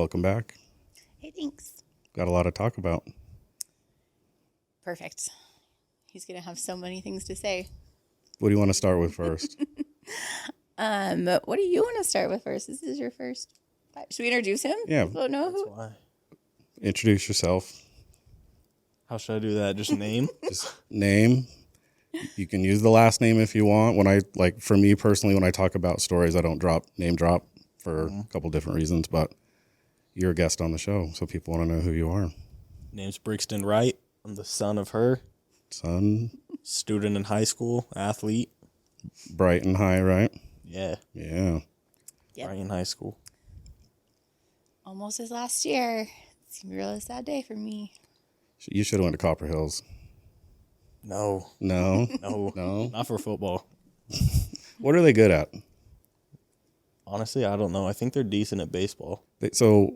welcome back. Hey, thanks. Got a lot to talk about. Perfect. He's going to have so many things to say. What do you want to start with first? What do you want to start with first? This is your first. Should we introduce him? Yeah. People don't know That's who. why. Introduce yourself. How should I do that? Just name? Just name. You can use the last name if you want. For me personally, when I talk about stories, I don't name drop for a couple different reasons, but you're a guest on the show, so people want to know who you are. Name's Brixton Wright. I'm the son of her. Son. Student in high school. Athlete. Brighton High, right? Yeah. Yeah. Yep. Brighton High School. Almost his last year. It's going to be a really sad day for me. You should have went to Copper Hills. No. No. No. Not for football. What are they good at? Honestly, I don't know. I think they're decent at baseball. So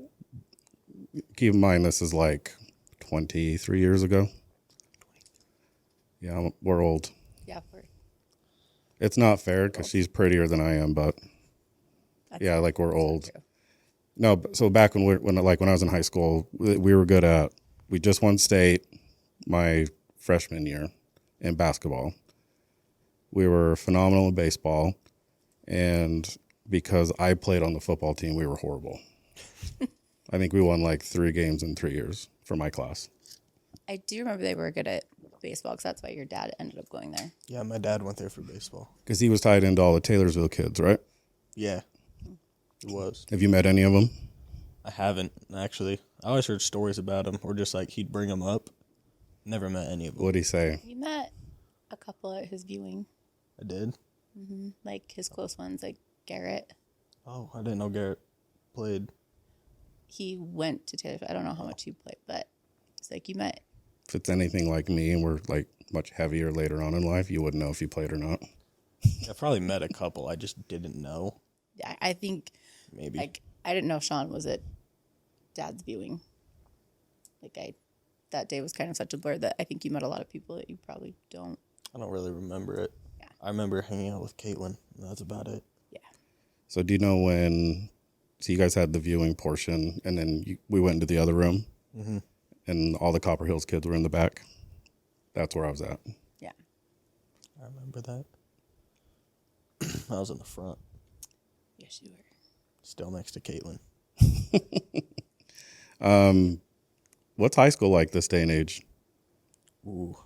keep in mind, this is like 23 years ago. Yeah, we're old. Yeah. It's not fair because she's prettier than I am, but yeah, we're old. True. No, so back when I was in high school, we were good at. We just won state my freshman year in basketball. We were phenomenal in baseball, and because I played on the football team, we were horrible. I think we won 3 games in 3 years for my class. I do remember they were good at baseball because that's why your dad ended up going there. Yeah, my dad went there for baseball. Because he was tied into all the Taylorsville kids, right? Yeah. It was. Have you met any of them? I haven't, actually. I always heard stories about him, or just he'd bring them up. Never met any of them. What'd he say? We met a couple at his viewing. I did? Mm-hmm. His close ones, like Garrett. Oh, I didn't know Garrett played. He went to Taylor. I don't know how much he played, but it's you met. If it's anything like me and we're much heavier later on in life, you wouldn't know if you played or not. I probably met a couple. I just didn't know. Yeah, I think Maybe. I didn't know Sean was at Dad's viewing. That day was kind of such a blur that I think you met a lot of people that you probably don't. I don't really remember it. Yeah. I remember hanging out with Caitlin. And that's about it. Yeah. So do you know so you guys had the viewing portion and then we went into the other room and all the Copper Hills kids were in the back? That's where I was at. Yeah. I remember that. I was in the front. Yes, you were. Still next to Caitlin. What's high school like this day and age? Ooh.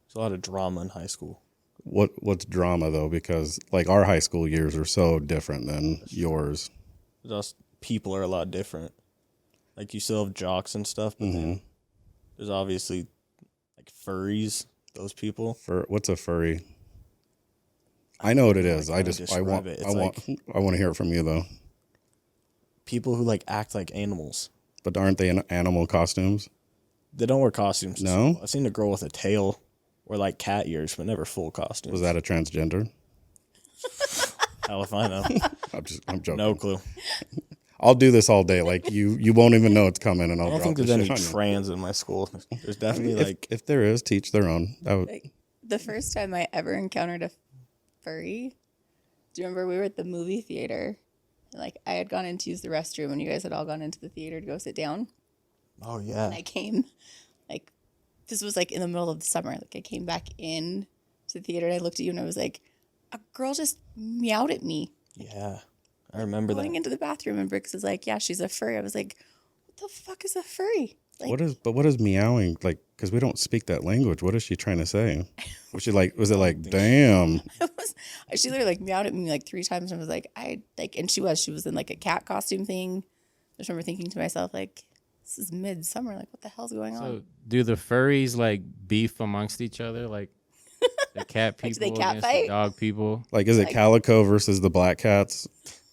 There's a lot of drama in high school. What's drama though? Because our high school years are so different than yours. Just people are a lot different. You still have jocks and stuff, but then there's obviously furries. Those people. What's a furry? I know what it is. I want to hear it from you though. People who act like animals. But aren't they in animal costumes? They don't wear costumes. No? I've seen a girl with a tail or cat ears, but never full costumes. Was that a transgender? Hell if I know. I'm joking. No clue. I'll do this all day. You won't even know it's coming, and I don't think there's any trans in my school. There's definitely if there is, teach their own. The first time I ever encountered a furry, do you remember we were at the movie theater? I had gone in to use the restroom, and you guys had all gone into the theater to go sit down. Oh yeah. And I came, this was in the middle of the summer. I came back in to the theater, and I looked at you, and I was like, a girl just meowed at me. Yeah, I remember going that. into the bathroom, and Brix is like, yeah, she's a furry. I was like, what the fuck is a furry? What is meowing because we don't speak that language? What is she trying to say? Was she was it damn? She literally meowed at me 3 times, and I was like, and she was in a cat costume thing. I just remember thinking to myself, this is midsummer. What the hell's going on? So do the furries beef amongst each other? The cat people do they cat against fight? the dog people? Is it Calico versus the Black Cats?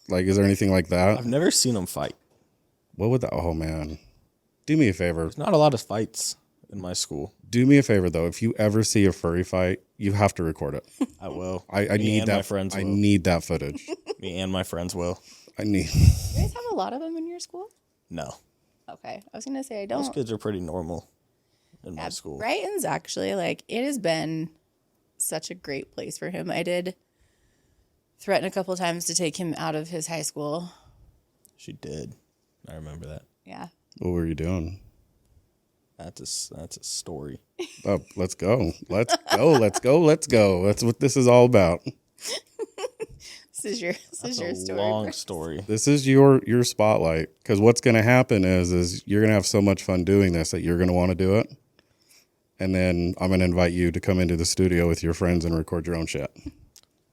Is there anything like that? I've never seen them fight. What would that? Oh man, do me a favor. There's not a lot of fights in my school. Do me a favor though. If you ever see a furry fight, you have to record it. I will. I need that. My friends will. I need that footage. Me and my friends will. I need. You guys have a lot of them in your school? No. Okay. I was going to say I don't. Those kids are pretty normal in my school. Brighton's actually, it has been such a great place for him. I did threaten a couple of times to take him out of his high school. She did. I remember that. Yeah. What were you doing? That's a story. Oh, let's go. Let's go. Let's go. Let's go. That's what this is all about. This is your A story. long Brix. story. This is your spotlight, because what's going to happen is you're going to have so much fun doing this that you're going to want to do it. And then I'm going to invite you to come into the studio with your friends and record your own shit.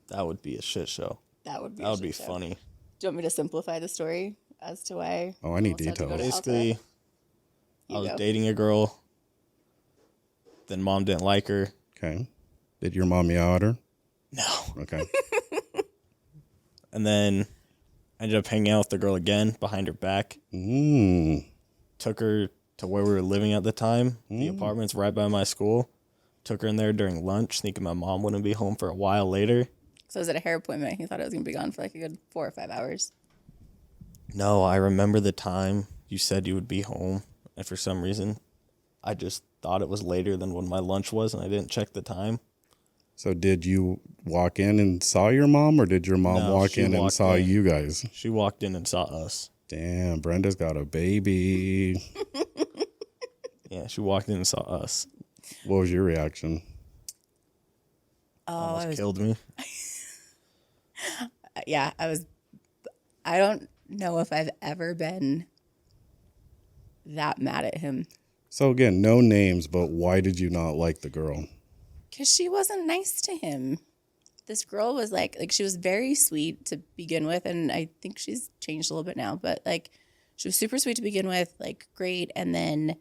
That would be a shit show. That would be. That would be funny. Do you want me to simplify the story as to why? Oh, I need almost had to go details. to Basically, Alta? I was go. dating a girl. Then mom didn't like her. Okay. Did your mom meow at her? No. Okay. And then I ended up hanging out with the girl again behind her back. Took her to where we were living at the time. The apartment's right by my school. Took her in there during lunch, thinking my mom wouldn't be home for a while later. So was it a hair appointment? He thought I was going to be gone for like a good 4 or 5 hours. No, I remember the time you said you would be home. And for some reason, I just thought it was later than when my lunch was, and I didn't check the time. So did you walk in and saw your mom, or did your mom No, walk she in and walked saw in. you guys? She walked in and saw us. Damn, Brenda's got a baby. Yeah, she walked in and saw us. What was your reaction? Almost killed me. Yeah, I don't know if I've ever been that mad at him. So again, no names, but why did you not like the girl? Because she wasn't nice to him. This girl was like she was very sweet to begin with, and I think she's changed a little bit now, but like she was super sweet to begin with, like great, and then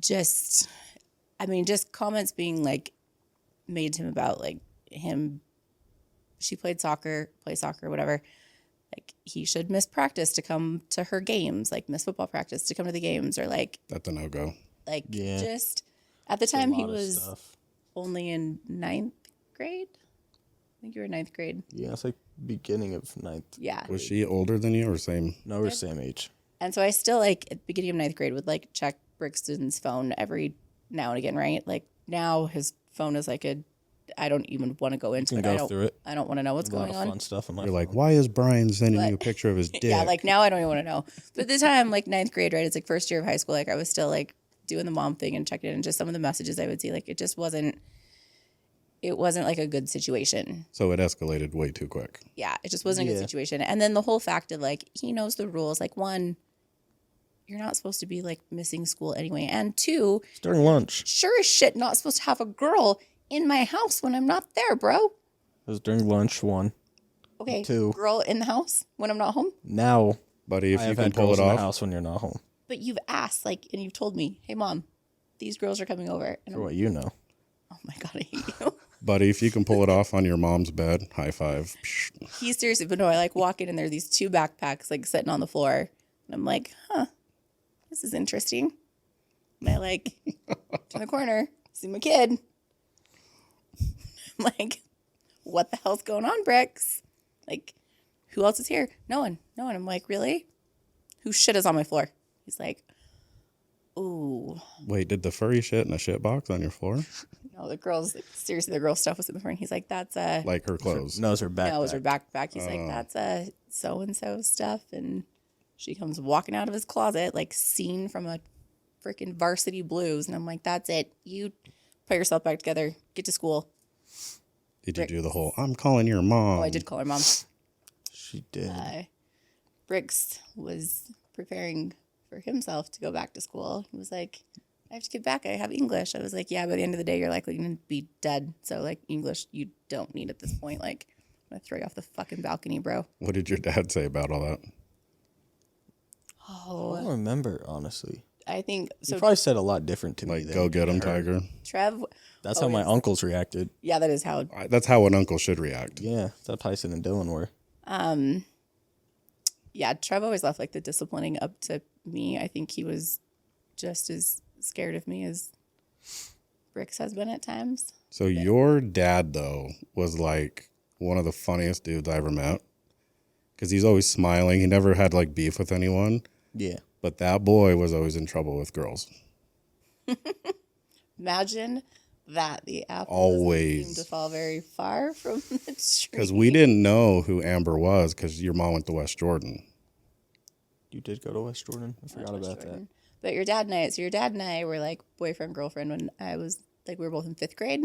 just comments being like made to him about like him. She plays soccer, whatever. Like he should miss practice to come to her games, like miss football practice to come to the games, or like That's a no-go. like Yeah. just at the time he A lot of was stuff. only in 9th grade. I think you were in 9th grade. Yeah, it's like beginning of 9th. Yeah. Was she older than you or same? No, we're same age. And so I still like at the beginning of 9th grade would like check Brixton's phone every now and again, right? Like now his phone is like I don't even want to go into You it. can go through it. I don't want to know what's A lot going of on. fun stuff on my You're phone. like, why is Brian sending you a picture of his dick? Yeah, like now I don't even want to know. But at the time, like 9th grade, right? It's like first year of high school. Like I was still like doing the mom thing and checking in, and just some of the messages I would see, like it wasn't like a good situation. So it escalated way too quick. Yeah, it just wasn't a good Yeah. situation. And then the whole fact of like he knows the rules. Like one, you're not supposed to be like missing school anyway, and two, It's during lunch. sure as shit not supposed to have a girl in my house when I'm not there, bro. It was during lunch, one. Okay, Two. girl in the house when I'm not home. Now, Buddy, if I you have can had pull girls it in the off. house when you're not home. But you've asked, like, and you've told me, hey, mom, these girls are coming over. And For what you know. oh my God, I hate you. Buddy, if you can pull it off on your mom's bed, high five. Psh. He seriously, but no, I like walk in and there are these 2 backpacks like sitting on the floor. And I'm like, this is interesting. And I like turn the corner, see my kid. I'm like, what the hell's going on, Brix? Like, who else is here? No one. I'm like, really? Whose shit is on my floor? He's like, ooh. Wait, did the furry shit in a shit box on your floor? No, the girls, like, seriously, the girl stuff was in the front. He's like, that's a. Like her clothes? Knows her back. No, it was her backpack. He's like, that's a so-and-so stuff. And she comes walking out of his closet, like scene from a freaking Varsity Blues. And I'm like, that's it. You put yourself back together. Get to school. Did you do the whole, I'm calling your mom? Oh, I did call her mom. She did. Brix was preparing for himself to go back to school. He was like, I have to get back. I have English. I was like, yeah, by the end of the day, you're likely going to be dead. So, like, English, you don't need at this point. Like, I'm going to throw you off the fucking balcony, bro. What did your dad say about all that? I Oh, don't remember, honestly. I think He so. probably said a lot different to me. Like, than go he get him, heard. Tiger? Trev, That's how my uncles reacted. yeah, that is how. That's how an uncle should react. Yeah, that's how Tyson and Dylan were. Yeah, Trev always left like the disciplining up to me. I think he was just as scared of me as Brix has been at times. So your dad, though, was like one of the funniest dudes I ever met. Because he's always smiling. He never had like beef with anyone. Yeah. But that boy was always in trouble with girls. Imagine that the apple Always. doesn't seem to fall very far from the tree. Because we didn't know who Amber was because your mom went to West Jordan. You did go to West Jordan. I forgot about that. But your dad and I were like boyfriend, girlfriend when I was like, we were both in 5th grade.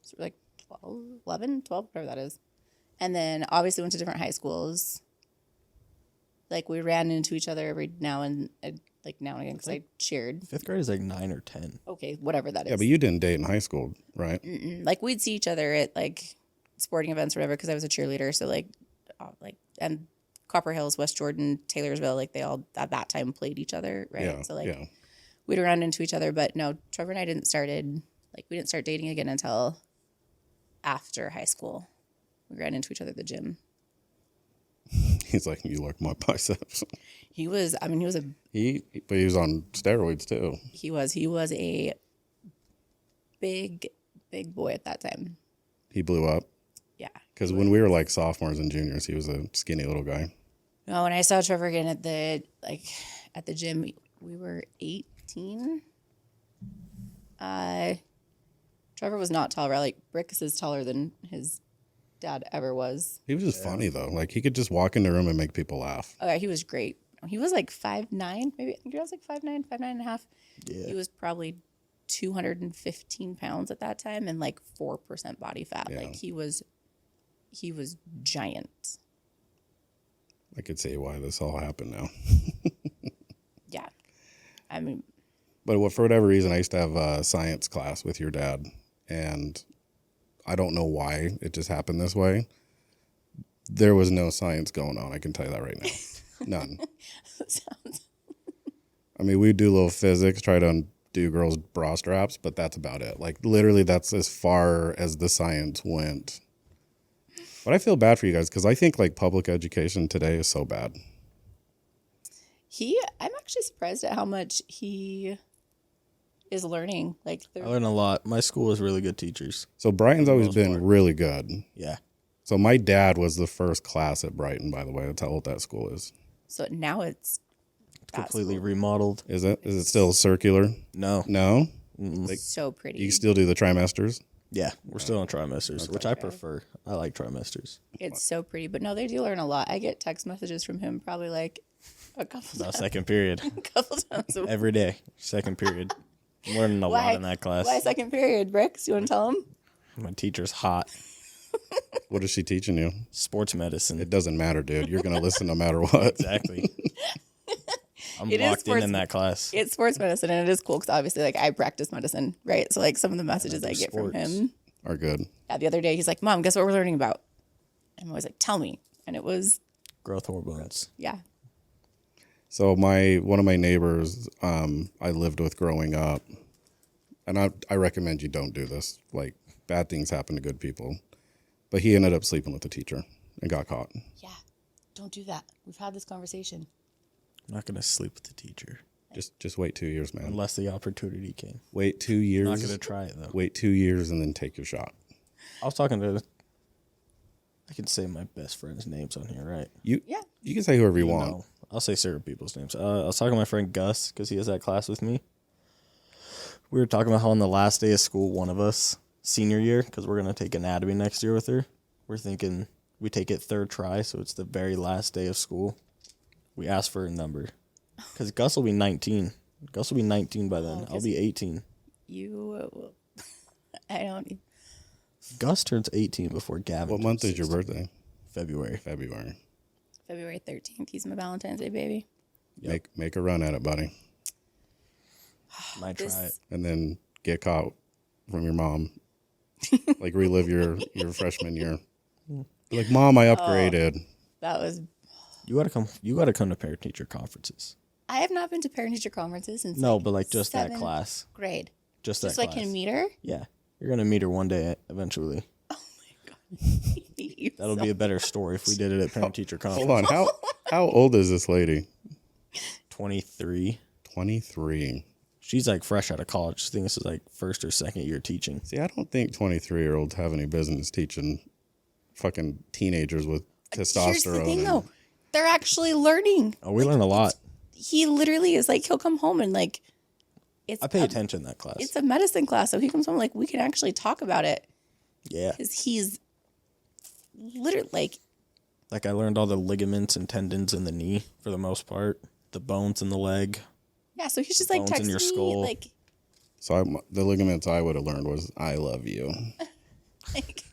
So we're like 12, 11, 12, whatever that is. And then obviously went to different high schools. Like we ran into each other every now and again because I cheered. 5th grade is like 9 or 10. Okay, whatever that is. Yeah, but you didn't date in high school, right? Like we'd see each other at like sporting events or whatever because I was a cheerleader. So and Copper Hills, West Jordan, Taylorsville, like they all at that time played each other, right? Yeah, So yeah. we'd run into each other, but no, Trevor and I we didn't start dating again until after high school. We ran into each other at the gym. He's like, you like my biceps. But he was on steroids too. He was a big boy at that time. He blew up. Yeah. Because when we were like sophomores and juniors, he was a skinny little guy. No, when I saw Trevor again at the gym, we were 18. Trevor was not tall, right? Like Brix is taller than his dad ever was. He was just funny though. Like he could just walk in the room and make people laugh. Oh yeah, he was great. He was like 5'9", maybe. I think he was like 5'9", 5'9.5". Yeah. He was probably 215 pounds at that time and like 4% body fat. Yeah. Like he was giant. I could see why this all happened now. Yeah. I mean, But for whatever reason, I used to have a science class with your dad, and I don't know why it just happened this way. There was no science going on. I can tell you that right now. None. I mean, we do a little physics, try to undo girls' bra straps, but that's about it. Like literally, that's as far as the science went. But I feel bad for you guys because I think like public education today is so bad. I'm actually surprised at how much he is learning. Like, I learned a lot. My school has really good teachers. So Brighton's always been really good. Yeah. So my dad was the first class at Brighton, by the way. That's how old that school is. so now it's Completely remodeled. Is it? Is it still circular? No. No? so pretty. You still do the trimesters? Yeah, we're still on trimesters, which I prefer. I like trimesters. It's so pretty. But no, they do learn a lot. I get text messages from him probably like a couple About times. second period. A couple times a week. Every day. Second period. I'm learning a lot in that class. Why second period, Brix? You want to tell him? My teacher's hot. What is she teaching you? Sports medicine. It doesn't matter, dude. You're going to listen no matter what. Exactly. I'm It is locked in that class. It's sports medicine, and it is cool because obviously, like, I practice medicine, right? So, like, some of the messages I get from sports. him. Are good. Yeah, the other day, he's like, Mom, guess what we're learning about? And I'm always like, tell me. And it was, Growth hormones. yeah. So one of my neighbors I lived with growing up, and I recommend you don't do this. Like, bad things happen to good people. But he ended up sleeping with the teacher and got caught. Yeah. Don't do that. We've had this conversation. I'm not going to sleep with the teacher. Just wait 2 years, man. Unless the opportunity came. Wait 2 years. I'm not going to try it, though. Wait 2 years and then take your shot. I was talking to... I can say my best friend's names on here, right? You Yeah. You can say whoever you want. No, I'll say certain people's names. I was talking to my friend Gus because he has that class with me. We were talking about how on the last day of school, one of us, senior year, because we're going to take anatomy next year with her, we're thinking we take it third try, so it's the very last day of school. We ask for a number because Gus will be 19. Gus will be 19 by then. I'll be 18. I don't. Gus turns 18 before Gavin. What month turns is your 16. birthday? February. February. February 13th. He's my Valentine's Day baby. Yep. Make a run at it, buddy. Might try it. And then get caught from your mom. Like relive your freshman year. Be like, Mom, I upgraded. That was. You gotta come. You gotta come to parent teacher conferences. I have not been to parent teacher conferences since. No, but like just that 7th class. grade. Just Just that so I class. can meet her. Yeah, you're gonna meet her one day eventually. That'll be a better story if we did it at parent teacher conference. Hold on. How old is this lady? 23. 23. She's like fresh out of college. I think this is like first or second year teaching. See, I don't think 23-year-olds have any business teaching fucking teenagers with testosterone. Here's the thing, though. They're actually learning. Oh, we learn a lot. He literally is like, he'll come home and like, it's I pay attention in that class. It's a medicine class, so he comes home like we can actually talk about it Yeah, because he's literally like, like I learned all the ligaments and tendons in the knee for the most part. the bones in the leg. Yeah, so he's just like Bones in texting your me skull. like So the ligaments I would have learned was I love you. like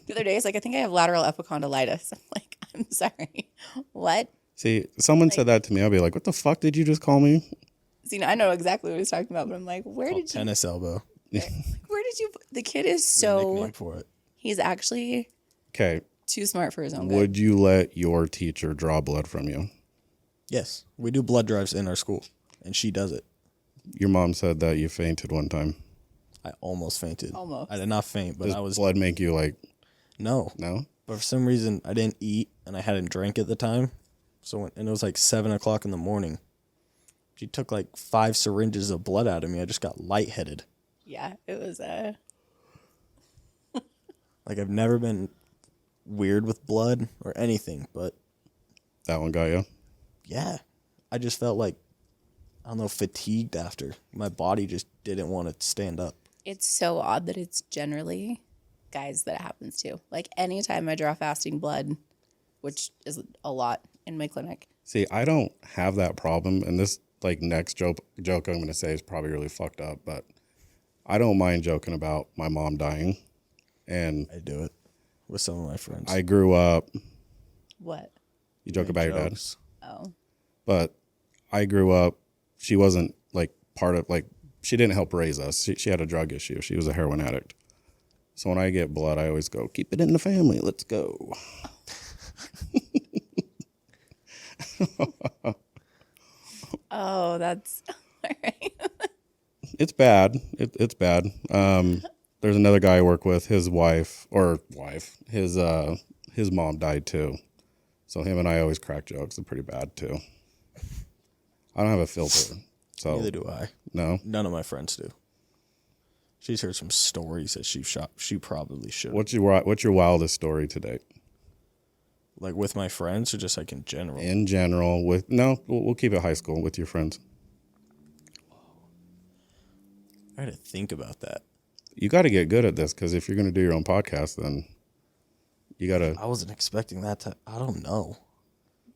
the other day he's like, I think I have lateral epicondylitis. I'm like, I'm sorry. What? See, someone said that to me. I'll be like, what the fuck did you just call me? See, I know exactly what he's talking about, but I'm like, where Called did you tennis elbow. where did you the kid is The so nickname for it. he's actually Okay. too smart for his own good. Would you let your teacher draw blood from you? Yes, we do blood drives in our school, and she does it. Your mom said that you fainted one time. I almost fainted. Almost. I did not faint, but Does I was blood make you like, no. no? But for some reason, I didn't eat, and I hadn't drank at the time. And it was like 7:00 in the morning. She took like 5 syringes of blood out of me. I just got lightheaded. Yeah, it was Like I've never been weird with blood or anything, but That one got you? yeah, I just felt like, I don't know, fatigued after. My body just didn't want to stand up. it's so odd that it's generally guys that it happens to. Like anytime I draw fasting blood, which is a lot in my clinic. See, I don't have that problem. And this like next joke I'm going to say is probably really fucked up, but I don't mind joking about my mom dying. And I do it with some of my friends. I grew up, What? you joke about your dad, Jokes. Oh. but I grew up, she wasn't like part of, like, she didn't help raise us. She had a drug issue. She was a heroin addict. So when I get blood, I always go, keep it in the family. Let's go. Oh, that's all right. It's bad. It's bad. There's another guy I work with, his his mom died too. So him and I always crack jokes. They're pretty bad too. I don't have a filter. So Neither do I. no. None of my friends do. She's heard some stories that she probably should. What's your wildest story to date? Like with my friends or just like in general? In general, we'll keep it high school with your friends. I had to think about that. You got to get good at this because if you're going to do your own podcast, then you got to. I wasn't expecting that to. I don't know.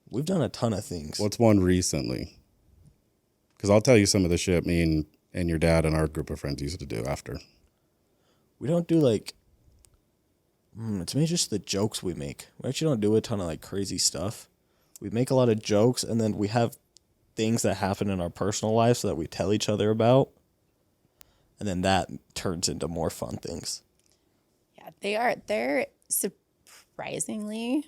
We've done a ton of things. What's one recently? Because I'll tell you some of the shit me and your dad and our group of friends used to do after. We don't do like. It's maybe just the jokes we make. We actually don't do a ton of like crazy stuff. We make a lot of jokes, and then we have things that happen in our personal lives that we tell each other about, and then that turns into more fun things. Yeah, they're surprisingly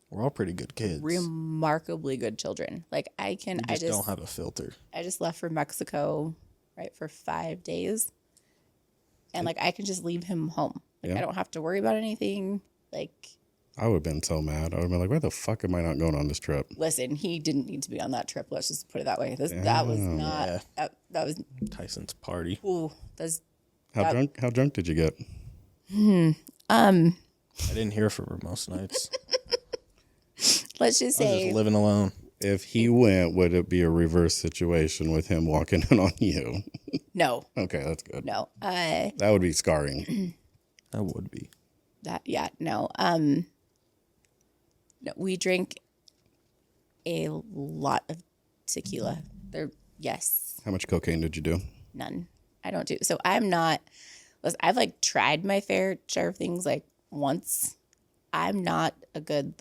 We're all pretty good kids. remarkably good children. Like I We just don't have a filter. I just left for Mexico, right, for 5 days. And like I can just leave him home. Like Yeah. I don't have to worry about anything. Like I would have been so mad. I would have been like, why the fuck am I not going on this trip? listen, he didn't need to be on that trip. Let's just put it that way. That was not Yeah. that was Tyson's party. ooh, that's How drunk did you get? I didn't hear from her most nights. let's just I was say just living alone. If he went, would it be a reverse situation with him walking in on you? no. Okay, that's good. No. That would be scarring. That would be. No. No, we drink a lot of tequila. Yes, How much cocaine did you do? none. I don't do. So I'm not. Listen, I've like tried my fair share of things like once. I'm not a good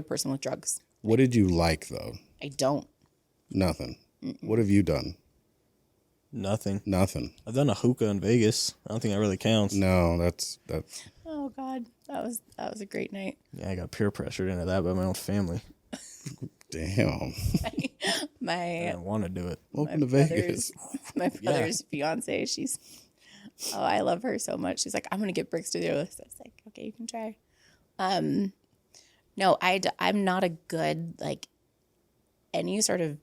person with drugs. What did you like though? I don't. Nothing. What have you done? Nothing. Nothing. I've done a hookah in Vegas. I don't think that really counts. No, that's Oh God, that was a great night. Yeah, I got peer pressured into that by my own family. damn. I My didn't want to do it. Welcome to Vegas. my brother's fiance. I love her so much. She's like, I'm gonna get Brix to do this. I was like, okay, you can try. No, I'm not a good like any sort of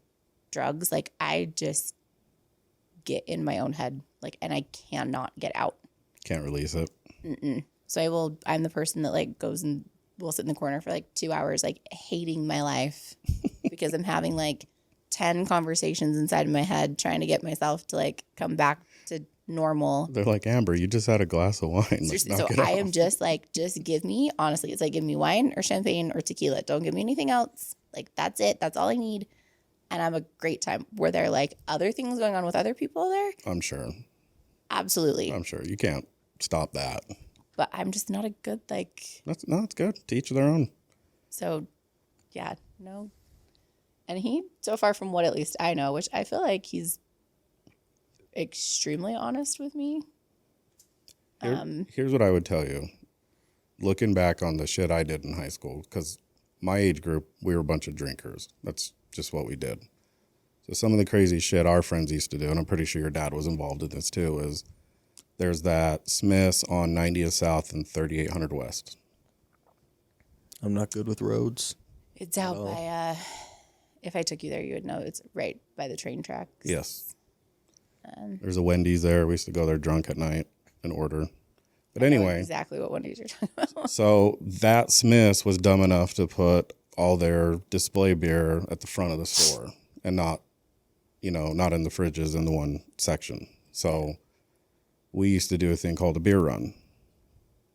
drugs. Like I just get in my own head, like, and I cannot get out. Can't release it. So I'm the person that like goes and will sit in the corner for like 2 hours, like hating my life because I'm having like 10 conversations inside of my head trying to get myself to like come back to normal. They're like, Amber, you just had a glass of wine. Let's Seriously, knock so it I off. am just like, just give me, honestly, it's like give me wine or champagne or tequila. Don't give me anything else. Like, that's it. That's all I need. And I have a great time. Were there like other things going on with other people there? I'm sure. Absolutely. I'm sure. You can't stop that. But I'm just not a good, like, That's good. To each their own. so yeah, no. And he, so far from what at least I know, which I feel like he's extremely honest with me. Here's what I would tell you. Looking back on the shit I did in high school, because my age group, we were a bunch of drinkers. That's just what we did. So some of the crazy shit our friends used to do, and I'm pretty sure your dad was involved in this too, is there's that Smith's on 90th South and 3800 West. I'm not good with roads. It's out by, if I took you there, you would know it's right by the train tracks. Yes. There's a Wendy's there. We used to go there drunk at night and order. But anyway. Exactly what Wendy's you're talking about. So that Smith's was dumb enough to put all their display beer at the front of the store and not in the fridges in the one section. So we used to do a thing called a beer run.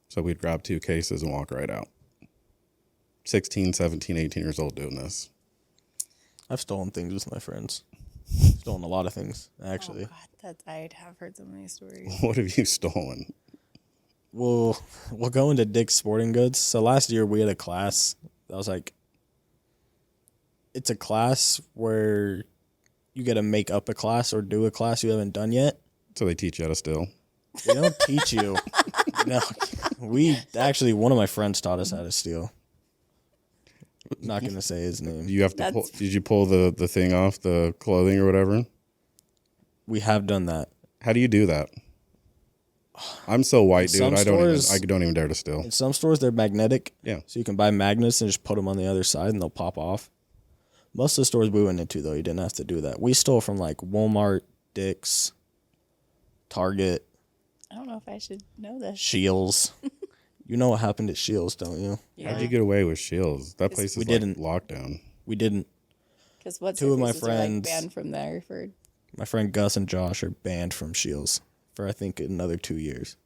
So we'd grab 2 cases and walk right out. 16, 17, 18 years old doing this. I've stolen things with my friends. Stolen a lot of things, actually. Oh God, I have heard so many stories. What have you stolen? We'll go into Dick's Sporting Goods. So last year we had a class that was like, it's a class where you get to make up a class or do a class you haven't done yet. So they teach you how to steal? They don't teach you. No, one of my friends taught us how to steal. Not going to say his name. Do you have to did you pull the thing off, the clothing or whatever? We have done that. How do you do that? I'm so white, dude. I stores- don't even dare to steal. In some stores, they're magnetic. Yeah. So you can buy magnets and just put them on the other side and they'll pop off. Most of the stores we went into, though, you didn't have to do that. We stole from like Walmart, Dick's, Target, I don't know if I should know this. Shields. You know what happened at Shields, don't you? Yeah. How'd you get away with Shields? That place is didn't. locked down. We didn't. Because what's Two of my like friends- banned from there for. My friend Gus and Josh are banned from Shields for, I think, another 2 years.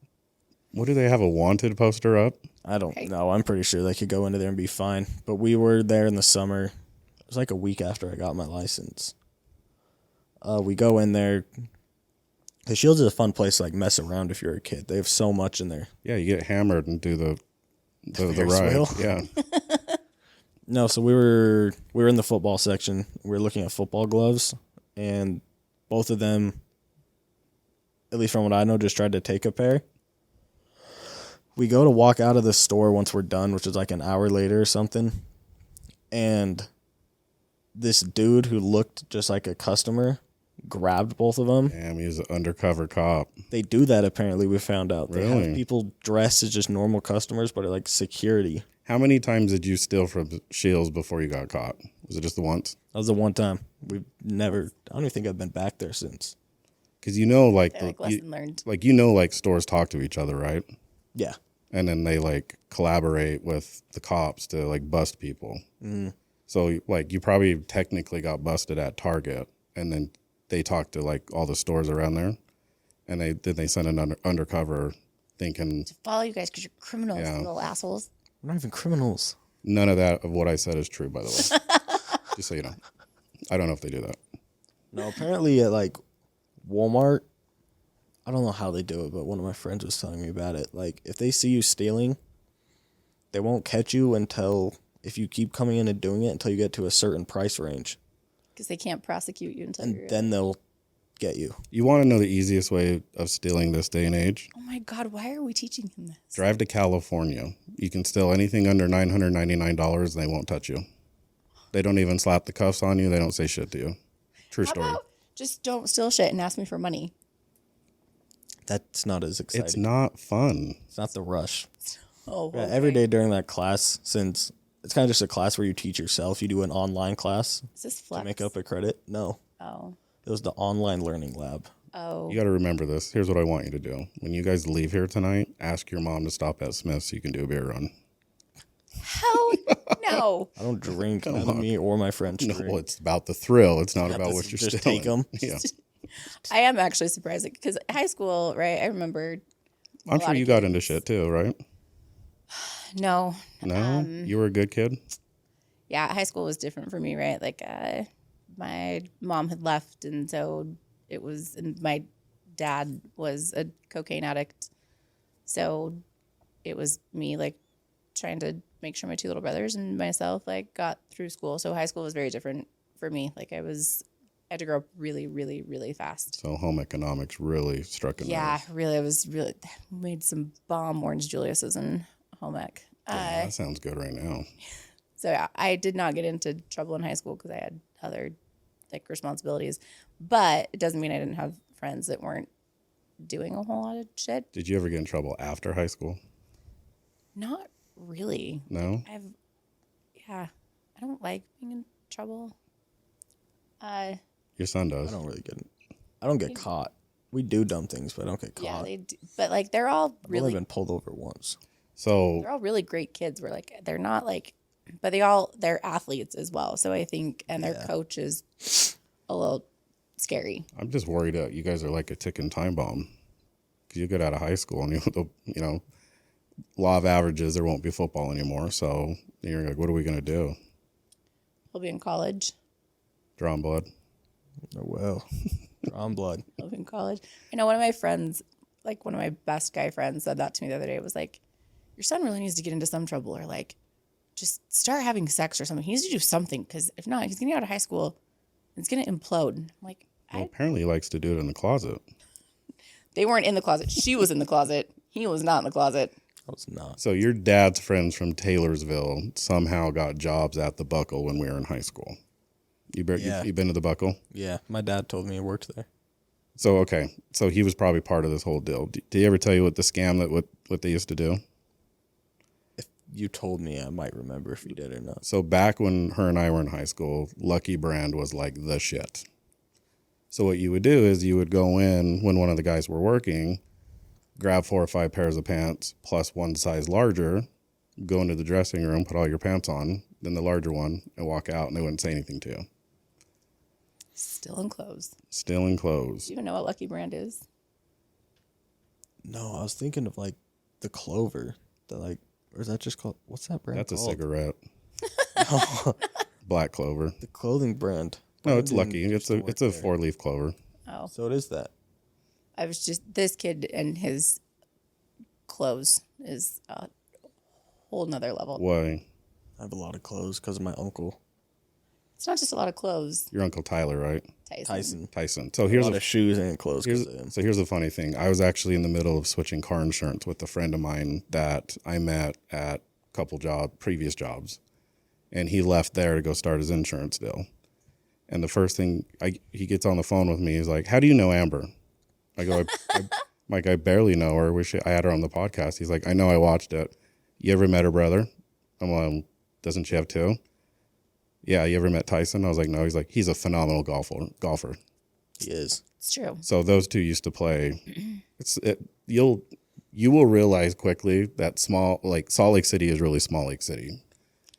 What, do they have a wanted poster up? I don't know. I'm pretty sure they could go into there and be fine. But we were there in the summer. It was like a week after I got my license. We go in there. The Shields is a fun place to like mess around if you're a kid. They have so much in there. Yeah, you get hammered and do the Ferris ride. wheel? Yeah. No, so we were in the football section. We were looking at football gloves, and both of them, at least from what I know, just tried to take a pair. We go to walk out of the store once we're done, which is like an hour later or something, and this dude who looked just like a customer grabbed both of them. Damn, he's an undercover cop. They do that, apparently, we found out. They Really? have people dressed as just normal customers, but are like security. How many times did you steal from Shields before you got caught? Was it just the once? That was the one time. We've never, I don't even think I've been back there since. Because like, Lesson learned. like stores talk to each other, right? Yeah. And then they like collaborate with the cops to like bust people. So like you probably technically got busted at Target, and then they talked to like all the stores around there, and they sent an undercover thinking Follow you guys because you're criminals, Yeah. little assholes. We're not even criminals. none of that of what I said is true, by the way. Just so you know. I don't know if they do that. No, apparently at like Walmart, I don't know how they do it, but one of my friends was telling me about it. Like if they see you stealing, they won't catch you until if you keep coming in and doing it until you get to a certain price range. Because they can't prosecute you until And you're. then they'll get you. You want to know the easiest way of stealing this day and age? Oh my God, why are we teaching him this? Drive to California. You can steal anything under $999 and they won't touch you. They don't even slap the cuffs on you. They don't say shit to you. True How story. about just don't steal shit and ask me for money? That's not as exciting. It's not fun. It's not the rush. Oh, Yeah, every day during that class, since it's kind of just a class where you teach yourself, you do an online class Is this to flex? make up a credit. No, Oh. it was the online learning lab. Oh. You got to remember this. Here's what I want you to do. When you guys leave here tonight, ask your mom to stop at Smith's so you can do a beer run. Hell no. I don't drink. None of me or my friends No, drink. it's about the thrill. It's not about Just- what you're just stealing. take 'em. Yeah. I am actually surprised because high school, right? I remember. I'm sure lot you of got into shit too, right? No. No? You were a good kid? Yeah, high school was different for me, right? Like, my mom had left, and so and my dad was a cocaine addict. So it was me, like, trying to make sure my two little brothers and myself, like, got through school. So high school was very different for me. Like, I had to grow up really, really, really fast. So home economics really struck a nerve. Yeah, really. I was really made some bomb orange Julius's in home ec. Yeah, that sounds good right now. So yeah, I did not get into trouble in high school because I had other like responsibilities, but it doesn't mean I didn't have friends that weren't doing a whole lot of shit. Did you ever get in trouble after high school? Not really. No? I don't like being in trouble. Your son does. I don't get caught. We do dumb things, but I don't get caught. Yeah, they do. But like they're all I've really only been pulled over once. So they're all really great kids. We're like they're not like, but they're athletes as well. So I think their coach is a little scary. I'm just worried that you guys are like a ticking time bomb. Because you get out of high school and law of averages, there won't be football anymore. So you're like, what are we going to do? We'll be in college. Drawing blood. Oh, well. Drawn blood. We'll be in college. I know one of my friends, like one of my best guy friends, said that to me the other day. It was like, your son really needs to get into some trouble, or like, just start having sex or something. He needs to do something, because if not, he's going to get out of high school and it's going to implode. I'm like, Well, apparently he likes to do it in the closet. They weren't in the closet. She was in the closet. He was not in the closet. I was not. So your dad's friends from Taylorsville somehow got jobs at the Buckle when we were in high school. You been to the Buckle? Yeah, my dad told me he worked there. So, okay. So he was probably part of this whole deal. Did he ever tell you what the scam what they used to do? If you told me, I might remember if you did or not. So back when her and I were in high school, Lucky Brand was like the shit. So what you would do is you would go in when one of the guys were working, grab 4 or 5 pairs of pants plus one size larger, go into the dressing room, put all your pants on, then the larger one, and walk out, and they wouldn't say anything to you. Still in clothes. Still in clothes. Do you even know what Lucky Brand is? No, I was thinking of like the Clover. Or is that just called, what's that brand That's called? a cigarette. No, Black Clover. the clothing brand. No, it's Brandon Lucky. used It's to work a there. 4-leaf clover. Oh, So it is that. I was just, this kid and his clothes is a whole nother level. Why? I have a lot of clothes because of my uncle, It's not just a lot of clothes. Your Uncle Tyler, right? Tyson. So A here's lot of shoes and clothes. 'cause of him. here's the funny thing. I was actually in the middle of switching car insurance with a friend of mine that I met at a couple previous jobs, and he left there to go start his insurance deal. And the first thing he gets on the phone with me, he's like, "How do you know Amber?" I go, Mike, I barely know her. Wish I had her on the podcast. He's like, "I know, I watched it. You ever met her brother?" I'm like, "Doesn't she have 2?" "Yeah, you ever met Tyson?" I was like, "No." He's like, "He's a phenomenal golfer." He is. It's true. So those two used to play. You will realize quickly that Salt Lake City is really Small Lake City.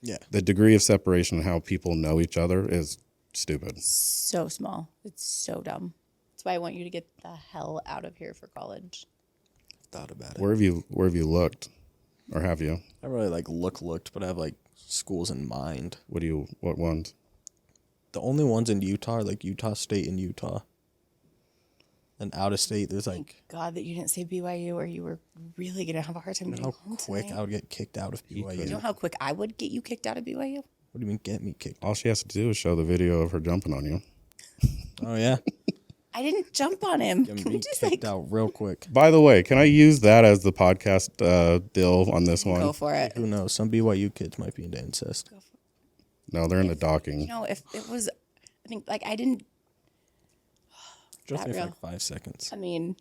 Yeah. The degree of separation and how people know each other is stupid. So small. It's so dumb. That's why I want you to get the hell out of here for college. Thought about it. Where have you looked, or have you? I really looked, but I have like schools in mind. What ones? The only ones in Utah are like Utah State and Utah. And out of state, there's like, Thank God that you didn't say BYU, or you were really going to have a hard time you know getting how home quick tonight. I would get kicked out of BYU. You know how quick I would get you kicked out of BYU? What do you mean get me kicked? All she has to do is show the video of her jumping on you. Oh yeah, I didn't jump on him. get Can we me just kicked out real quick. By the way, can I use that as the podcast deal on this one? go for it? Who knows? Some BYU kids might be into incest. No, they're in the docking. You know, if it was, I think like I didn't. Just Not me for real. like 5 seconds. I mean,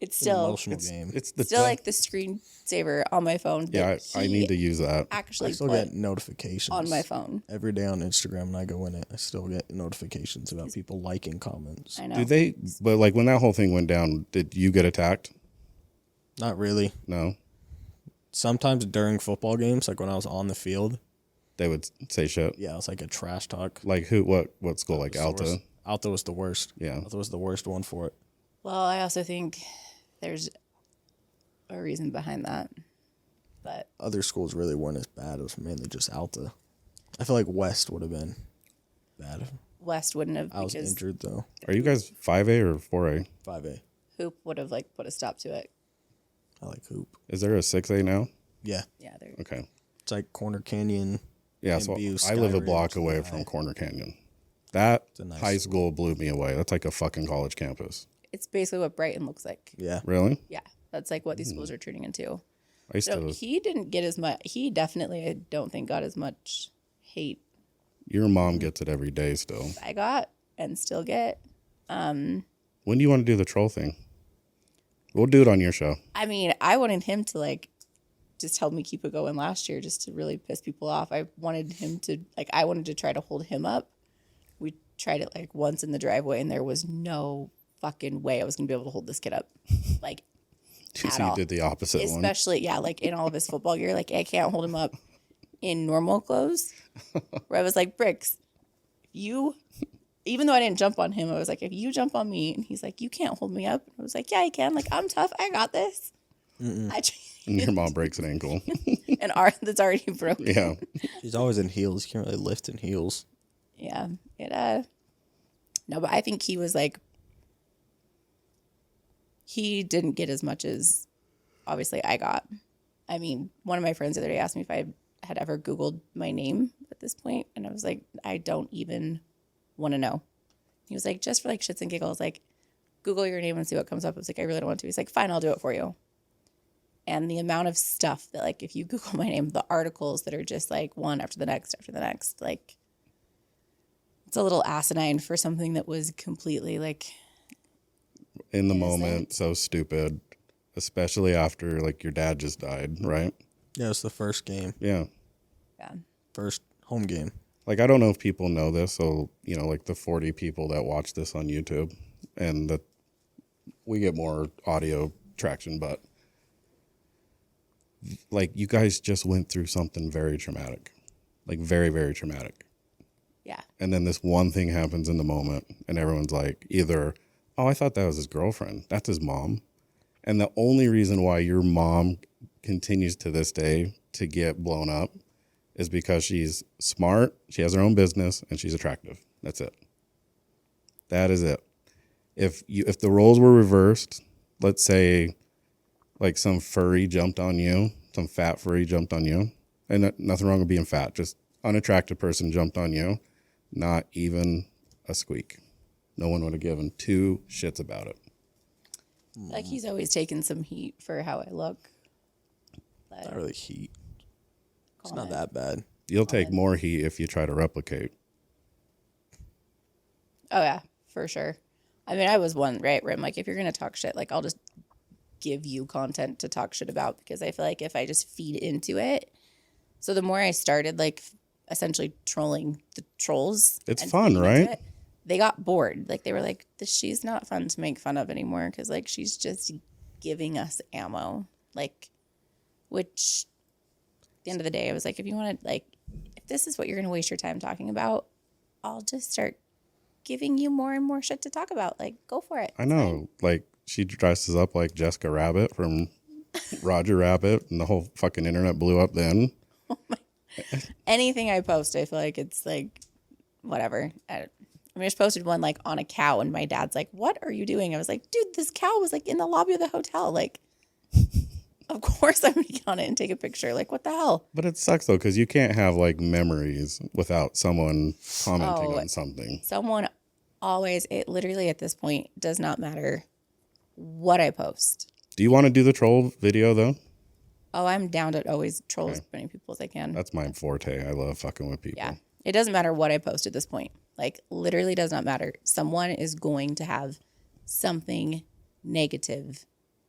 it's It's an still emotional game. It's the still like the screensaver on my phone. yeah. that I he need to use that. actually I still put get notifications on my phone. every day on Instagram when I go in it. I still get notifications about people liking comments. I know. Do they? But like when that whole thing went down, did you get attacked? Not really. No. Sometimes during football games, like when I was on the field, They would say shit. yeah, it was like a trash talk. Like who? What school? Like The worst. Alta? Alta was the worst. Yeah. Alta was the worst one for it. Well, I also think there's a reason behind that. But Other schools really weren't as bad. It was mainly just Alta. I feel like West would have been bad. West wouldn't have I was because injured though. Are you guys 5A or 4A? 5A. Hoop would have like put a stop to it. I like hoop. Is there a 6A now? Yeah. Yeah, they're Okay. It's like Corner Canyon. Yeah, so View, I live a Skyridge, block away Lehigh. from Corner Canyon. That a nice high school blew me away. That's like a fucking college campus. it's basically what Brighton looks like. Yeah. Really? Yeah, that's like what these schools are turning into. I used So to. he didn't get as much. He definitely, I don't think, got as much hate Your mom gets it every day still. I got and still get. When do you want to do the troll thing? We'll do it on your show. I mean, I wanted him to like just help me keep it going last year, just to really piss people off. I wanted him to like. I wanted to try to hold him up. We tried it like once in the driveway, and there was no fucking way I was gonna be able to hold this kid up. Like. So At you all. did the opposite one. Especially, yeah, like in all of his football gear. Like, I can't hold him up in normal clothes. Where I was like, Brix, even though I didn't jump on him, I was like, if you jump on me, and he's like, you can't hold me up. I was like, yeah, I can. Like, I'm tough. I got this. And your mom breaks an ankle. And that's already broken. Yeah. She's always in heels. You can't really lift in heels. Yeah. No, but I think he was like, he didn't get as much as obviously I got. I mean, one of my friends the other day asked me if I had ever Googled my name at this point, and I was like, I don't even want to know. He was like, just for like shits and giggles, like Google your name and see what comes up. I was like, I really don't want to. He's like, fine, I'll do it for you. And the amount of stuff that like, if you Google my name, the articles that are just like one after the next, like it's a little asinine for something that was completely like In the innocent. moment, so stupid. Especially after like your dad just died, right? Yeah, it's the first game. Yeah. Yeah. First home game. Like I don't know if people know this, so you know, like the 40 people that watch this on YouTube, and that we get more audio traction, but like you guys just went through something very traumatic, like very, very traumatic. Yeah. And then this one thing happens in the moment, and everyone's like, either, oh, I thought that was his girlfriend. That's his mom. And the only reason why your mom continues to this day to get blown up is because she's smart, she has her own business, and she's attractive. That's it. That is it. If the roles were reversed, let's say like some furry jumped on you, some fat furry jumped on you, and nothing wrong with being fat, just unattractive person jumped on you, not even a squeak. No one would have given two shits about it. Like he's always taken some heat for how I look. But Not really heat. It's not comment. that bad. You'll take more heat if you try to replicate. Oh yeah, for sure. I mean, I was one, right, where I'm like, if you're gonna talk shit, like I'll just give you content to talk shit about, because I feel like if I just feed into it. So the more I started like essentially trolling the trolls. It's and fun, feeding into right? it, they got bored. Like they were like, she's not fun to make fun of anymore, because like she's just giving us ammo. Like, which at the end of the day, I was like, if you want to, like, if this is what you're going to waste your time talking about, I'll just start giving you more and more shit to talk about. Like, go for it. I know. Like, she dresses up like Jessica Rabbit from Roger Rabbit, and the whole fucking internet blew up then. Anything I post, I feel like it's like, whatever. I just posted one like on a cow, and my dad's like, what are you doing? I was like, dude, this cow was like in the lobby of the hotel. Like, of course I'm going to get on it and take a picture. Like, what the hell? But it sucks, though, because you can't have, like, memories without someone commenting Oh. on something. Someone always, it literally at this point does not matter what I post. Do you want to do the troll video, though? Oh, I'm down to always troll as many people as I can. That's my forte. I love fucking with people. Yeah. It doesn't matter what I post at this point. Like, literally does not matter. Someone is going to have something negative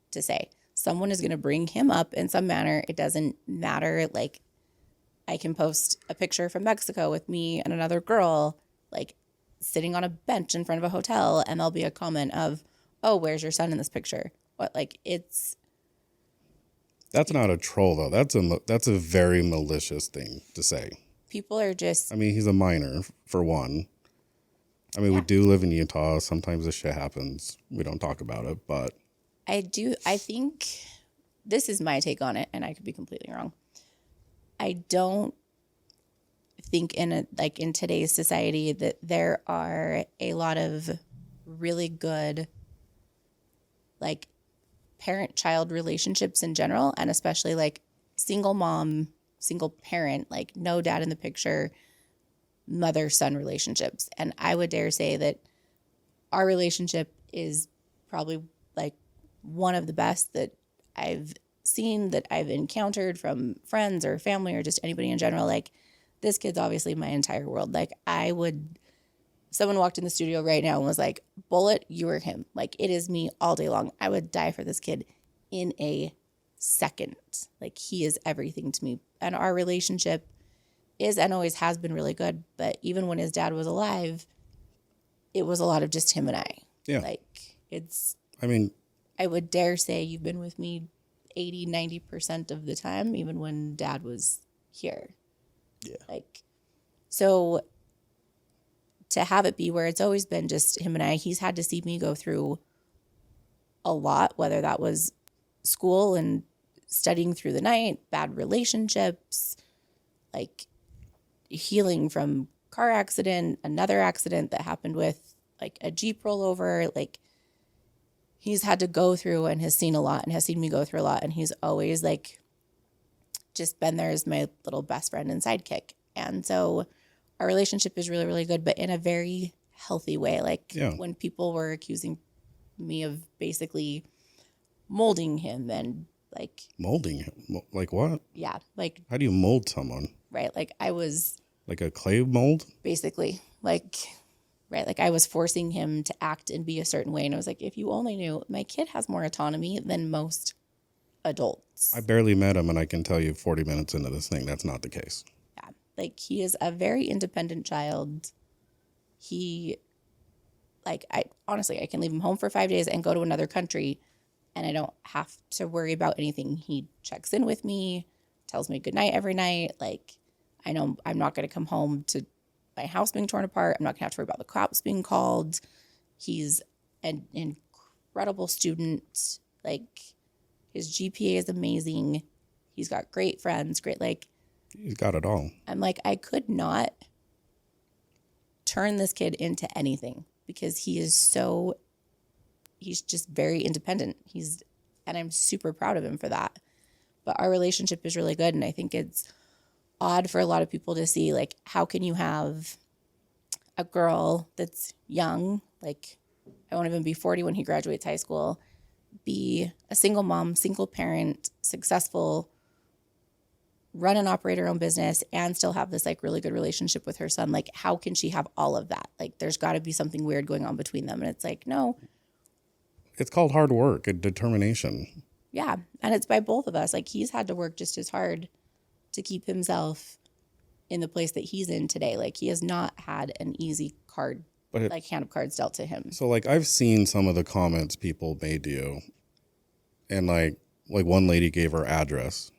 to say. Someone is going to bring him up in some manner. It doesn't matter. Like, I can post a picture from Mexico with me and another girl, like, sitting on a bench in front of a hotel, and there'll be a comment of, oh, where's your son in this picture? What, like, it's... That's not a troll, though. That's a very malicious thing to say. People are just... I mean, he's a minor, for one. I mean, we do live in Utah. Sometimes this shit happens. We don't talk about it, but... I think this is my take on it, and I could be completely wrong. I don't think in today's society that there are a lot of really good like parent-child relationships in general, and especially like single mom, single parent, like no dad in the picture, mother-son relationships. And I would dare say that our relationship is probably like one of the best that I've seen, that I've encountered from friends or family or just anybody in general. Like this kid's obviously my entire world. Like someone walked in the studio right now and was like, Bullet, you are him. Like it is me all day long. I would die for this kid in a second. Like he is everything to me. And our relationship is and always has been really good. But even when his dad was alive, it was a lot of just him and I. Yeah. Like I would dare say you've been with me 80, 90% of the time, even when dad was here. Yeah. Like, so to have it be where it's always been just him and I, he's had to see me go through a lot, whether that was school and studying through the night, bad relationships, like healing from car accident, another accident that happened with like a Jeep rollover. Like he's had to go through and has seen a lot and has seen me go through a lot. And he's always like just been there as my little best friend and sidekick. And so our relationship is really, really good, but in a very healthy way. Like when people were accusing me of basically molding him and like molding him, like what? Yeah, like how do you mold someone? Right, like I was like a clay mold, basically. Like right, like I was forcing him to act and be a certain way, and I was like, if you only knew, my kid has more autonomy than most adults. I barely met him, and I can tell you 40 minutes into this thing, that's not the case. Yeah, like he is a very independent child. He, like, I honestly, I can leave him home for 5 days and go to another country, and I don't have to worry about anything. He checks in with me, tells me goodnight every night. Like, I know I'm not going to come home to my house being torn apart. I'm not going to have to worry about the cops being called. He's an incredible student. Like, his GPA is amazing. He's got great friends, he's got it all. I'm like, I could not turn this kid into anything because he's just very independent. And I'm super proud of him for that. But our relationship is really good. And I think it's odd for a lot of people to see, like, how can you have a girl that's young, like, I won't even be 40 when he graduates high school, be a single mom, single parent, successful, run and operate her own business, and still have this, like, really good relationship with her son. Like, how can she have all of that? Like, there's got to be something weird going on between them. And it's like, no. It's called hard work and determination. Yeah. And it's by both of us. Like, he's had to work just as hard to keep himself in the place that he's in today. Like, he has not had an easy hand of cards dealt to him. So, like, I've seen some of the comments people made to you, and like one lady gave her address.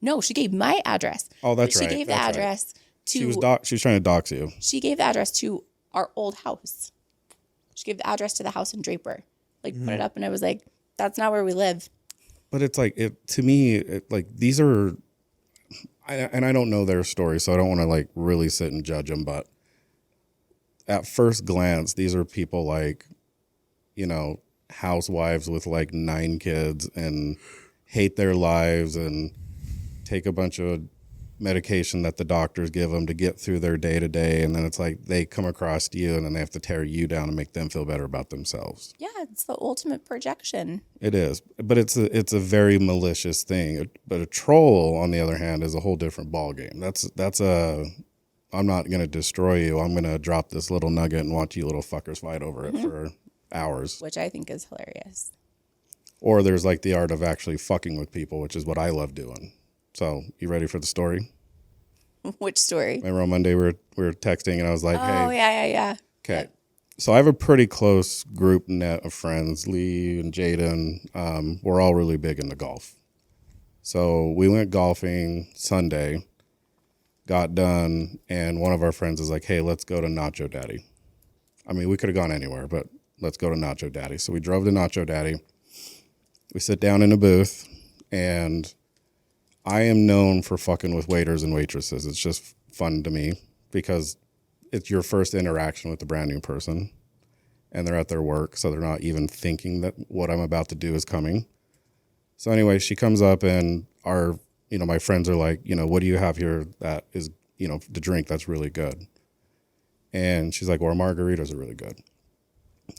No, she gave my address. Oh, that's right. She gave the address to... She was trying to dox you. She gave the address to our old house. She gave the address to the house in Draper. Like, put it up, and I was like, that's not where we live. But it's like, to me, like, these are... and I don't know their story, so I don't want to, like, really sit and judge them, but at first glance, these are people like, you know, housewives with like 9 kids and hate their lives and take a bunch of medication that the doctors give them to get through their day to day. And then it's like they come across you and then they have to tear you down and make them feel better about themselves. Yeah, it's the ultimate projection. It is. But it's a very malicious thing. But a troll, on the other hand, is a whole different ballgame. I'm not going to destroy you. I'm going to drop this little nugget and watch you little fuckers fight over it for hours. Which I think is hilarious. Or there's like the art of actually fucking with people, which is what I love doing. So, you ready for the story? Which story? Remember on Monday we were texting and I was like, hey. Oh, yeah. Okay. Yep. So I have a pretty close group net of friends, Lee and Jaden. We're all really big into golf. So we went golfing Sunday, got done, and one of our friends is like, hey, let's go to Nacho Daddy. I mean, we could have gone anywhere, but let's go to Nacho Daddy. So we drove to Nacho Daddy. We sit down in a booth, and I am known for fucking with waiters and waitresses. It's just fun to me because it's your first interaction with a brand new person and they're at their work. So they're not even thinking that what I'm about to do is coming. So anyway, she comes up and my friends are like, what do you have here that is, the drink that's really good? And she's like, well, our margaritas are really good.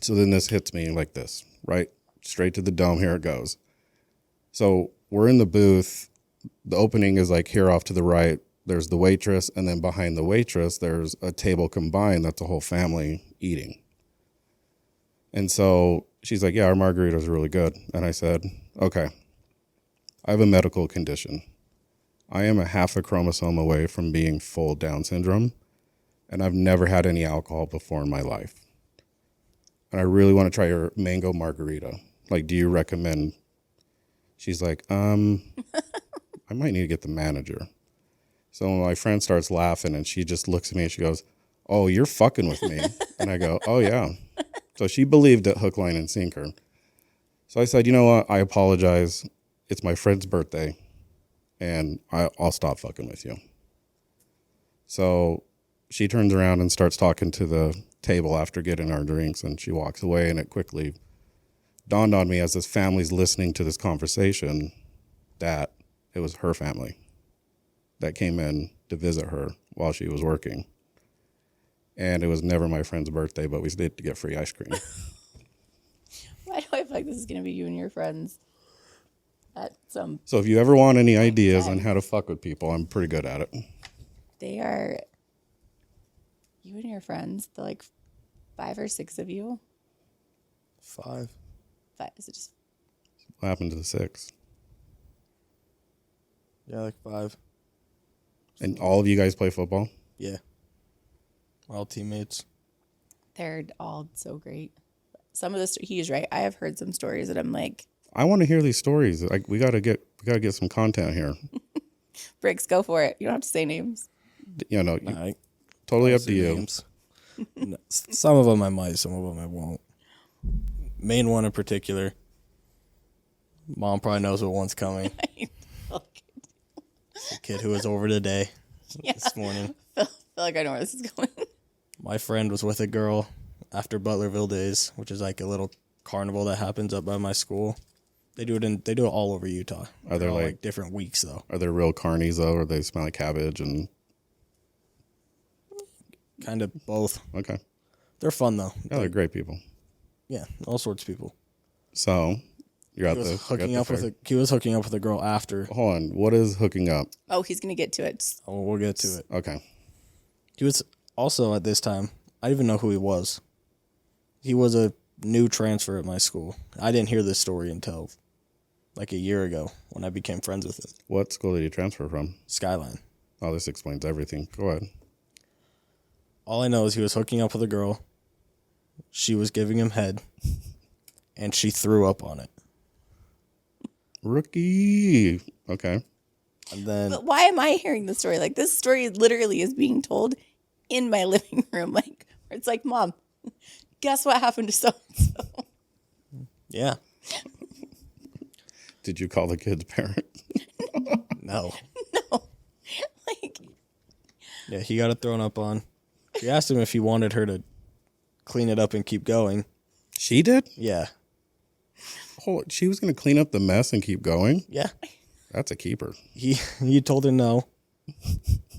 So then this hits me like this, right? Straight to the dome. Here it goes. So we're in the booth. The opening is like here off to the right. There's the waitress. And then behind the waitress, there's a table combined. That's a whole family eating. And so she's like, yeah, our margaritas are really good. And I said, okay, I have a medical condition. I am a half a chromosome away from being full Down syndrome. And I've never had any alcohol before in my life. And I really want to try your mango margarita. Like, do you recommend? She's like, I might need to get the manager. So my friend starts laughing and she just looks at me and she goes, oh, you're fucking with me. And I go, oh, yeah. So she believed it hook, line, and sinker. So I said, you know what? I apologize. It's my friend's birthday and I'll stop fucking with you. So she turns around and starts talking to the table after getting our drinks, and she walks away, and it quickly dawned on me as this family's listening to this conversation that it was her family that came in to visit her while she was working. And it was never my friend's birthday, but we did get free ice cream. Why do I feel like this is going to be you and your friends at some... So if you ever want any ideas on how to fuck with people, I'm pretty good at it. They are... You and your friends, the like 5 or 6 of you. 5. 5. Is it just? What happened to the 6? Yeah, like 5. And all of you guys play football? Yeah. We're all teammates. They're all so great. Some of the he's right. I have heard some stories that I'm like, I want to hear these stories. Like we gotta get some content here. Brix, go for it. You don't have to say names. Totally up to you. Names. No, some of them I might, some of them I won't. Main one in particular. Mom probably knows what one's coming. The kid who was over today, this morning. I feel like I know where this is going. My friend was with a girl after Butlerville Days, which is like a little carnival that happens up by my school. They do it all over Utah. Are there all, like different weeks though? Are there real carnies though, or they smell like cabbage and? Kind of both. Okay. They're fun though. Yeah, they're great people. Yeah, all sorts of people. So, you're He was hooking up with a girl after. Hold on. What is hooking up? Oh, he's gonna get to it. Oh, we'll get to it. Okay. He was also at this time. I didn't even know who he was. He was a new transfer at my school. I didn't hear this story until like a year ago when I became friends with him. What school did you transfer from? Skyline. Oh, this explains everything. Go ahead. All I know is he was hooking up with a girl. She was giving him head, and she threw up on it. Rookie. Okay. And then, But why am I hearing the story? Like, this story literally is being told in my living room. Like, where it's like, Mom, guess what happened to so-and-so? yeah, Did you call the kid's parent? no, No. Like, yeah, he got it thrown up on. She asked him if he wanted her to clean it up and keep going. She did? Yeah, Oh, she was going to clean up the mess and keep going? yeah. That's a keeper. He told her no.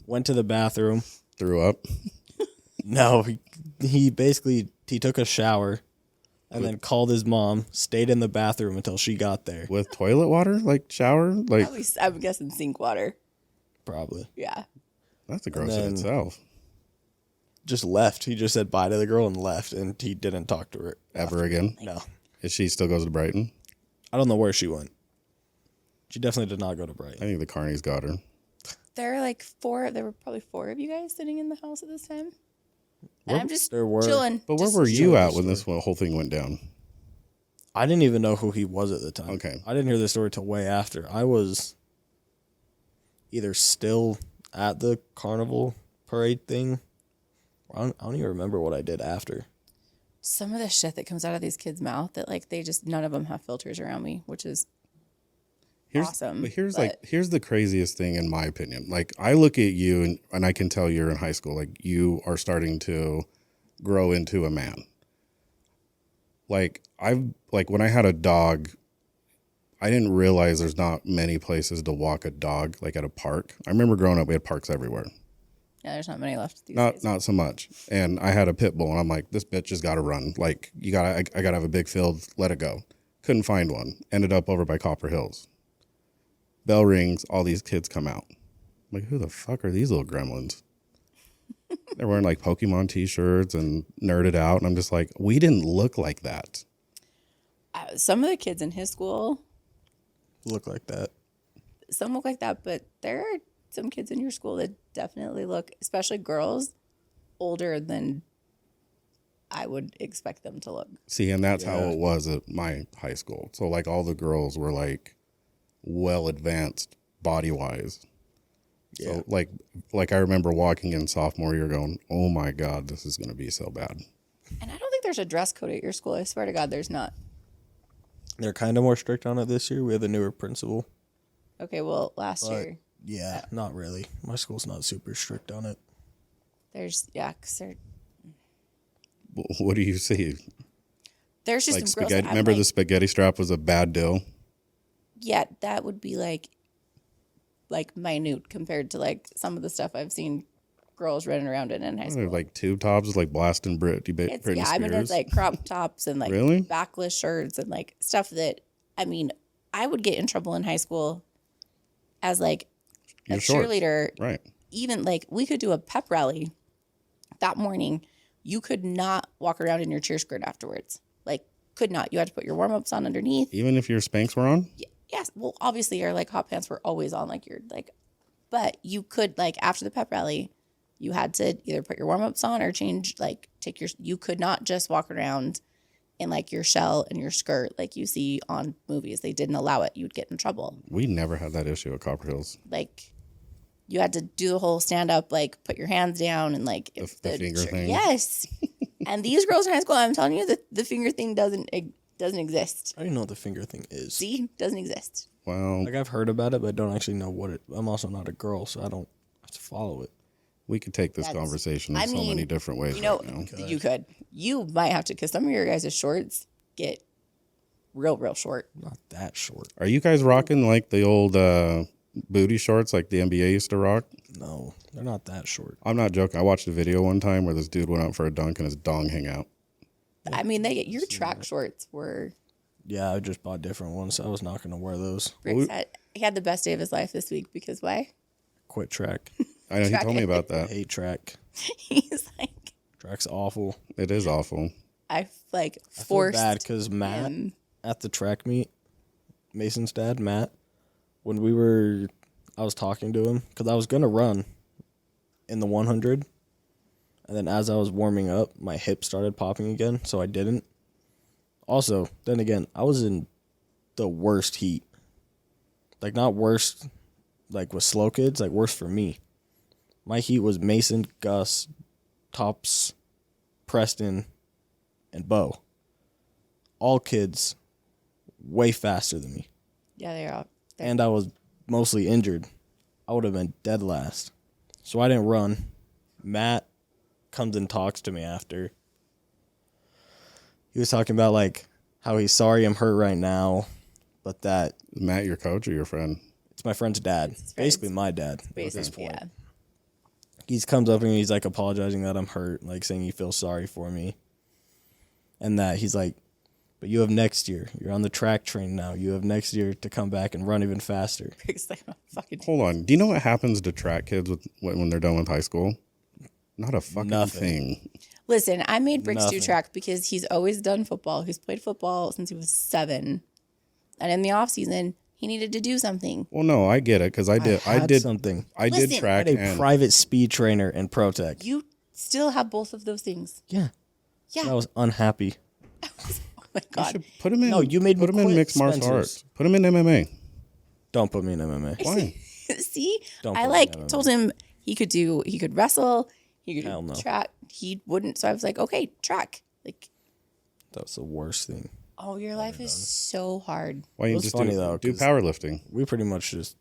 Went to the bathroom. Threw up. No, he basically took a shower and then called his mom, stayed in the bathroom until she got there. With toilet water? Like shower? Like at least I'm guessing sink water. Probably. Yeah. that's a gross in then- itself. Just left. He just said bye to the girl and left, and he didn't talk to her. Ever again? No. Is she still goes to Brighton? I don't know where she went. She definitely did not go to I Brighton. think the carnies got her. There were probably 4 of you guys sitting in the house at this time. And I'm just there were. chilling. But where Just were you chilling at the when this whole thing went down? I didn't even know who he was at the time. Okay. I didn't hear the story till way after. I was either still at the carnival parade thing. I don't even remember what I did after. some of the shit that comes out of these kids' mouth that like they just none of them have filters around me, which is awesome. But here's the craziest thing in my opinion. Like I look at you and I can tell you're in high school. Like you are starting to grow into a man. Like when I had a dog, I didn't realize there's not many places to walk a dog like at a park. I remember growing up, we had parks everywhere. Yeah, there's not many left these days. Not so much. And I had a pit bull and I'm like, this bitch has got to run. Like I got to have a big field. Let it go. Couldn't find one. Ended up over by Copper Hills. Bell rings. All these kids come out. I'm like, who the fuck are these little gremlins? They're wearing like Pokemon t-shirts and nerded out. And I'm just like, we didn't look like that. Some of the kids in his school Look like that. some look like that, but there are some kids in your school that definitely look, especially girls, older than I would expect them to look. See, and that's how it was at my high school. So like all the girls were like well advanced body wise. Yeah. So like I remember walking in sophomore year going, oh my God, this is going to be so bad. And I don't think there's a dress code at your school. I swear to God, there's not. They're kind of more strict on it this year. We have a newer principal. Okay, well, last year, Yeah, not really. My school's not super strict on it. there's, yeah, because What do you see? there's just Like some girls. spaghetti. That I'm Remember like, the spaghetti strap was a bad deal? yeah, that would be like minute compared to like some of the stuff I've seen girls running around in high school. Like tube tops, like blasting Britney It's, Spears. yeah, I mean, it's like crop tops and like Really? backless shirts and like stuff that, I mean, I would get in trouble in high school as like a Your shorts. cheerleader. Right. Even like we could do a pep rally that morning. You could not walk around in your cheer skirt afterwards. Like, could not. You had to put your warm ups on underneath. Even if your Spanx were on? Yes. Well, obviously, your like hot pants were always on. Like, you're like, but you could, like, after the pep rally, you had to either put your warm ups on or change, like, you could not just walk around in like your shell and your skirt like you see on movies. They didn't allow it. You'd get in trouble. We never had that issue at Copper Hills. Like, you had to do the whole stand up, like put your hands down and like The finger thing. Yes. And these girls in high school, I'm telling you that the finger thing doesn't exist. I don't even know what the finger thing is. See, doesn't exist. Well, Like I've heard about it, but I don't actually know what it. I'm also not a girl, so I don't have to follow it. we could take this That's- conversation in I so mean, many different ways You know, right now. you could. You might have to, because some of your guys' shorts get real short. Not that short. Are you guys rocking like the old booty shorts like the NBA used to rock? No, they're not that short. I'm not joking. I watched a video one time where this dude went out for a dunk and his dong hang out. I mean, your track shorts were. Yeah, I just bought different ones. So I was not going to wear those. Brix he had the best day of his life this week because why? Quit track. I know he Track told me it. about that. Hate track. He's like, Track's awful. It is awful. I like I feel forced bad because Matt him. at the track meet, Mason's dad, Matt, when I was talking to him because I was going to run in the 100. And then as I was warming up, my hip started popping again, so I didn't. Also, then again, I was in the worst heat. Like, not worst, like, with slow kids, like, worse for me. My heat was Mason, Gus, Tops, Preston, and Bo. All kids way faster than me. Yeah, they are. And I was mostly injured. I would have been dead last. So I didn't run. Matt comes and talks to me after. He was talking about like how he's sorry I'm hurt right now, but that Is Matt your coach or your friend? it's my friend's dad. Basically my dad at this Basically, point. yeah. He comes up to me, he's like apologizing that I'm hurt, like saying he feels sorry for me. And that he's like, but you have next year. You're on the track train now. You have next year to come back and run even faster. Brix like, oh, fucking. Hold on. Do you know what happens to track kids when they're done with high school? Not a fucking Nothing. thing. Listen, I made Brix do Nothing. track because he's always done football. He's played football since he was 7. And in the off season, he needed to do something. Well, no, I get it because I did something. I did Listen. track I had a and private speed trainer and ProTech. You still have both of those things. Yeah. Yeah. I was unhappy. Oh my God. should put him in. No, you made me put him in quit mixed martial Spencer's. arts. Put him in MMA. Don't put me in MMA. Why? See, Don't I put me like in MMA. told him he could wrestle, he could Hell do no. track. He wouldn't. So I was like, okay, track. Like, That was the worst thing. Oh, your life is so hard. Why don't you was just funny, though, do 'cause- powerlifting? We pretty much just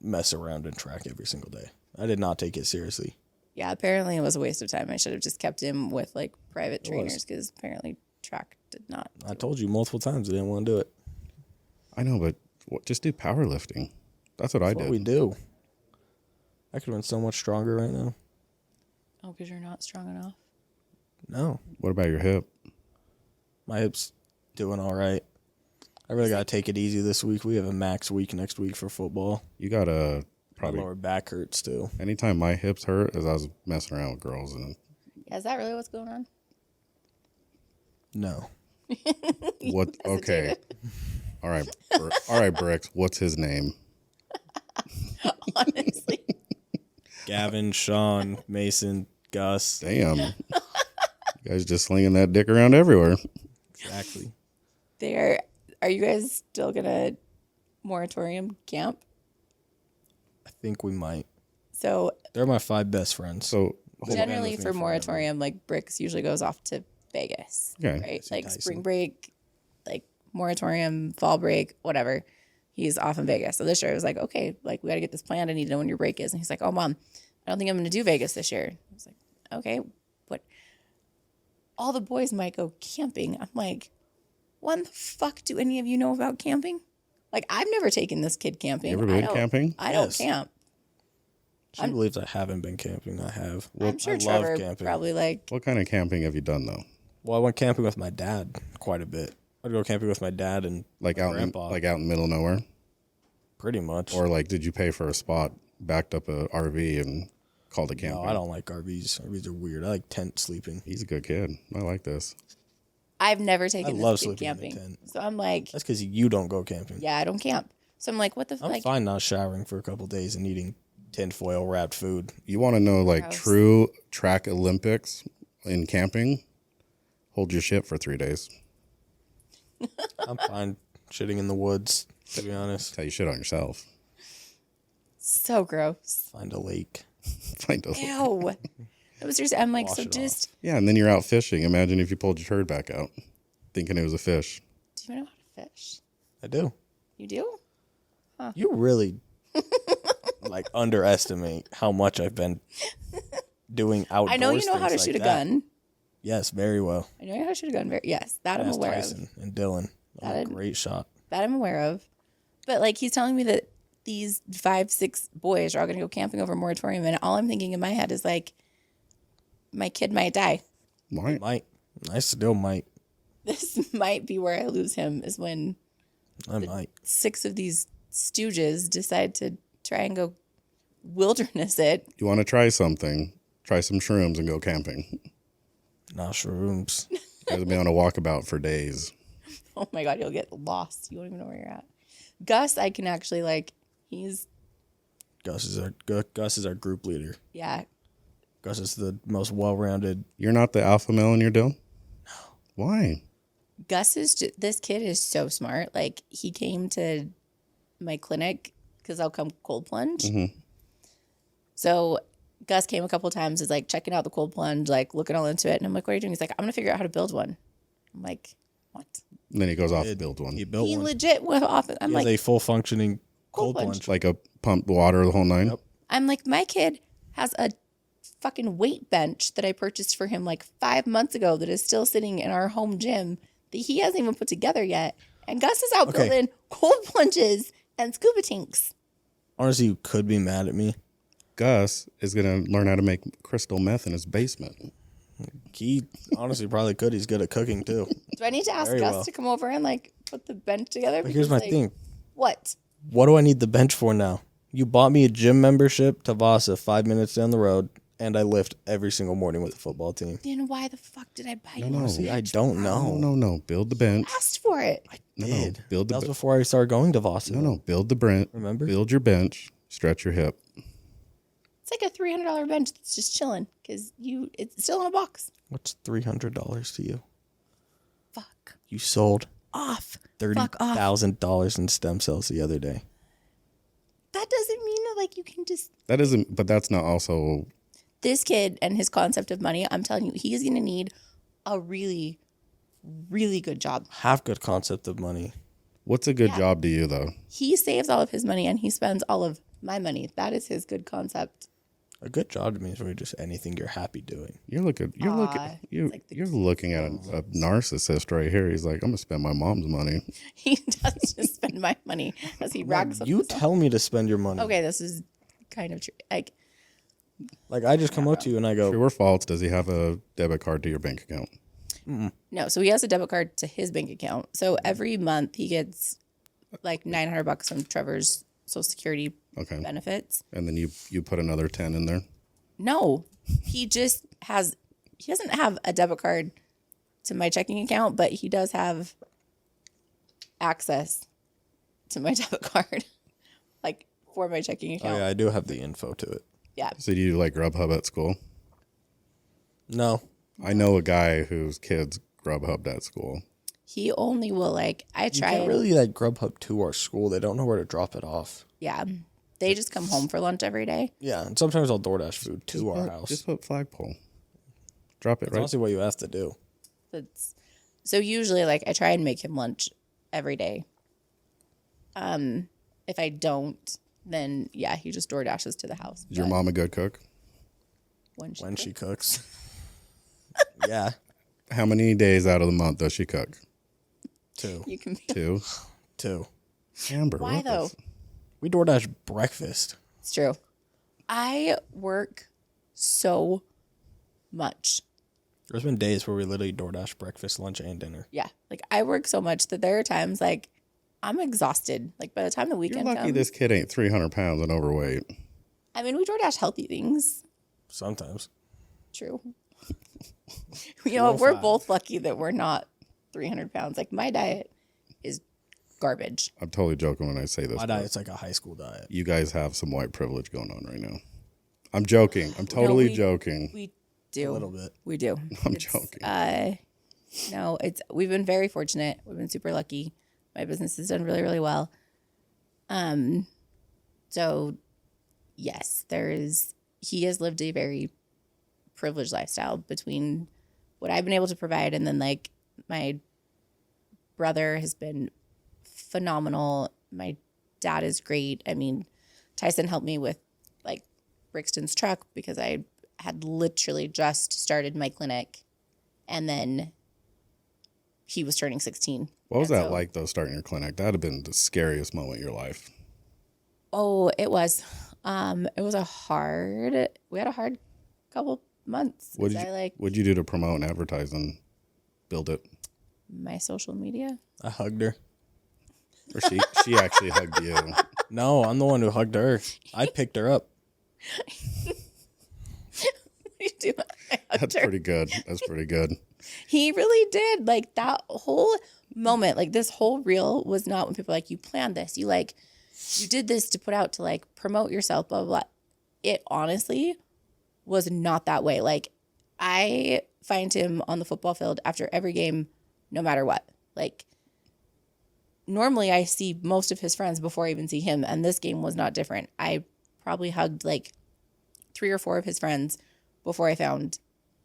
mess around and track every single day. I did not take it seriously. Yeah, apparently it was a waste of time. I should have just kept him with like private was. trainers because apparently track did not. I told you multiple times I didn't want to do it. I know, but just do powerlifting. That's what I That's did. what we do. I could have been so much stronger right now. Oh, because you're not strong enough. No. What about your hip? My hip's doing all right. I really got to take it easy this week. We have a max week next week for football. You gotta My probably. lower back hurts too. Anytime my hips hurt, is I was messing around with girls, and Yeah, is that really what's going on? No. what? Okay, Hesitated. all right, all right, Brix. What's his name? Honestly. Gavin, Sean, Mason, Gus. Damn, you guys just slinging that dick around everywhere. Exactly. Are you guys still gonna moratorium camp? I think we might. So They're my 5 best friends. So They've been generally with me for forever. moratorium, like Brix usually goes off to Vegas. Okay. Right? See Like Tyson. spring break, like moratorium, fall break, whatever. He's off in Vegas. So this year I was like, okay, like we gotta get this planned. I need to know when your break is. And he's like, oh mom, I don't think I'm gonna do Vegas this year. I was like, okay, what? All the boys might go camping. I'm like, what the fuck do any of you know about camping? Like I've never taken this kid camping. You ever I been don't- camping? I don't Yes. camp. She believes I haven't been camping. I have. I'm sure I love Trevor camping. probably like What kind of camping have you done though? Well, I went camping with my dad quite a bit. I'd go camping with my dad and Like my out in, grandpa. like out in the middle of nowhere, pretty much. or like did you pay for a spot, backed up a RV and called it no, camping? I don't like RVs. RVs are weird. I like tent sleeping. He's a good kid. I like this. I've never taken love this kid sleeping in a camping. tent. So I'm like, That's because you don't go camping. yeah, I don't camp. So I'm like, what the I'm like? fine not showering for a couple days and eating tinfoil wrapped food. You want to know like Gross. true track Olympics in camping? Hold your shit for 3 days. I'm fine shitting in the woods, to be honest. Tell you shit on yourself. So gross. Find a lake. Find a- Ew. It was just, I'm like, Wash so it just, Yeah, and then you're out fishing. Imagine if you pulled your turd back out, thinking it was a fish. do you know how to fish? I do. You do? You really like underestimate how much I've been doing outdoors. I know you know how to things shoot like a that. gun. Yes, very well. I know how to shoot a gun. Yes, that I'm Ask aware Tyson of. and Dylan. That I'm a I'd- great shot. That I'm aware of. But like, he's telling me that these 5, 6 boys are all going to go camping over moratorium. And all I'm thinking in my head is like, my kid might die. Why? Might. I still might. This might be where I lose him is when I might. 6 of these stooges decide to try and go wilderness it. You want to try something? Try some shrooms and go camping. Nah, shrooms. You guys will be on a walkabout for days. Oh my God, you'll get lost. You won't even know where you're at. Gus, I can actually like, he's, Gus is our group leader. yeah. Gus is the most well-rounded. You're not the alpha male in your deal? No. Why? Gus is just, this kid is so smart. Like he came to my clinic because I'll come cold plunge. Mm-hmm. So Gus came a couple times, is like checking out the cold plunge, like looking all into it. And I'm like, what are you doing? He's like, I'm going to figure out how to build one. I'm like, what? And then he goes off to build one. He built He one. legit went off. I'm He like, has a full functioning Cold cold plunge. plunge. Like a pump water, the whole nine. Yep. I'm like, my kid has a fucking weight bench that I purchased for him like 5 months ago that is still sitting in our home gym that he hasn't even put together yet. And Gus is out Okay. building cold plunges and scuba tanks. Honestly, you could be mad at me. Gus is going to learn how to make crystal meth in his basement. He honestly probably could. He's good at cooking too. Do I need to ask Very Gus well. to come over and like put the bench together? But here's Because, my like, thing. What? What do I need the bench for now? You bought me a gym membership to Vasa 5 minutes down the road, and I lift every single morning with the football team. Then why the fuck did I buy you? no. a See, I bench? don't know. No. Build the bench. Asked for it. No, Did. build That the was bench. before I started going to Vasa. No. Build the bench. Remember? Build your bench. Stretch your hip. It's like a $300 bench that's just chilling because it's still in a box. What's $300 to you? Fuck You sold off. Fuck off. $30,000 in stem cells the other day. That doesn't mean that like you can just. That isn't, but that's not also. This kid and his concept of money, I'm telling you, he is going to need a really, really good job. Have good concept of money. What's a good job to you though? He saves all of his money and he spends all of my money. That is his good concept. A good job to me is really just anything you're happy doing. You're looking you're looking at a narcissist right here. He's like, I'm gonna spend my mom's money. He does just spend my money as he rags up You his tell me to spend your money. Okay, this is kind of true. Like I just come up to you and I go, True or false? Does he have a debit card to your bank account? No, so he has a debit card to his bank account. So every month he gets like $900 from Trevor's Social Security Okay. benefits. And then you put another 10 in there. No, he just has. He doesn't have a debit card to my checking account, but he does have access to my debit card, like for my checking oh account. yeah, I do have the info to it. Yeah. So do you like Grubhub at school? No. I know a guy whose kids Grubhubbed at school. He only will like. I You try. can't really like Grubhub to our school. They don't know where to drop it off. Yeah, they just come home for lunch every day. Yeah, and sometimes I'll DoorDash food to our house. Just put flagpole. Drop it That's right. honestly what you have to do. So usually, like I try and make him lunch every day. If I don't, then yeah, he just door dashes to the house. Is your mom a good cook? When She cooks. Yeah. How many days out of the month does she cook? Two. you can be. 2. Two. Amber, Why what the though? We DoorDash breakfast. It's true. I work so much. There's been days where we literally DoorDash breakfast, lunch, and dinner. Yeah, like I work so much that there are times like I'm exhausted. Like by the time the You're weekend lucky comes, this kid ain't 300 pounds and overweight. I mean, we DoorDash healthy things. Sometimes. True. You know, we're 205. both lucky that we're not 300 pounds. Like my diet is garbage. I'm totally joking when I say this. My but diet's like a high school diet. You guys have some white privilege going on right now. I'm joking. I'm totally we- joking. We do A little bit. We do. I'm joking. No, we've been very fortunate. We've been super lucky. My business has done really, really well. So yes, he has lived a very privileged lifestyle between what I've been able to provide and then like my brother has been phenomenal. My dad is great. I mean, Tyson helped me with like Brixton's truck because I had literally just started my clinic and then he was turning 16. What was And that so- like, though, starting your clinic? That would have been the scariest moment in your life. Oh, it was. It was we had a hard couple months. What 'cause did I like What'd you do to promote and advertise and build it? my social media. I hugged her. Or she actually hugged you. No, I'm the one who hugged her. I picked her up. You do. I hugged That's her. pretty good. That's pretty good. He really did. Like that whole moment, like this whole reel was not when people are like, you planned this. You did this to put out to like promote yourself, blah, blah, blah. It honestly was not that way. Like I find him on the football field after every game, no matter what. Like normally I see most of his friends before I even see him. And this game was not different. I probably hugged like 3 or 4 of his friends before I found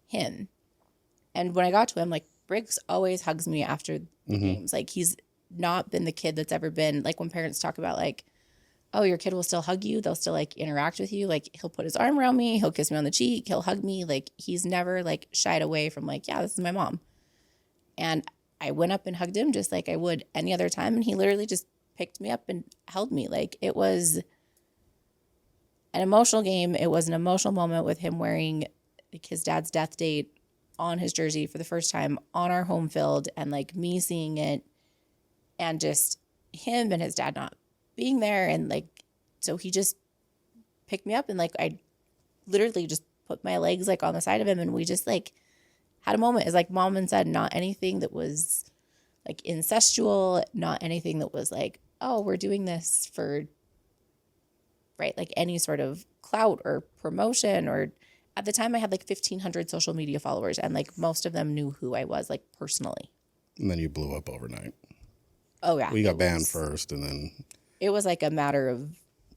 him. And when I got to him, like Brix always hugs me after the games. Like he's not been the kid that's ever been like when parents talk about like, oh, your kid will still hug you. They'll still like interact with you. Like he'll put his arm around me. He'll kiss me on the cheek. He'll hug me. Like he's never like shied away from like, yeah, this is my mom. And I went up and hugged him just like I would any other time. And he literally just picked me up and held me. Like it was an emotional game. It was an emotional moment with him wearing like his dad's death date on his jersey for the first time on our home field and like me seeing it and just him and his dad not being there. And like, so he just picked me up and like, I literally just put my legs like on the side of him and we just like had a moment. It's like mom and said, not anything that was like incestual, not anything that was like, oh, we're doing this for, right, like any sort of clout or promotion. Or at the time I had like 1,500 social media followers and like most of them knew who I was like personally. And then you blew up overnight. Oh yeah. We got banned first, and then It was like a matter of,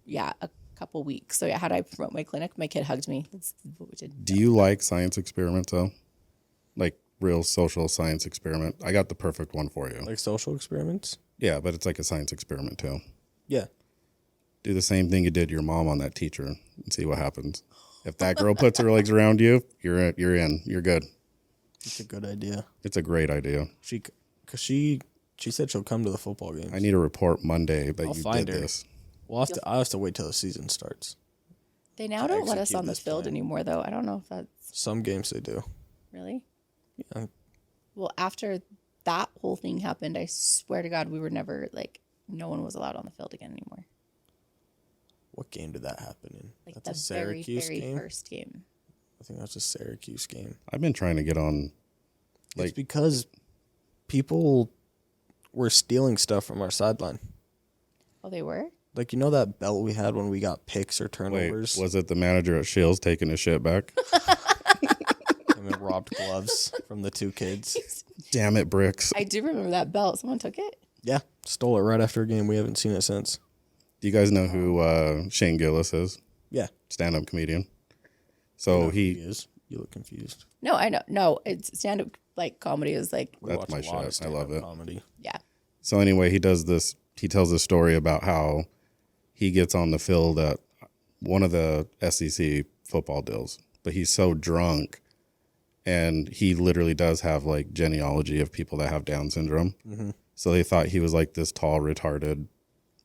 a couple weeks. So yeah, how did I promote my clinic? My kid hugged me. That's what we did. do you like science experiments, though? Like real social science experiment. I got the perfect one for you. Like social experiments? Yeah, but it's like a science experiment too. Yeah. Do the same thing you did to your mom on that teacher and see what happens. If that girl puts her legs around you, you're in. You're good. It's a good idea. It's a great idea. Because she said she'll come to the football games. I need a report Monday that I'll you find did her. this. I'll have to wait till the season starts. They now don't let us execute on the this field plan. anymore, though. I don't know if that's Some games they do. really. Yeah. Well, after that whole thing happened, I swear to God, we were never like, no one was allowed on the field again anymore. What game did that happen in? Like That's the a very, Syracuse very game? first game. I think that's a Syracuse game. I've been trying to get on. It's because people were stealing stuff from our sideline. Oh, they were? Like, you know that belt we had when we got picks or Wait, turnovers? was it the manager at Shields taking his shit back? And we robbed gloves from the two kids. Damn it, Brix. I do remember that belt. Someone took it. Yeah, stole it right after a game. We haven't seen it since. Do you guys know who Shane Gillis is? Yeah. Stand-up comedian. So He he is. You look confused. No, I know. No, it's stand-up like comedy is like, We That's watch my a lot of shit. I love stand-up it. Comedy. yeah. So anyway, he does this. He tells a story about how he gets on the field at one of the SEC football deals, but he's so drunk, and he literally does have like genealogy of people that have Down syndrome. Mm-hmm. So they thought he was like this tall, retarded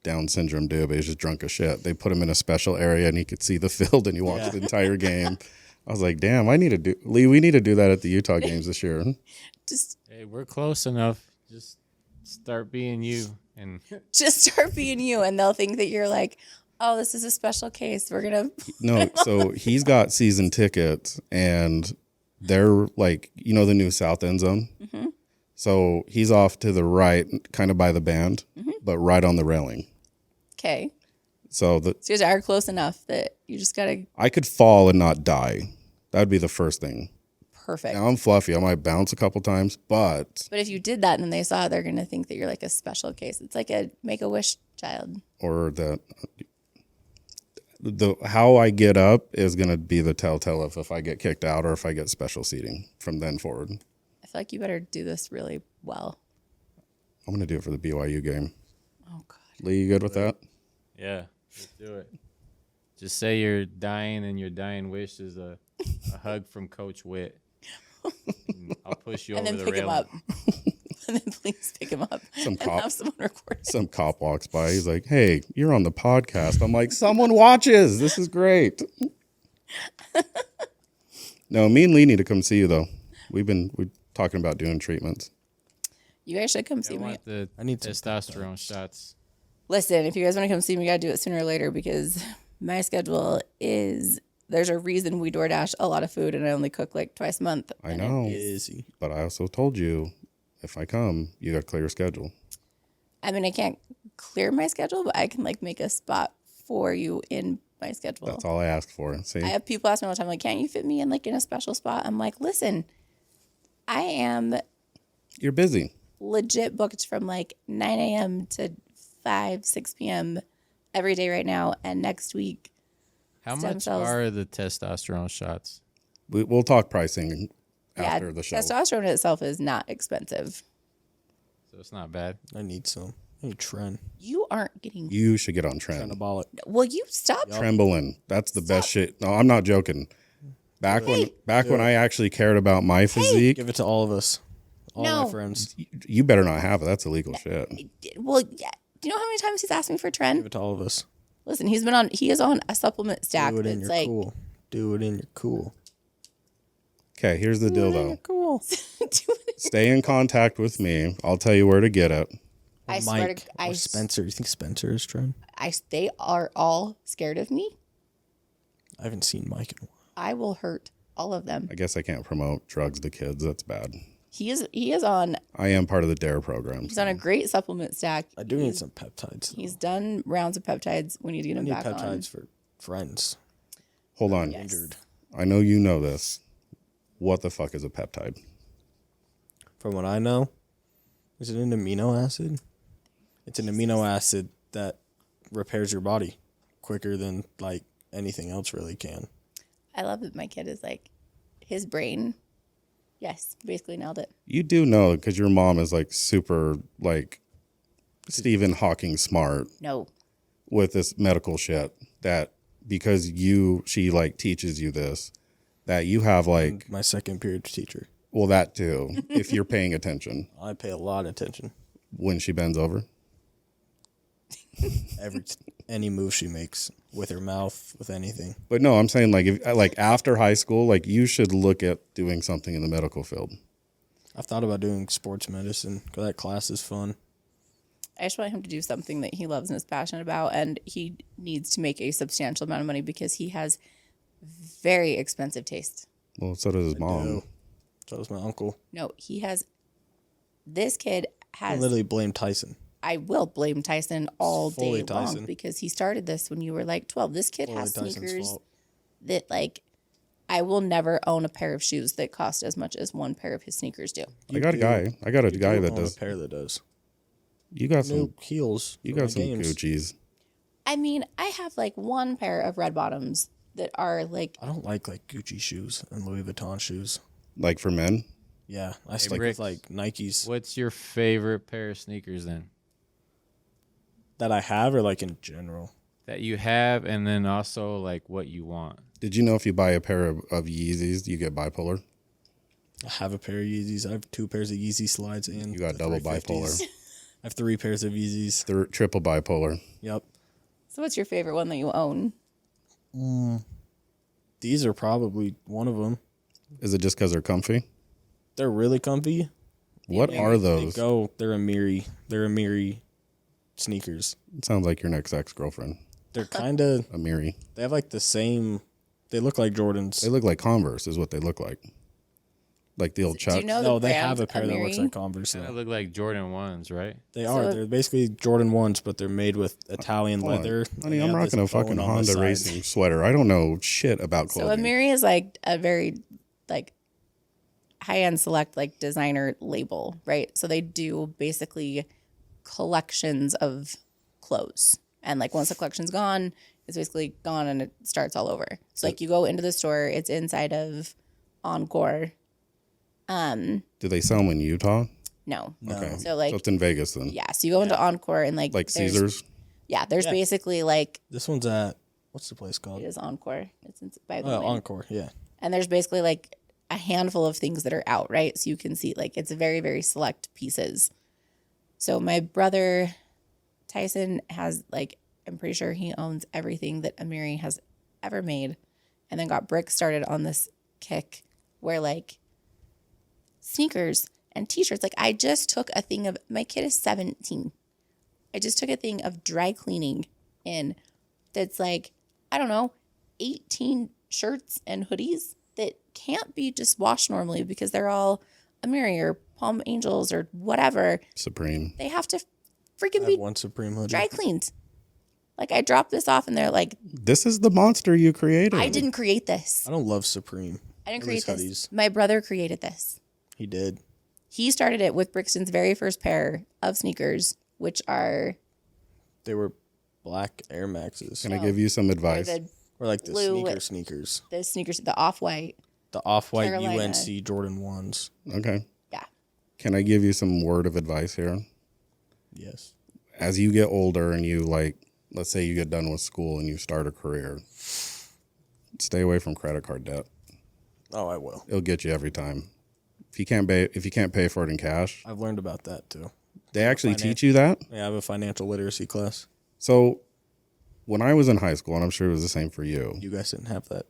Down syndrome dude, but he's just drunk as shit. They put him in a special area, and he could see the field, and he watched the entire game. I was like, damn, we need to do that at the Utah games this year. Just Hey, we're close enough. Just start being you, and start being you, and they'll think that you're like, oh, this is a special case. We're gonna. No, so he's got season tickets, and they're like, you know, the new South End Zone. Mm-hmm. So he's off to the right, kind of by the band, but right on the railing. Okay, So so you guys are close enough that you just gotta I could fall and not die. That would be the first thing. perfect. Now I'm fluffy. I might bounce a couple times, but But if you did that and then they saw it, they're gonna think that you're like a special case. It's like a Make-A-Wish child. or the how I get up is gonna be the telltale of if I get kicked out or if I get special seating from then forward. I feel like you better do this really well. I'm gonna do it for the BYU game. Oh God. Lee, you good with that? yeah, let's do it. Just say you're dying, and your dying wish is a hug from Coach Witt. And I'll push you And over then the pick him railing. up. And then please pick him up. Some and cop. have someone record it. Some cop walks by. He's like, "Hey, you're on the podcast." I'm like, "Someone watches. This is great." No, me and Lee need to come see you though. We're talking about doing treatments. You guys should come I see me. want the I need some testosterone shots. Listen, if you guys want to come see me, you gotta do it sooner or later because my schedule is there's a reason we DoorDash a lot of food and I only cook like twice a month. I And it know, is- Busy. but I also told you if I come, you got to clear your schedule. I mean, I can't clear my schedule, but I can like make a spot for you in my schedule. That's all I asked for. See, I have people ask me all the time, like, can't you fit me in like in a special spot? I'm like, listen, I am you're busy. legit booked from like 9 a.m. to 6 p.m. every day right now. And next week, How Stem much cells. are the testosterone shots? We'll talk pricing after yeah, the show. testosterone itself is not expensive. So it's not bad. I need some. I need Tren. You aren't getting. You should get on trend. Trenabolic. Will you stop? Trembling. That's the best shit. No, I'm not joking. Back when I actually cared about my physique, Give it to all of us. All No. my friends. you better not have it. That's illegal shit. Well, yeah. Do you know how many times he's asked me for Give Tren? it to all of us. Listen, he is on a supplement stack Do it in that's your like cool. Do it in your cool. Okay, here's the deal though. Cool. Stay in contact with me. I'll tell you where to get it. I swear Mike to or Spencer. You think Spencer is Tren? they are all scared of me. I haven't seen Mike in a while. I will hurt all of them. I guess I can't promote drugs to kids. That's bad. He is on I am part of the DARE program. he's on a great supplement stack. I do need some peptides. He's done rounds of peptides. We need to get I him need back on. peptides for friends. Hold on. Yes. Injured. I know you know this. What the fuck is a peptide? From what I know, is it an amino acid? It's an amino acid that repairs your body quicker than like anything else really can. I love that my kid is like his brain Yes, basically nailed it. You do know because your mom is like super like Stephen Hawking smart No. with this medical shit that because she like teaches you this that you have like My second period teacher. well that too if you're paying attention I pay a lot of attention. when she bends over. Any move she makes with her mouth, with anything. But no, I'm saying like if like after high school, like you should look at doing something in the medical field. I've thought about doing sports medicine because that class is fun. I just want him to do something that he loves and is passionate about, and he needs to make a substantial amount of money because he has very expensive taste. Well, so does his mom. do. So does my uncle. No, he has. This kid I has. literally blame Tyson. I will blame Tyson all Fully day long Tyson. because he started this when you were like 12. This kid Fully has Tyson's sneakers fault. that like I will never own a pair of shoes that cost as much as one pair of his sneakers do. I got a guy that does. A pair that does. You got New some. heels. You for got my some games. Gucci's. I mean, I have like one pair of red bottoms that are like I don't like Gucci shoes and Louis Vuitton shoes. Like for men. Yeah, I stick Brix, with like Nikes What's your favorite pair of sneakers then? that I have, or like in general. That you have, and then also like what you want. Did you know if you buy a pair of Yeezys, you get bipolar? I have a pair of Yeezys. I have 2 pairs of Yeezy slides and You got the double 350s. bipolar. I have 3 pairs of Yeezys. Triple bipolar. Yep. So what's your favorite one that you own? These are probably one of them. Is it just because they're comfy? They're really comfy. What are those? They're Amiri sneakers. It sounds like your next ex-girlfriend, They're kind of, Amiri. they have like the same, they look like Jordans. They look like Converse is what they look like. Like the old Do you Chucks. know No, the they brand have a pair that looks Amiri? like Converse. They Though. look like Jordan 1s, right? They So- are. They're basically Jordan 1s, but they're made with Italian Hold on. leather. Honey, They I'm have rocking a this bone fucking on the Honda side. racing sweater. I don't know shit about So clothing. Amiri is like a very like high-end select like designer label, right? So they do basically collections of clothes. And like once the collection's gone, it's basically gone and it starts all over. So like you go into the store, it's inside of Encore. Do they sell them in Utah? No. Okay. So like it's in Vegas then. yeah, so you go into Encore and like Like there's- Caesars. Yeah, there's Yeah. basically like This one's at, what's the place it called? is Encore. It's by the Oh, way. Encore, yeah. And there's basically like a handful of things that are out, right? So you can see like it's very, very select pieces. So my brother Tyson has like, I'm pretty sure he owns everything that Amiri has ever made. And then got Brix started on this kick where like sneakers and t-shirts, like I just took a thing of, my kid is 17. I just took a thing of dry cleaning in that's like, I don't know, 18 shirts and hoodies that can't be just washed normally because they're all Amiri or Palm Angels or whatever. Supreme. They have to I freaking have be one Supreme hoodie. dry cleaned. Like I dropped this off and they're like, This is the monster you created. I didn't create this. I don't love Supreme. I didn't At create least this. hoodies. My brother created this. He did. He started it with Brixton's very first pair of sneakers, which are They were black Air Maxes. Can I give you some advice? the Or like the blue- sneakers. sneakers, the off-white. The off-white Carolina. UNC Jordan 1s. Okay. Yeah. Can I give you some word of advice here? Yes. As you get older and you like, let's say you get done with school and you start a career, stay away from credit card debt. Oh, I will. It'll get you every time. If you can't pay for it in cash, I've learned about that too. they actually Finan- teach you that. Yeah, I have a financial literacy class. So when I was in high school, and I'm sure it was the same for you. You guys didn't have that.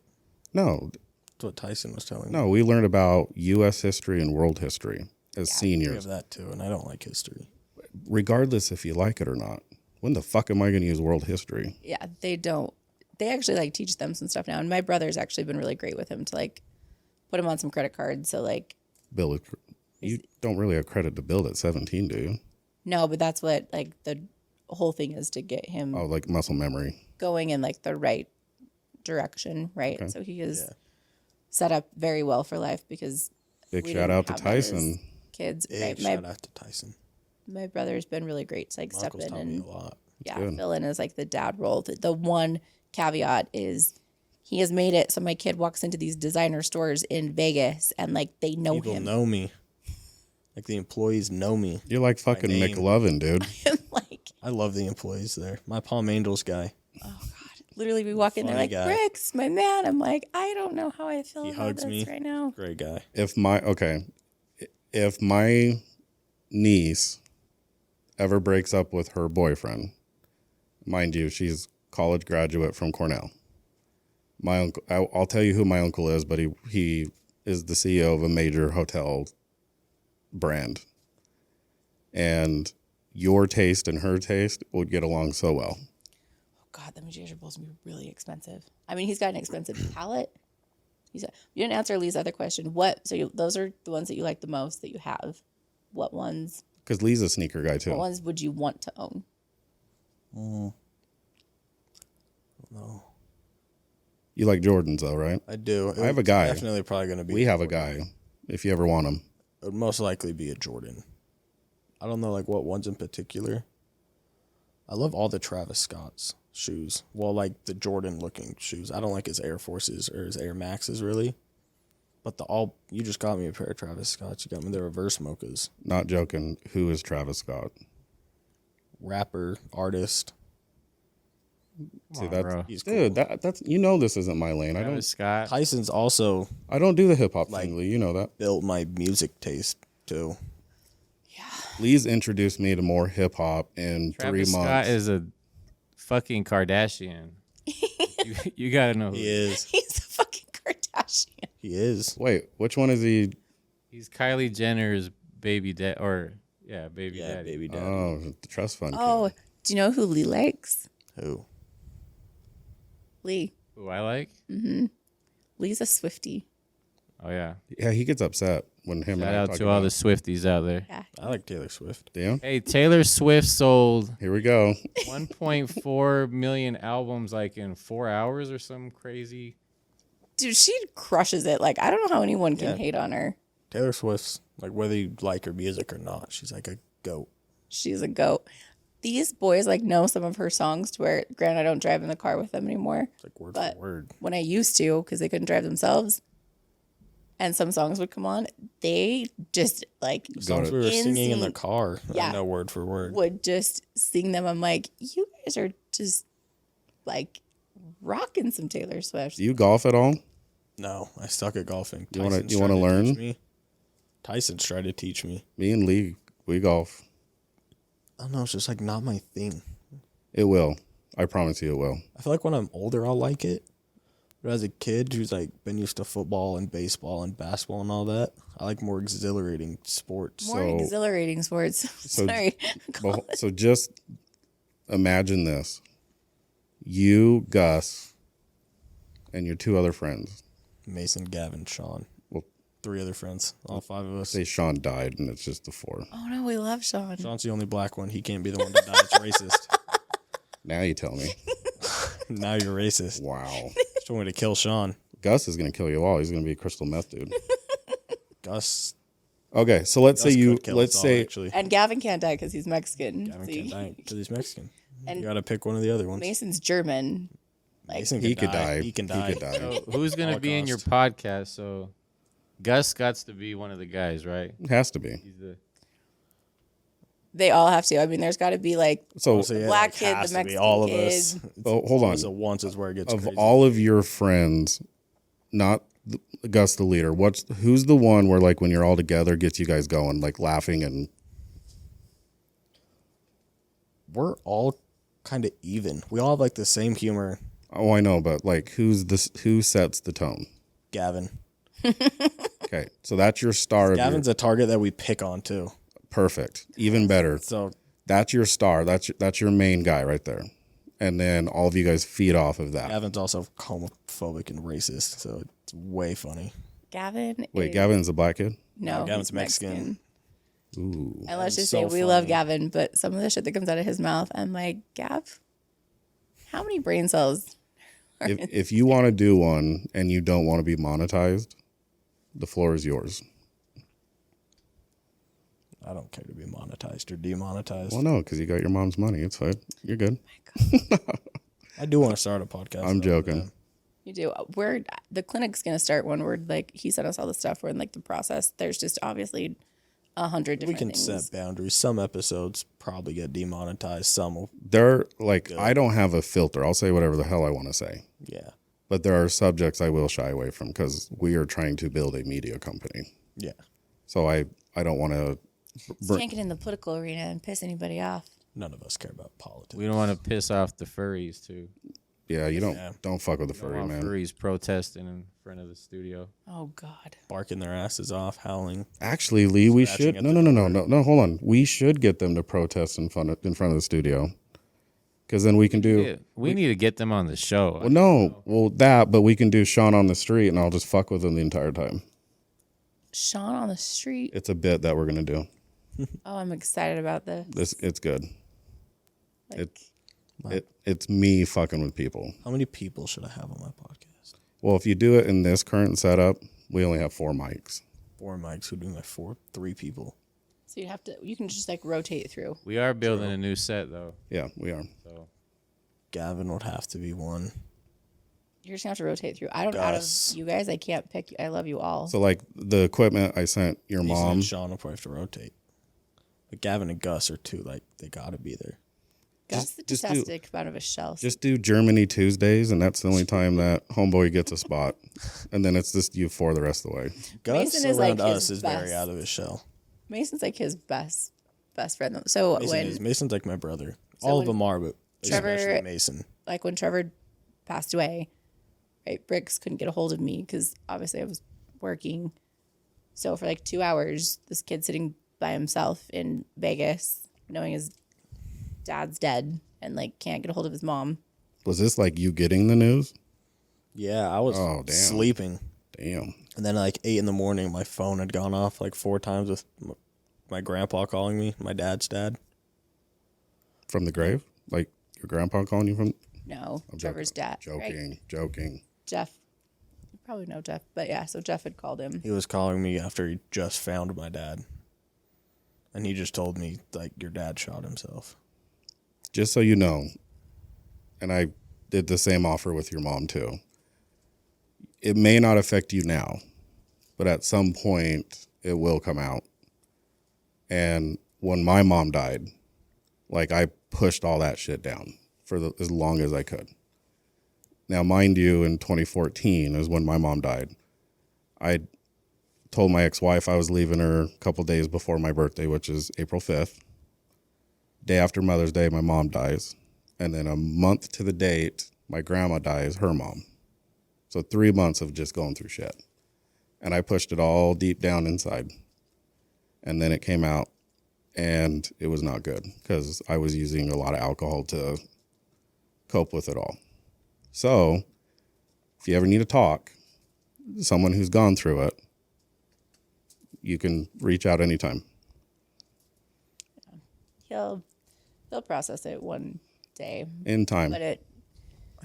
No, That's what Tyson was telling me. no, we learned about U.S. history and world history as We have seniors. that too, and I don't like history. Regardless if you like it or not. When the fuck am I going to use world history? Yeah, they don't. They actually like teach them some stuff now. And my brother's actually been really great with him to like put him on some credit cards. So like, Bill, you don't really have credit to build at 17, do you? no, but that's what like the whole thing is to get him Oh, like muscle memory. going in like the right direction, right? So he is set up very well for life because Big we shout didn't out to have that as Tyson. kids. Big Right? shout out to Tyson. My brother's been really great to like My step uncle's in taught me and a lot. yeah, good. fill in as like the dad role. The one caveat is he has made it so my kid walks into these designer stores in Vegas and like they know People him. know me. Like the employees know me. You're like fucking name. McLovin, dude. Like, I love the employees there. My Palm Angels guy. oh God. Literally we walk in there Funny like, guy. Brix, my man. I'm like, I don't know how I feel He about hugs this me. right now. Great guy. If my niece ever breaks up with her boyfriend, mind you, she's college graduate from Cornell. My uncle, I'll tell you who my uncle is, but he is the CEO of a major hotel brand. And your taste and her taste would get along so well. God, the Major Bowl's gonna be really expensive. I mean, he's got an expensive palate. You didn't answer Lee's other question. Those are the ones that you like the most that you have. What ones? Because Lee's a sneaker guy too. What ones would you want to own? No, You like Jordans though, right? I do. I have a guy. Definitely probably going to be. We have a guy. If you ever want him, It would most likely be a Jordan. I don't know like what ones in particular. I love all the Travis Scott's shoes. Well, like the Jordan looking shoes. I don't like his Air Forces or his Air Maxes really. But you just got me a pair of Travis Scott's. You got me the reverse mochas. not joking. Who is Travis Scott? Rapper, artist. See, on, that's bro. He's dude. cool. That's this isn't my lane. Travis Scott. Tyson's also I don't do the hip hop Like- thing, Lee. You know that. built my music taste too. Lee's introduced me to more hip hop in Travis 3 months. Scott is a fucking Kardashian. you gotta know who He is. He's a fucking Kardashian. He is. Wait, which one is he? He's Kylie Jenner's baby dad, baby Yeah, daddy. baby daddy. Oh, the trust fund. Oh, kid. do you know who Lee likes? Who? Lee. Who I like? Lee's a Swiftie. Oh yeah. Yeah, he gets upset when him Shout and I out talk to all about the Swifties out there. Yeah. I like Taylor Swift. Damn. Hey, Taylor Swift sold Here we go. 1.4 million albums like in 4 hours or some crazy. Dude, she crushes it. Like, I don't know how anyone can Yeah. hate on her. Taylor Swift's like whether you like her music or not, she's like a goat. She's a goat. These boys like know some of her songs to where, granted, I don't drive in the car with them anymore. It's like word But for word. when I used to, because they couldn't drive themselves, and some songs would come on, they just like The songs we were singing in the insane. car. Yeah. I know word for word. would just sing them. I'm like, you guys are just like rocking some Taylor Swift. Do you golf at all? No, I suck at golfing. You wanna- Tyson's you wanna tried to learn? teach me. Tyson's tried to teach me. Me and Lee, we golf. I don't know, it's just like not my thing. It will. I promise you, it will. I feel like when I'm older, I'll like it. But as a kid who's like been used to football and baseball and basketball and all that, I like more exhilarating sports. More So- exhilarating sports. Sorry. So just imagine this: you, Gus, and your 2 other friends. Mason, Gavin, Sean. Well- 3 other friends. All 5 of us. Say Sean died, and it's just the 4. Oh no, we love Sean. Sean's the only black one. He can't be the one that dies racist. Now you tell me. Now you're racist. Wow. Just want me to kill Sean. Gus is gonna kill you all. He's gonna be a crystal meth dude. Gus. Okay, so let's Gus say you could kill let's us all, say actually. And Gavin can't die because he's Mexican. Gavin So can't die because he's Mexican. And You gotta pick one of the other ones. Mason's German. Mason he could die. He can die. He could die. So who's gonna be in your podcast? So Gus got to be one of the guys, right? It has to be. He's the They all have to. I mean, there's got to be like So So, yeah, black like, kid, has the to be Mexican all of kid. us. oh, hold on. So once is where it gets Of crazy. all of your friends, not Gus the leader, who's the one where like when you're all together gets you guys going, like laughing and We're all kind of even. We all have like the same humor. oh I know, but like who sets the tone? Gavin. Okay, so that's your star. Gavin's a target that we pick on too. Perfect, even better. So That's your star. That's your main guy right there, and then all of you guys feed off of that. Gavin's also homophobic and racist. So it's way funny. Gavin. Wait, is, Gavin's a black kid. No, Gavin's he's Mexican. Ooh, And let's just so say we love funny. Gavin, but some of the shit that comes out of his mouth, I'm like, Gav, how many brain cells? if you want to do one and you don't want to be monetized, the floor is yours. I don't care to be monetized or demonetized. Well, no, because you got your mom's money. It's fine. You're good. I do want to start a podcast. I'm though, joking. man. You do. We're the clinic's gonna start when we're like he sent us all the stuff. We're in like the process. There's just obviously 100 We different can things. set boundaries. Some episodes probably get demonetized. Some will. They're like, I don't have a filter. I'll say whatever the hell I want to say. Yeah. But there are subjects I will shy away from because we are trying to build a media company. Yeah. So I don't want to. Just can't get in the political arena and piss anybody off. None of us care about politics. We don't want to piss off the furries too. Yeah, you don't fuck with the We don't furry, want man. furries protesting in front of the studio. Oh God. Barking their asses off, howling. Actually, Lee, we Scratching should. at No, the no, no, no, no, no. Hold on. We should get them to protest in front of the studio, because then we can do. Yeah, we need to get them on the show. Well, no, well that, but we can do Sean on the street, and I'll just fuck with him the entire time. Sean on the street. It's a bit that we're gonna do. Oh, I'm excited about this. It's good. Like, It's me fucking with people. How many people should I have on my podcast? Well, if you do it in this current setup, we only have 4 mics. 4 mics would be like 3 people. so you can just like rotate through. We are building a new set though. Yeah, we are. So Gavin would have to be one. You're just gonna have to rotate through. I don't. Out of Gus. you guys, I can't pick. I love you all. So like the equipment I sent your Ethan mom. and Sean will probably have to rotate. But Gavin and Gus are 2, like, they gotta be there. Gus just has to come out of his shell. Just do Germany Tuesdays, and that's the only time that homeboy gets a spot. And then it's just you 4 the rest of the way. Gus Mason is, around like, his us is very best. out of his shell. Mason's like his best friend. So Mason's like my brother. So All of when them are, but Trevor- especially Mason. when Trevor passed away, right? Brix couldn't get a hold of me because obviously I was working. So for like 2 hours, this kid sitting by himself in Vegas, knowing his dad's dead and like can't get a hold of his mom. Was this like you getting the news? Yeah, I was Oh, damn. sleeping. Damn. And then like 8 a.m, my phone had gone off like 4 times with my grandpa calling me, my dad's dad. From the grave? Like your grandpa calling you from? No, I'm Trevor's dad. Right? Joking. Jeff. You probably know Jeff, but yeah. So Jeff had called him. He was calling me after he just found my dad. And he just told me, like, your dad shot himself. Just so you know, and I did the same offer with your mom too. It may not affect you now, but at some point it will come out. And when my mom died, like I pushed all that shit down for as long as I could. Now, mind you, in 2014 is when my mom died. I told my ex-wife I was leaving her a couple days before my birthday, which is April 5th. Day after Mother's Day, my mom dies. And then a month to the date, my grandma dies, her mom. So 3 months of just going through shit. And I pushed it all deep down inside. And then it came out, and it was not good because I was using a lot of alcohol to cope with it all. So if you ever need to talk, someone who's gone through it, you can reach out anytime. He'll process it one day, In time. but I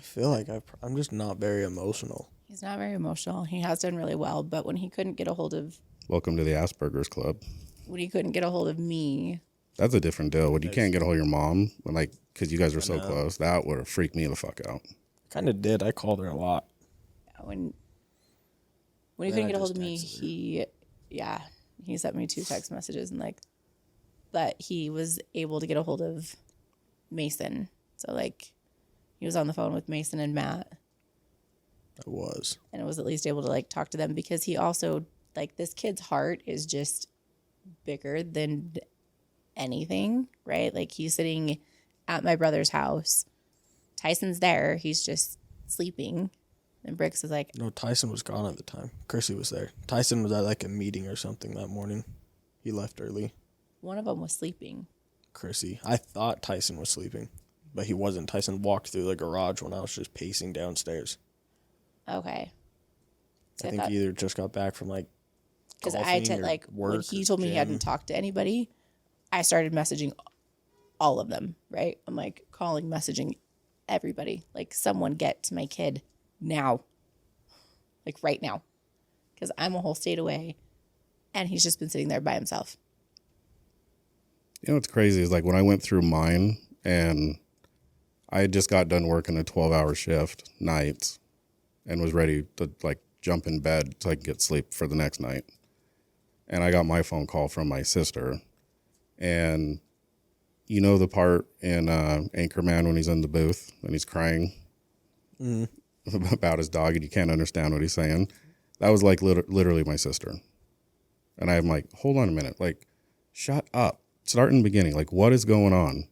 feel like I'm just not very emotional. he's not very emotional. He has done really well, but when he couldn't get a hold of Welcome to the Asperger's Club. me, That's a different deal. When you can't get a hold of your mom, like, because you guys were so close, that would have freaked me the fuck out. Kind of did. I called her a lot. when he Then couldn't I get a hold of just me, texted he sent me 2 text messages and like that he was able to get a hold of Mason. So like he was on the phone with Mason and Matt, I was. and it was at least able to like talk to them because he also like this kid's heart is just bigger than anything, right? Like he's sitting at my brother's house. Tyson's there. He's just sleeping. And Brix is like, No, Tyson was gone at the time. Chrissy was there. Tyson was at like a meeting or something that morning. He left early. one of them was sleeping. Chrissy. I thought Tyson was sleeping, but he wasn't. Tyson walked through the garage when I was just pacing downstairs. Okay. So I think he either just got back from like because I golfing had or like when work he or told me he gym. hadn't talked to anybody, I started messaging all of them, right? I'm like calling, messaging everybody. Like someone get to my kid now. Like right now. Because I'm a whole state away and he's just been sitting there by himself. You know what's crazy is like when I went through mine and I had just got done working a 12-hour shift nights, and was ready to like jump in bed so I could get sleep for the next night. And I got my phone call from my sister, and you know the part in Anchorman when he's in the booth and he's crying about his dog and you can't understand what he's saying? That was like literally my sister. And I'm like, hold on a minute. Like, shut up. Start in the beginning. Like, what is going on?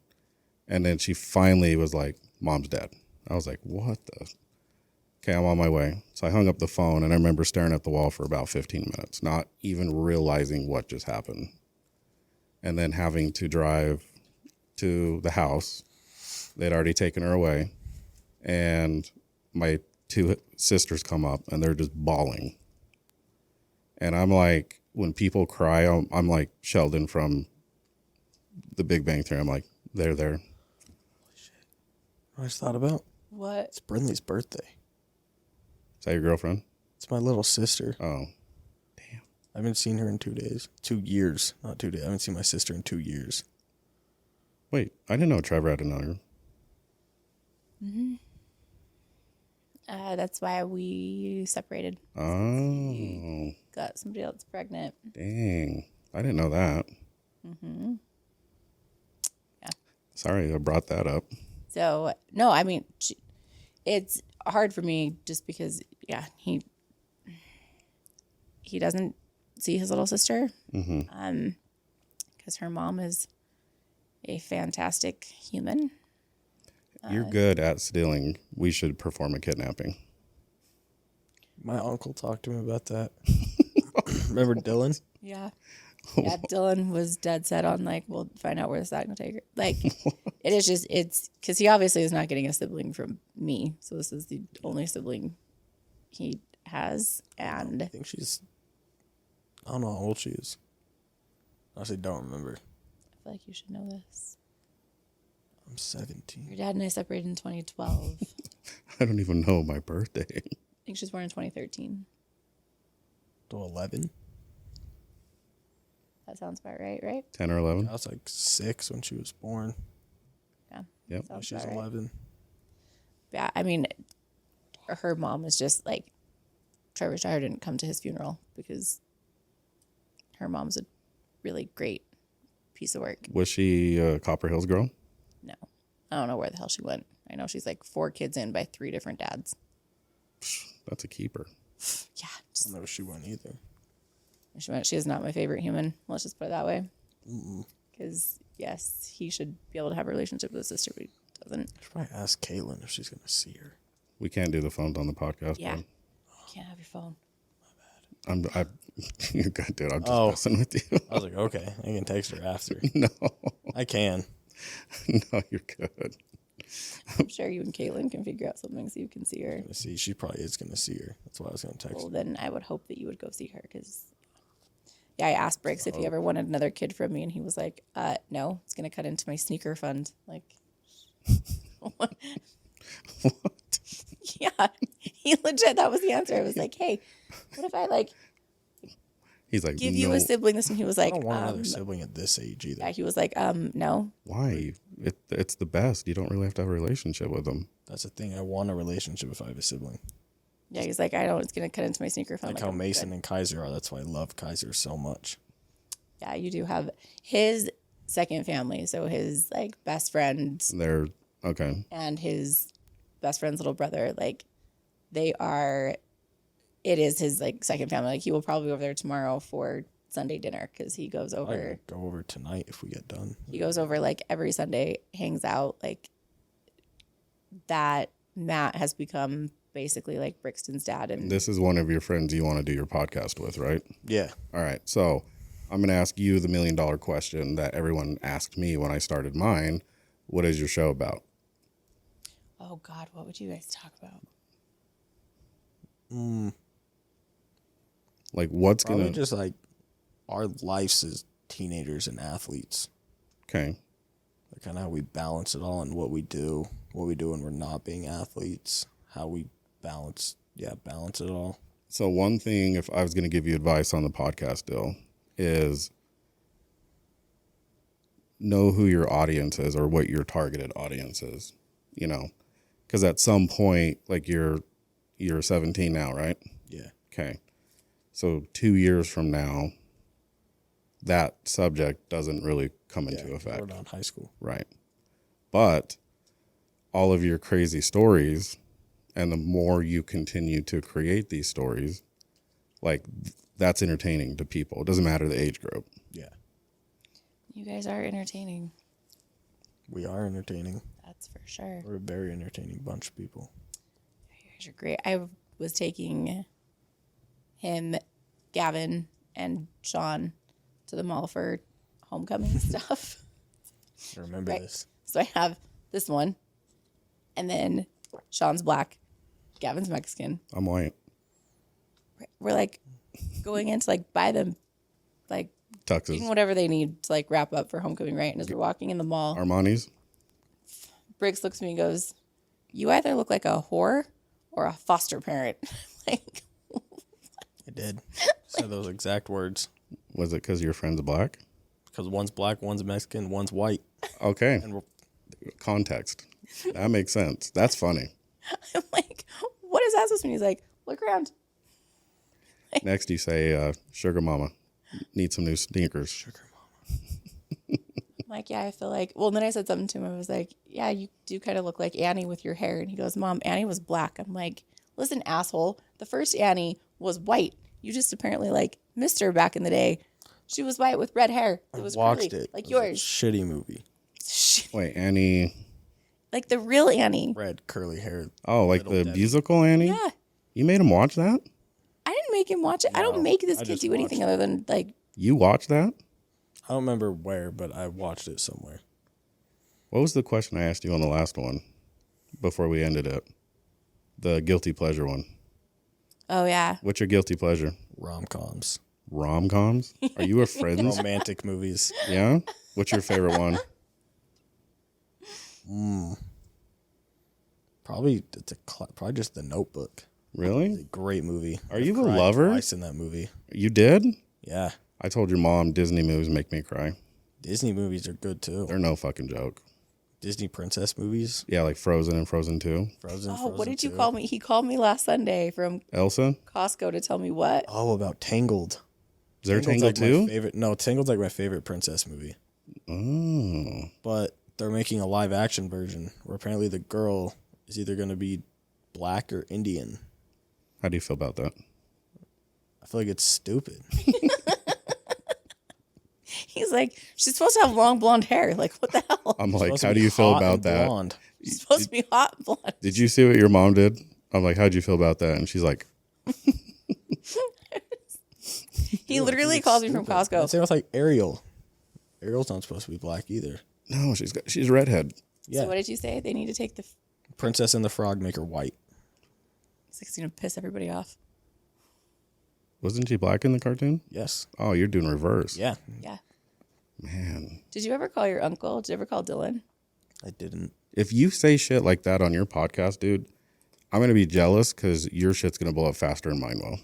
And then she finally was like, Mom's dead. I was like, what the? Okay, I'm on my way. So I hung up the phone, and I remember staring at the wall for about 15 minutes, not even realizing what just happened. And then having to drive to the house. They'd already taken her away. And my two sisters come up, and they're just bawling. And I'm like, when people cry, I'm like Sheldon from The Big Bang Theory. I'm like, they're there. I just thought about. What? It's Brinley's birthday. Is that your girlfriend? It's my little sister. Oh, I haven't seen her in 2 days. 2 years, not 2 days. I haven't seen my sister in 2 years. wait. I didn't know Trevor had another. That's why we separated. Oh, Got somebody else pregnant. dang. I didn't know that. Yeah. Sorry, I brought that up. So, no, I mean, it's hard for me just because, yeah, he doesn't see his little sister. Because her mom is a fantastic human. You're good at stealing. We should perform a kidnapping. My uncle talked to me about that. Remember Dylan? Yeah. Yeah, Dylan was dead set on, like, we'll find out where this is going to take her. Like, it is just, it's, because he obviously is not getting a sibling from me. So this is the only sibling he has. And I think I don't know how old she is. I honestly don't remember. I feel like you should know this. I'm 17. Your dad and I separated in 2012. I don't even know my birthday. I think she was born in 2013. To 11? That sounds about right? 10 or 11? I was like 6 when she was born. Yeah. Yep. Sounds She's about right. 11. Yeah, I mean, her mom was just like, Trevor Shire didn't come to his funeral because her mom's a really great piece of work. Was she a Copper Hills girl? No, I don't know where the hell she went. I know she's like 4 kids in by 3 different dads. That's a keeper. Yeah, I just, don't know if she went either. she is not my favorite human. Let's just put it that way. Because, yes, he should be able to have a relationship with his sister, but he doesn't. I should probably ask Caitlin if she's going to see her. We can't do the phones on the podcast. Yeah. bud. You can't have your phone. You're good, dude. I'm just messing with you. I was like, okay, I can text her after. No, I can. no, you're good. I'm sure you and Caitlin can figure out something so you can see her. Let's see, she probably is going to see her. That's why I was going to text Well, her. then I would hope that you would go see her because, yeah, I asked Brix if he ever wanted another kid from me, and he was like, no, it's going to cut into my sneaker fund. Like, what? Yeah, he legit, that was the answer. I was like, hey, what if I, like, He's like, give no. you a sibling this? And he was I like, don't want another sibling at this age either. yeah, he was like, no. Why? It's the best. You don't really have to have a relationship with them. That's the thing. I want a relationship if I have a sibling. Yeah, he's like, I don't, it's going to cut into my sneaker fund. Like I'm how Mason good. and Kaiser are. That's why I love Kaiser so much. Yeah, you do have his second family. So his, like, best friend They're okay. and his best friend's little brother, like, it is his, like, second family. Like, he will probably go over there tomorrow for Sunday dinner because he goes I over. could go over tonight if we get done. He goes over, like, every Sunday, hangs out. Like, that Matt has become basically like Brixton's dad. And This is one of your friends you want to do your podcast with, right? Yeah. All right. So I'm going to ask you the $1 million question that everyone asked me when I started mine. What is your show about? oh God, what would you guys talk about? Like, what's Probably going to... just like our lives as teenagers and athletes. Okay. Like kind of how we balance it all and what we do when we're not being athletes, how we balance it all. So one thing, if I was going to give you advice on the podcast deal, is know who your audience is or what your targeted audience is, you know, because at some point, like you're 17 now, right? Yeah. Okay. So 2 years from now, that subject doesn't really come into effect. We're not in high school. Right. But all of your crazy stories, and the more you continue to create these stories, like that's entertaining to people. It doesn't matter the age group. Yeah. You guys are entertaining. We are entertaining. That's for sure. We're a very entertaining bunch of people. You guys are great. I was taking him, Gavin, and Sean to the mall for homecoming stuff. I remember this. So I have this one, and then Sean's black, Gavin's Mexican. I'm white. We're like going in to like buy them like Tuxes. whatever they need to like wrap up for homecoming, right? And as we're walking in the mall, Armani's. Brix looks at me and goes, "You either look like a whore or a foster parent." Like, I did. Said those exact words. Was it because your friend's black? Because one's black, one's Mexican, one's white. Okay. And Context. That makes sense. That's funny. I'm like, "What is that supposed to mean?" He's like, "Look around." Next, you say, "Sugar mama, need some new sneakers." Sugar mama. I'm like, "Yeah, I feel like." Well, then I said something to him. I was like, "Yeah, you do kind of look like Annie with your hair." And he goes, "Mom, Annie was black." I'm like, "Listen, asshole. The first Annie was white. You just apparently like missed her back in the day. She was white with red hair. It was Watched curly, it. like It was a yours. shitty movie. Wait, Annie. Like the real Annie." Red curly hair. Oh, like Little the Debbie. musical Annie? Yeah. You made him watch that? I didn't make him watch it. I No, don't make this I kid just do anything watched other than like. You watched that? I don't remember where, but I watched it somewhere. What was the question I asked you on the last one before we ended it? The guilty pleasure one. Oh yeah. What's your guilty pleasure? Rom-coms. Rom-coms? Are you a Friends? Romantic movies. Yeah? What's your favorite one? Probably probably just The Notebook. Really? Great movie. Are you a Cried lover? Twice in that movie. You did? Yeah. I told your mom Disney movies make me cry. Disney movies are good too. They're no fucking joke. Disney princess movies. Yeah, like Frozen and Frozen 2. Frozen. Oh, what Frozen did you 2. call me? He called me last Sunday from Elsa? Costco to tell me what. Oh, about Tangled. Is there Tangled's Tangled like my 2? favorite. No, Tangled's like my favorite princess movie. Oh. But they're making a live action version where apparently the girl is either going to be black or Indian. How do you feel about that? I feel like it's stupid. He's like, she's supposed to have long blonde hair. Like, what the hell? I'm like, Supposed to how be do you feel hot about and that? blonde. She's supposed to be hot and blonde. Did you see what your mom did? I'm like, how'd you feel about that? And she's like, He literally calls me from Costco. Same with like Ariel. Ariel's not supposed to be black either. no, she's redhead. Yeah. So what did you say? They need to take the. Princess and the Frog make her white. It's going to piss everybody off. Wasn't she black in the cartoon? Yes. Oh, you're doing reverse. Yeah. Yeah. Man. Did you ever call your uncle? Did you ever call Dylan? I didn't. If you say shit like that on your podcast, dude, I'm going to be jealous because your shit's going to blow up faster than mine will.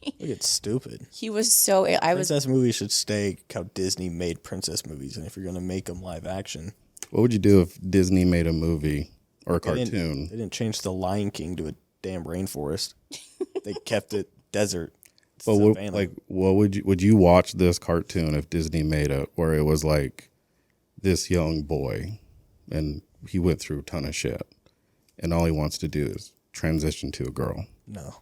Look, it's stupid. He was so. I was. Princess movies should stay how Disney made princess movies. And if you're going to make them live action, What would you do if Disney made a movie or a they cartoon? didn't change the Lion King to a damn rainforest. They kept it desert. But what, Savannah. like, what would you watch this cartoon if Disney made it where it was like this young boy and he went through a ton of shit and all he wants to do is transition to a girl? No.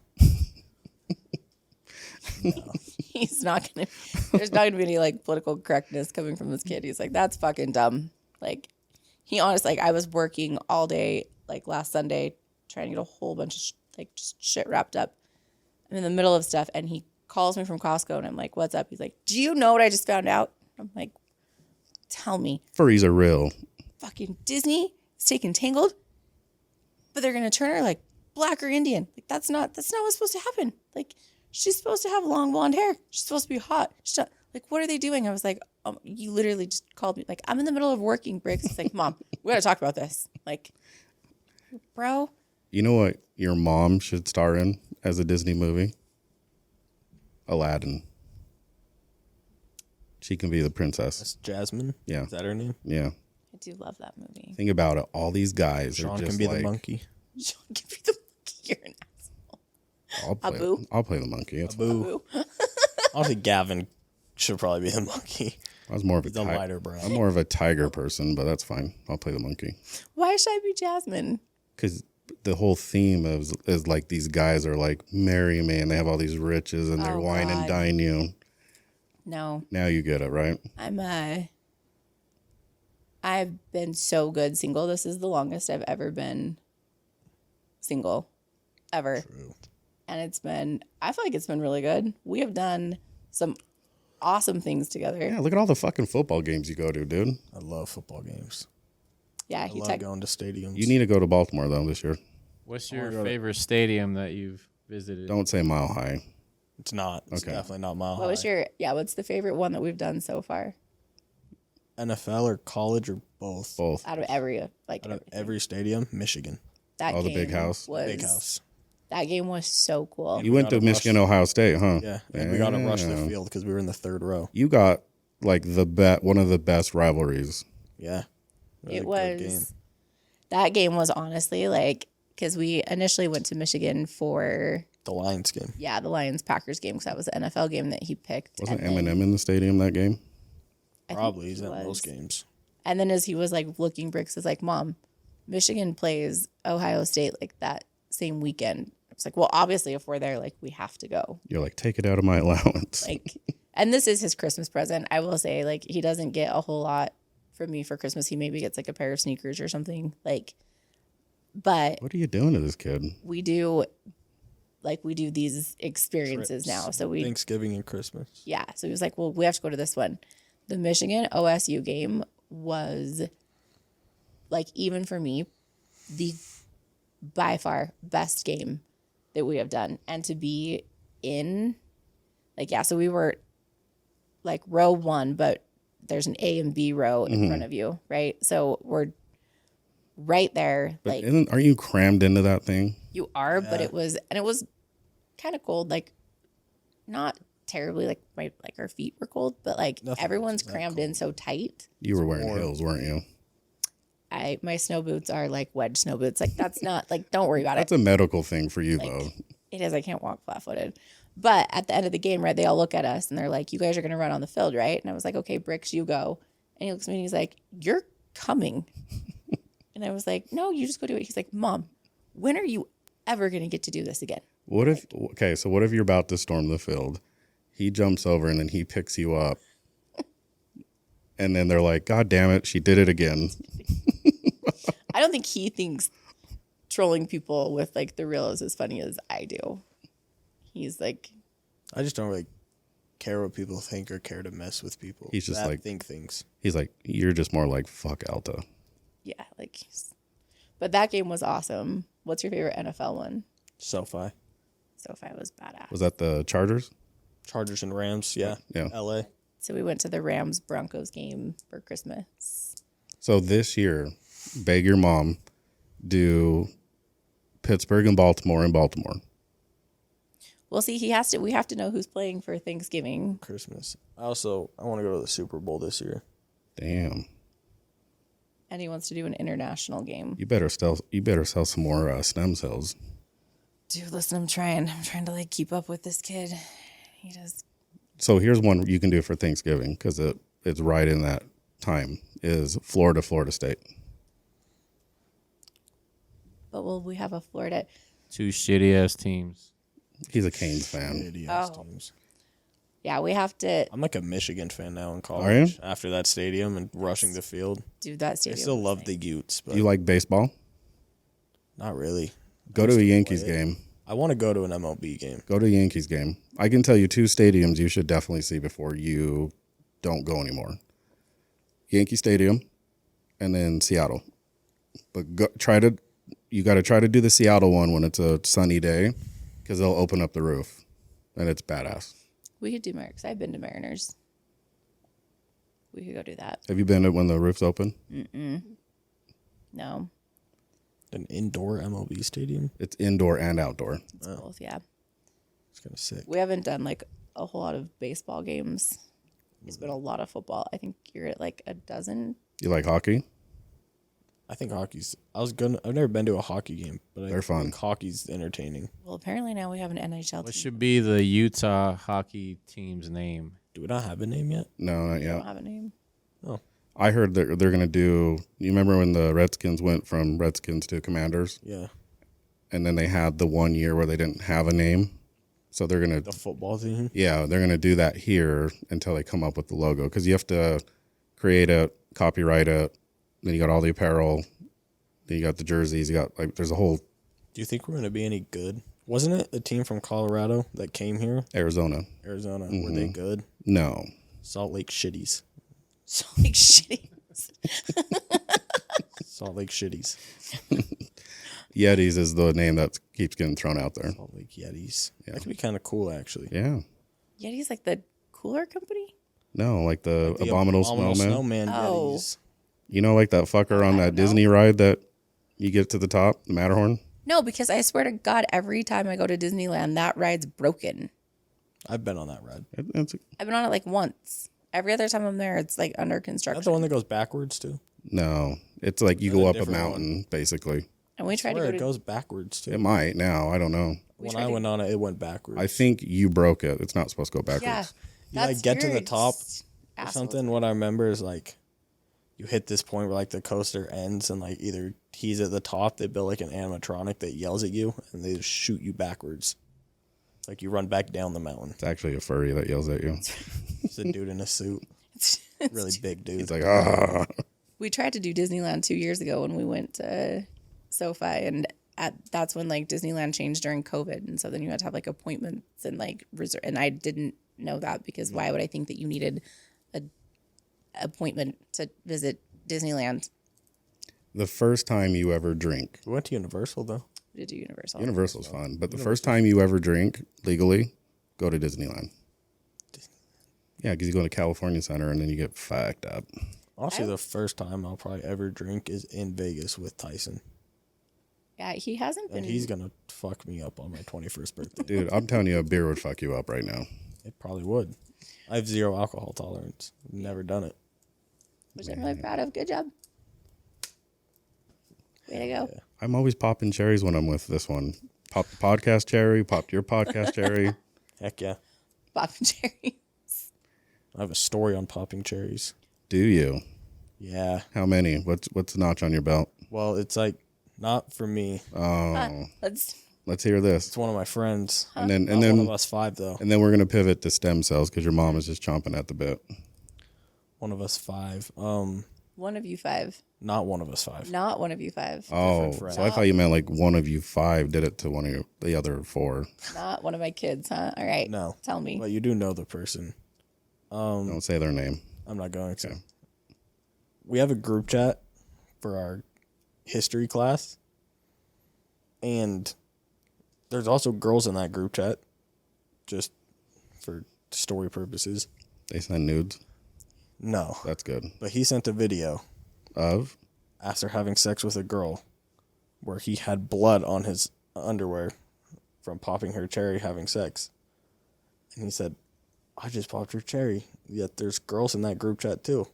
He's not going to. There's not going to be any like political correctness coming from this kid. He's like, that's fucking dumb. Like, he honestly, like, I was working all day, like last Sunday, trying to get a whole bunch of like just shit wrapped up. I'm in the middle of stuff, and he calls me from Costco, and I'm like, "What's up?" He's like, "Do you know what I just found out?" I'm like, "Tell me." Furries are real. Fucking Disney is taking Tangled, but they're gonna turn her like black or Indian. Like that's not what's supposed to happen. Like she's supposed to have long blonde hair. She's supposed to be hot. She's not, like, what are they doing? I was like, you literally just called me. Like, I'm in the middle of working, Brix. It's like, Mom, we gotta talk about this. Like, bro. You know what your mom should star in as a Disney movie? Aladdin. She can be the princess. That's Jasmine. Yeah. Is that her name? Yeah. I do love that movie. Think about it. All these guys Sean are just can be like, the monkey. She'll give you the monkey. You're an asshole. Abu. I'll play the monkey. It's Boo. Honestly, Gavin should probably be the monkey. I was more of a The lighter brown. I'm more of a tiger person, but that's fine. I'll play the monkey. Why should I be Jasmine? Because the whole theme is like these guys are like, marry me, and they have all these riches, and they're wine and God. dine you. No. Now you get it, right? I've been so good single. This is the longest I've ever been single. Ever. True. And I feel like it's been really good. We have done some awesome things together. Yeah, look at all the fucking football games you go to, dude. I love football games. Yeah, I love going to stadiums. You need to go to Baltimore, though, this year. What's your favorite stadium that you've visited? Don't say Mile High. It's not. It's Okay. definitely not Mile High. What's the favorite one that we've done so far? NFL or college or both? Both. Out of every Out of every stadium, Michigan. that the game big house? Big house. That game was so cool. You went to gotta Michigan, Ohio State, huh? Yeah. And we got to rush the field because we were in the third row. You got like one of the best rivalries. Yeah. It a good was game. that game was honestly like because we initially went to Michigan for The Lions game. the Lions Packers game because that was the NFL game that he picked. Wasn't and then Eminem in the stadium that game? I think Probably. he He's at was. most games. And then as he was like looking, Brix is like, "Mom, Michigan plays Ohio State like that same weekend." I was like, "Well, obviously, if we're there, like we have to go." You're like, take it out of my allowance. Like, and this is his Christmas present. I will say, like, he doesn't get a whole lot from me for Christmas. He maybe gets like a pair of sneakers or something. Like, but What are you doing to this kid? we do these experiences Trips. now. So we Thanksgiving and Christmas. Yeah. So he was like, well, we have to go to this one. The Michigan OSU game was, like, even for me, the by far best game that we have done. And to be in, like, so we were, like, row one, but there's an A and B row in front of you, right? So we're right there. But like, aren't you crammed into that thing? you are, but it was kind of cold, like, not terribly like our feet were cold, but like Nothing everyone's that crammed in so tight. You were wearing heels, weren't you? My snow boots are like wedge snow boots. Like that's not like don't worry about That's it. a medical thing for you, though. It is. I can't walk flat footed. But at the end of the game, right, they all look at us and they're like, "You guys are gonna run on the field, right?" And I was like, "Okay, Brix, you go." And he looks at me and he's like, "You're coming." And I was like, "No, you just go do it." He's like, "Mom, when are you ever gonna get to do this again?" What if you're about to storm the field? He jumps over and then he picks you up. And then they're like, God damn it, she did it again. I don't think he thinks trolling people with like the real is as funny as I do. He's like, I just don't really care what people think or care to mess with people. He's just that like- think things. He's like, you're just more like, fuck Alta. yeah, like, but that game was awesome. What's your favorite NFL one? SoFi. SoFi was badass. Was that the Chargers? Chargers and Rams. Yeah. Yeah. LA. So we went to the Rams Broncos game for Christmas. So this year, beg your mom, do Pittsburgh and Baltimore in Baltimore. We'll see. We have to know who's playing for Thanksgiving. Christmas. I want to go to the Super Bowl this year. Damn. And he wants to do an international game. You better sell some more stem cells. Dude, listen, I'm trying to like keep up with this kid. He does. So here's one you can do for Thanksgiving because it's right in that time is Florida State. But will we have a Florida? Two shitty ass teams. He's a Canes fan. Idiots Oh. teams. Yeah, we have to I'm like a Michigan fan now in college. Are you? After that stadium and rushing the field. do that I stadium. still love the Utes, but Do you like baseball? not really. Go to a Yankees game. I want to go to an MLB game. Go to a Yankees game. I can tell you 2 stadiums you should definitely see before you don't go anymore. Yankee Stadium and then Seattle. But you got to try to do the Seattle one when it's a sunny day because they'll open up the roof and it's badass. We could do Mariners. I've been to Mariners. We could go do that. Have you been to when the roof's open? No, An indoor MLB stadium. It's indoor and outdoor. it's both. Yeah, It's kind of sick. we haven't done like a whole lot of baseball games. It's been a lot of football. I think you're at like a dozen. You like hockey? I think hockey's. I've never been to a hockey game, but They're fun. think hockey's entertaining. Well, apparently now we have an NHL What team. should be the Utah hockey team's name? Do we not have a name yet? No, not We yet. don't have a name. I heard that they're going to do. You remember when the Redskins went from Redskins to Commanders, Yeah, and then they had the 1 year where they didn't have a name. So they're going the to, football team. yeah, they're going to do that here until they come up with the logo, because you have to create it, copyright it. Then you got all the apparel. Then you got the jerseys. You got like there's a whole Do you think we're going to be any good? Wasn't it a team from Colorado that came here? Arizona. Arizona. Were they good? No, Salt Lake Shitties. So like shitty. Salt Lake Shitties. Yetis is the name that keeps getting thrown out there. Salt Lake Yetis. Yeah. That could be kind of cool, actually. Yeah. Yeti's like the cooler company. No, like the The abominable snowman. Oh. Yetis. You know, like that fucker on I that don't know. Disney ride that you get to the top, the Matterhorn. No, because I swear to God, every time I go to Disneyland, that ride's broken. I've been on that ride. It's I've been on it like once. Every other time I'm there, it's like under Is that construction. the one that goes backwards, too? no, it's like you Is that go a up a different mountain, basically. And we tried to Where go it to. goes backwards, too. It might now. I don't know. When tried I to- went on it, it went backwards. I think you broke it. It's not supposed to go backwards. Yeah, You, like, that's get to the weird. top or Assholes. something. What I remember is, like, you hit this point where, like, the coaster ends and, like, either he's at the top, they build, like, an animatronic that yells at you, and they just shoot you backwards. Like, you run back down the mountain. It's actually a furry that yells at you. It's a dude in a suit. Really big dude. He's like, ah. We tried to do Disneyland 2 years ago when we went to SoFi, and that's when like Disneyland changed during COVID, and so then you had to have like appointments and like reserve. And I didn't know that because why would I think that you needed a appointment to visit Disneyland? The first time you ever drink, We went to Universal, though. We did do Universal. Universal's fun, but the first time you ever drink legally, go to Disneyland. Yeah, because you go to California Center and then you get fucked up. Honestly, the first time I'll probably ever drink is in Vegas with Tyson. Yeah, he hasn't been. And he's going to fuck me up on my 21st birthday. Dude, I'm telling you, a beer would fuck you up right now. It probably would. I have zero alcohol tolerance. Never done it. which I'm really proud of. Good job. Way to go. I'm always popping cherries when I'm with this one. Pop the podcast cherry, popped your podcast cherry. Heck yeah. Bob and Jerry. I have a story on popping cherries. Do you? Yeah. How many? What's the notch on your belt? Well, it's like not for me. Oh, Let's hear this. It's one of my friends. And then Not one of us five, though. and then we're gonna pivot to stem cells because your mom is just chomping at the bit. One of us five. one of you five. Not one of us five. Not one of you five. Oh, friend. so I thought you meant like one of you five did it to one of the other four. Not one of my kids, huh? All right. No. Tell me. But you do know the person. Don't say their name. I'm not going to. We have a group chat for our history class. And there's also girls in that group chat, just for story purposes. They send nudes. No. That's good. But he sent a video Of after having sex with a girl where he had blood on his underwear from popping her cherry having sex. And he said, I just popped her cherry. Yet there's girls in that group chat too.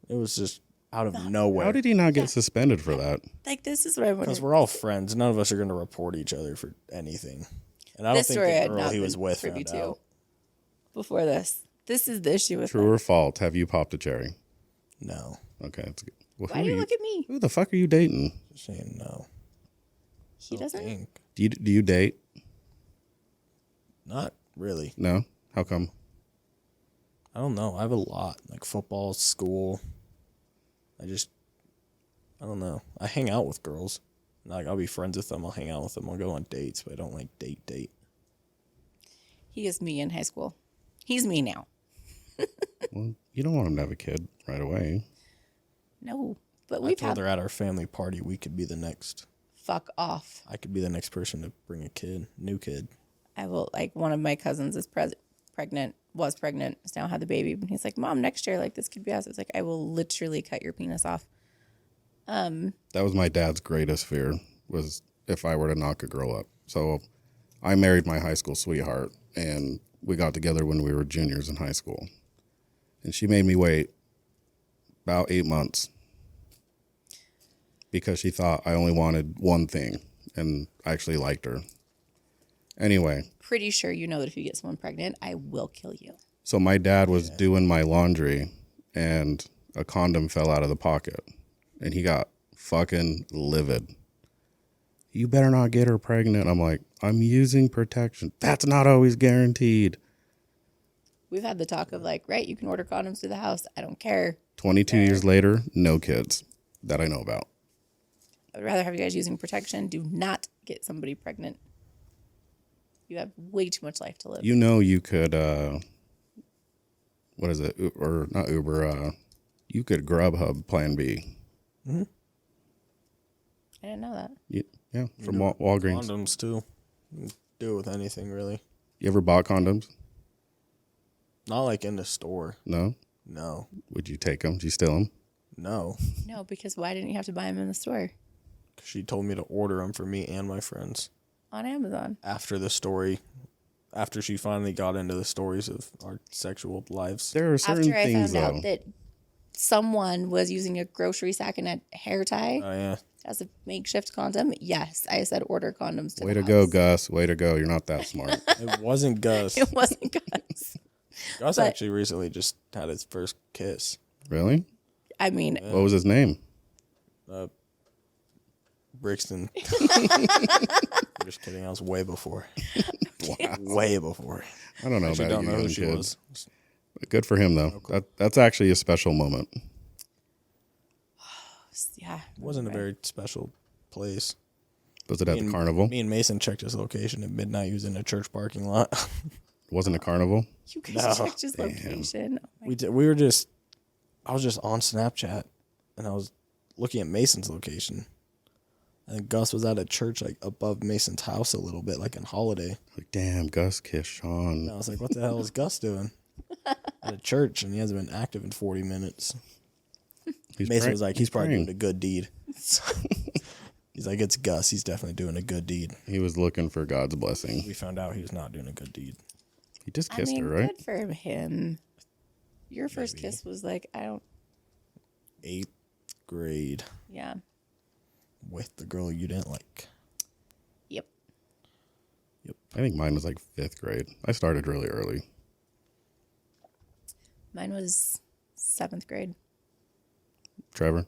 It was just out of nowhere. how did he not get suspended for that? Like, this is what I Because wanted. we're all friends. None of us are going to report each other for anything. And I don't This think story I the had girl not he was been with privy found to out. before this. This is the issue with True or false? Have you popped a cherry? No. Okay, that's good. Well, Why do you look at me? Who the fuck are you dating? Just saying no. He doesn't. Think. Do you date? Not really. No. How come? I don't know. I have a lot. Like football, school. I don't know. I hang out with girls. Like, I'll be friends with them. I'll hang out with them. I'll go on dates, but I don't like date. He is me in high school. He's me now. Well, you don't want him to have a kid right away. No, but I we've told had her at our family party we could be the next. fuck off. I could be the next person to bring a kid, new kid. I will, like, one of my cousins is pregnant, was pregnant, has now had the baby. And he's like, Mom, next year, like, this could be us. It's like, I will literally cut your penis off. That was my dad's greatest fear, was if I were to knock a girl up. So I married my high school sweetheart, and we got together when we were juniors in high school. And she made me wait about 8 months. because she thought I only wanted one thing, and I actually liked her. Anyway, Pretty sure you know that if you get someone pregnant, I will kill you. so my dad was doing my laundry, and a condom fell out of the pocket, and he got fucking livid. You better not get her pregnant. I'm like, I'm using protection. That's not always guaranteed. We've had the talk of like, right, you can order condoms to the house. I don't care. 22 years later, no kids that I know about. I would rather have you guys using protection. Do not get somebody pregnant. You have way too much life to live. You know you could, what is it? Or not Uber, you could Grubhub Plan B. I didn't know that. Yeah, from Walgreens. Condoms too. You can do it with anything really. You ever bought condoms? Not like in the store. No? No. Would you take them? Did you steal them? No. No, because why didn't you have to buy them in the store? She told me to order them for me and my friends. On Amazon. After she finally got into the stories of our sexual lives. There are certain After I things, found though. out that someone was using a grocery sack and a hair tie Oh, yeah. as a makeshift condom, yes, I said order condoms to Way the to go, house. Gus. Way to go. You're not that smart. It wasn't Gus. It wasn't Gus. Gus but- actually recently just had his first kiss. Really? I mean, What was his name? Brixton. I'm just kidding. I was way before. Wow. Way before. I don't know Actually, about don't you know who young she kids. was. Good for him, though. That's actually a special moment. yeah. It wasn't a very special place. Was it at Me the and- carnival? Me and Mason checked his location at midnight. He was in a church parking lot. Wasn't a carnival? You guys No. checked his location. Oh my I was just on Snapchat and I was looking at Mason's location. And Gus was at a church like above Mason's house a little bit, like in Holiday. Like, damn, Gus kissed Sean. And I was like, what the hell is Gus doing? At a church, and he hasn't been active in 40 minutes. Mason was like, he's probably doing a good deed. He's like, it's Gus. He's definitely doing a good deed. He was looking for God's blessing. We found out he was not doing a good deed. He just I kissed mean, her, right? good for him. Your first kiss was like, 8th grade yeah. with the girl you didn't like. Yep. I think mine was like 5th grade. I started really early. Mine was 7th grade. Trevor?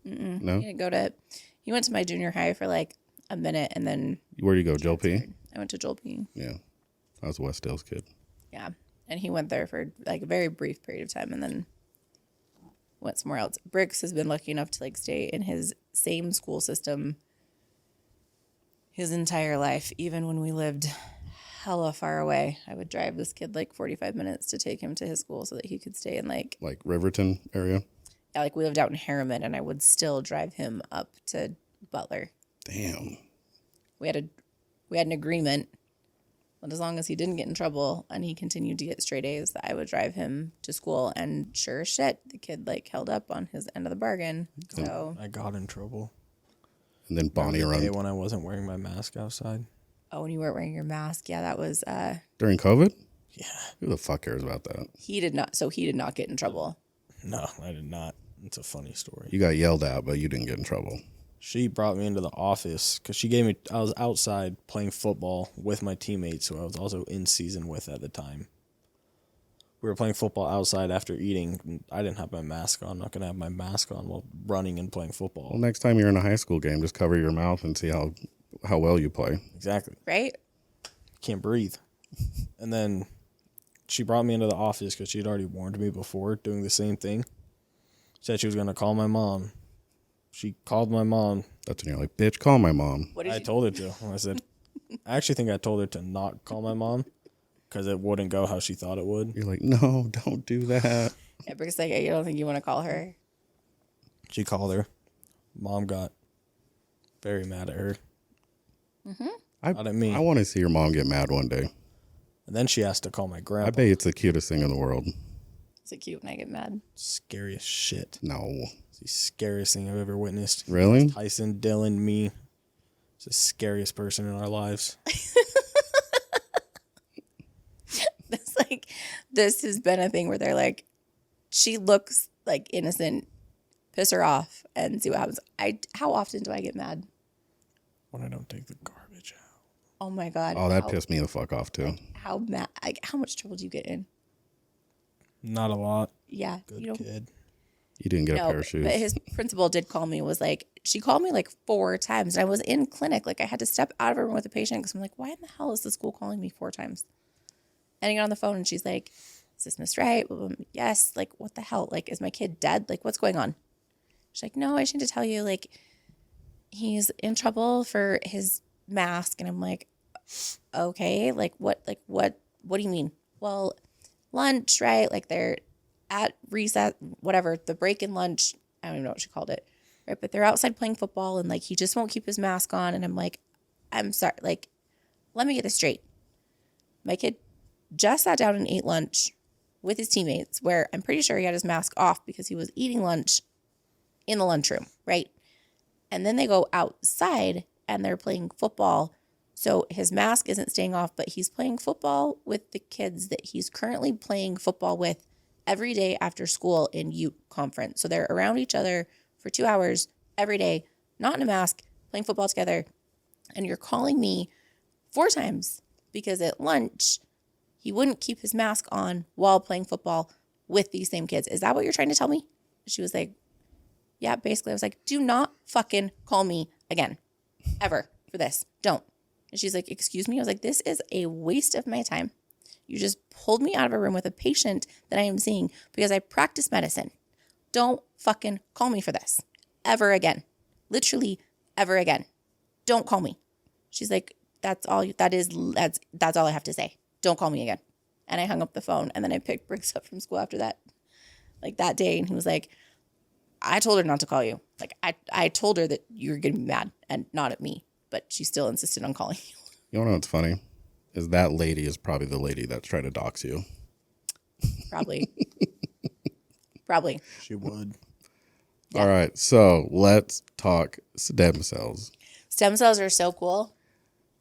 No? He went to my junior high for like a minute and then Where'd you go, Joel P? I went to Joel P. Yeah. I was a West Hills kid. Yeah. And he went there for like a very brief period of time and then went somewhere else. Brix has been lucky enough to like stay in his same school system his entire life. Even when we lived hella far away, I would drive this kid like 45 minutes to take him to his school so that he could stay in like Riverton area? yeah, like we lived out in Harriman and I would still drive him up to Butler. Damn. We had an agreement that as long as he didn't get in trouble and he continued to get straight A's, that I would drive him to school. And sure as shit, the kid like held up on his end of the bargain. So I got in trouble. And then Bonnie The day around when I wasn't wearing my mask outside. oh, when you weren't wearing your mask, yeah, that was during COVID? Yeah. Who the fuck cares about that? he did not get in trouble. No, I did not. It's a funny story. You got yelled at, but you didn't get in trouble. She brought me into the office because I was outside playing football with my teammates who I was also in season with at the time. We were playing football outside after eating. And I didn't have my mask on. I'm not going to have my mask on while running and playing football. Well, next time you're in a high school game, just cover your mouth and see how well you play. Exactly. Right? Can't breathe. And then she brought me into the office because she had already warned me before doing the same thing. Said she was going to call my mom. She called my mom. That's when you're like, bitch, call my mom. What did I you told her to. I said, I actually think I told her to not call my mom because it wouldn't go how she thought it would. You're like, no, don't do that. yeah, Brix like, you don't think you want to call her? She called her. Mom got very mad at her. Not at me. I want to see your mom get mad one day. And then she asked to call my I grandpa. bet it's the cutest thing in the world. Is it cute when I get mad? Scariest shit. No. It's the scariest thing I've ever witnessed. Really? Tyson, Dylan, me. It's the scariest person in our lives. It's like this has been a thing where they're like, she looks like innocent piss her off and see what happens. How often do I get mad? When I don't take the garbage out. Oh my God. Oh, that pissed me the fuck off too. How mad? How much trouble do you get in? Not a lot. Yeah. Good kid. You didn't get a pair No, of shoes. but his principal did call me, was like, she called me like 4 times. And I was in clinic. Like I had to step out of a room with a patient because I'm like, why in the hell is the school calling me 4 times? And I get on the phone and she's like, is this Miss Wright? Yes. Like, what the hell? Like, is my kid dead? Like, what's going on? She's like, no, I just need to tell you, like, he's in trouble for his mask. And I'm like, okay, like what do you mean? Well, lunch, right? Like they're at recess, whatever, the break in lunch. I don't even know what she called it. Right. But they're outside playing football and like, he just won't keep his mask on. And I'm like, I'm sorry. Like, let me get this straight. My kid just sat down and ate lunch with his teammates, where I'm pretty sure he had his mask off because he was eating lunch in the lunchroom. Right. And then they go outside and they're playing football. So his mask isn't staying off, but he's playing football with the kids that he's currently playing football with every day after school in youth conference. So they're around each other for 2 hours every day, not in a mask, playing football together. And you're calling me 4 times because at lunch, he wouldn't keep his mask on while playing football with these same kids. Is that what you're trying to tell me? She was like, yeah, basically. I was like, do not fucking call me again, ever, for this. Don't. And she's like, excuse me? I was like, this is a waste of my time. You just pulled me out of a room with a patient that I am seeing because I practice medicine. Don't fucking call me for this ever again. Literally ever again. Don't call me. She's like, that's all I have to say. Don't call me again. And I hung up the phone and then I picked Brix up from school after that, like that day. And he was like, I told her not to call you. Like I told her that you were going to be mad and not at me, but she still insisted on calling you. You know what's funny? Is that lady is probably the lady that's trying to dox you. Probably. Probably. She would. Yeah. All right, so let's talk stem cells. Stem cells are so cool.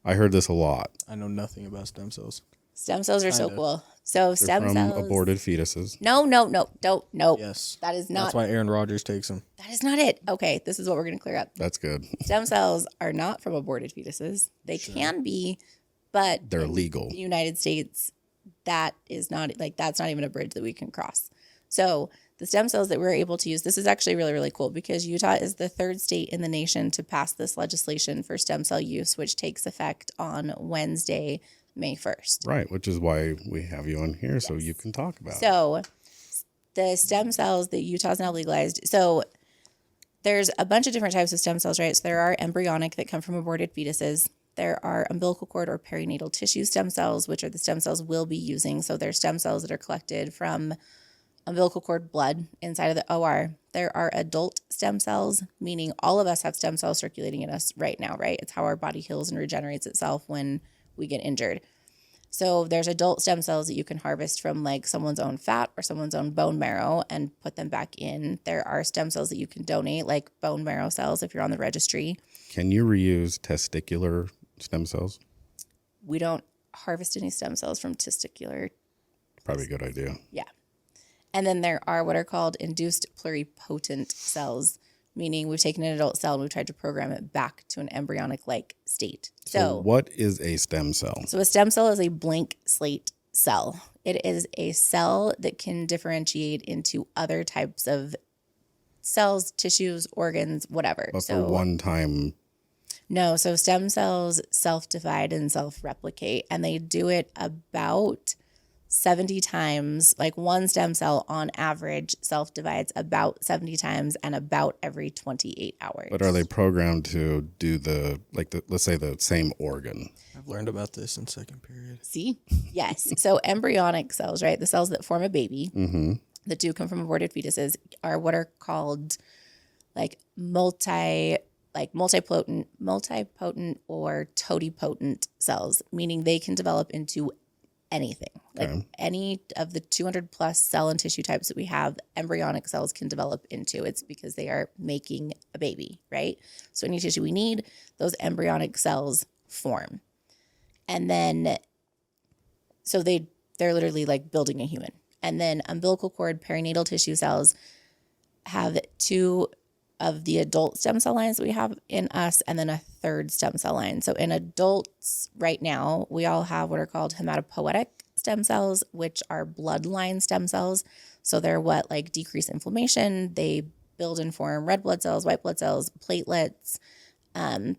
I heard this a lot. I know nothing about stem cells. Stem cells are so Kinda. cool. So They're stem from cells. aborted fetuses. No, don't. Yes. That is not. That's why Aaron Rodgers takes them. That is not it. Okay, this is what we're going to clear up. That's good. Stem cells are not from aborted fetuses. They can be, but They're in legal. the United States, that is not, like, that's not even a bridge that we can cross. So the stem cells that we're able to use, this is actually really, really cool because Utah is the 3rd state in the nation to pass this legislation for stem cell use, which takes effect on Wednesday, May 1st. Right, which is why we have you on here so you can talk about it. So the stem cells that Utah's now legalized. So there's a bunch of different types of stem cells, right? So there are embryonic that come from aborted fetuses. There are umbilical cord or perinatal tissue stem cells, which are the stem cells we'll be using. So they're stem cells that are collected from umbilical cord blood inside of the OR. There are adult stem cells, meaning all of us have stem cells circulating in us right now, right? It's how our body heals and regenerates itself when we get injured. So there's adult stem cells that you can harvest from like someone's own fat or someone's own bone marrow and put them back in. There are stem cells that you can donate, like bone marrow cells if you're on the registry. Can you reuse testicular stem cells? We don't harvest any stem cells from testicular. Probably a good idea. Yeah. And then there are what are called induced pluripotent cells, meaning we've taken an adult cell and we've tried to program it back to an embryonic-like state. So what is a stem cell? So a stem cell is a blank slate cell. It is a cell that can differentiate into other types of cells, tissues, organs, whatever. But for one time. No, so stem cells self-divide and self-replicate, and they do it about 70 times. Like one stem cell on average self-divides about 70 times and about every 28 hours. But are they programmed to do let's say the same organ? I've learned about this in 2nd period. See? Yes. So embryonic cells, right? The cells that form a baby that do come from aborted fetuses are what are called like multipotent or totipotent cells, meaning they can develop into anything. Like any of the 200 plus cell and tissue types that we have, embryonic cells can develop into. It's because they are making a baby, right? So any tissue we need, those embryonic cells form. And then, so they're literally like building a human. And then umbilical cord perinatal tissue cells have 2 of the adult stem cell lines that we have in us, and then a 3rd stem cell line. So in adults right now, we all have what are called hematopoietic stem cells, which are bloodline stem cells. So they're what like decrease inflammation. They build and form red blood cells, white blood cells, platelets.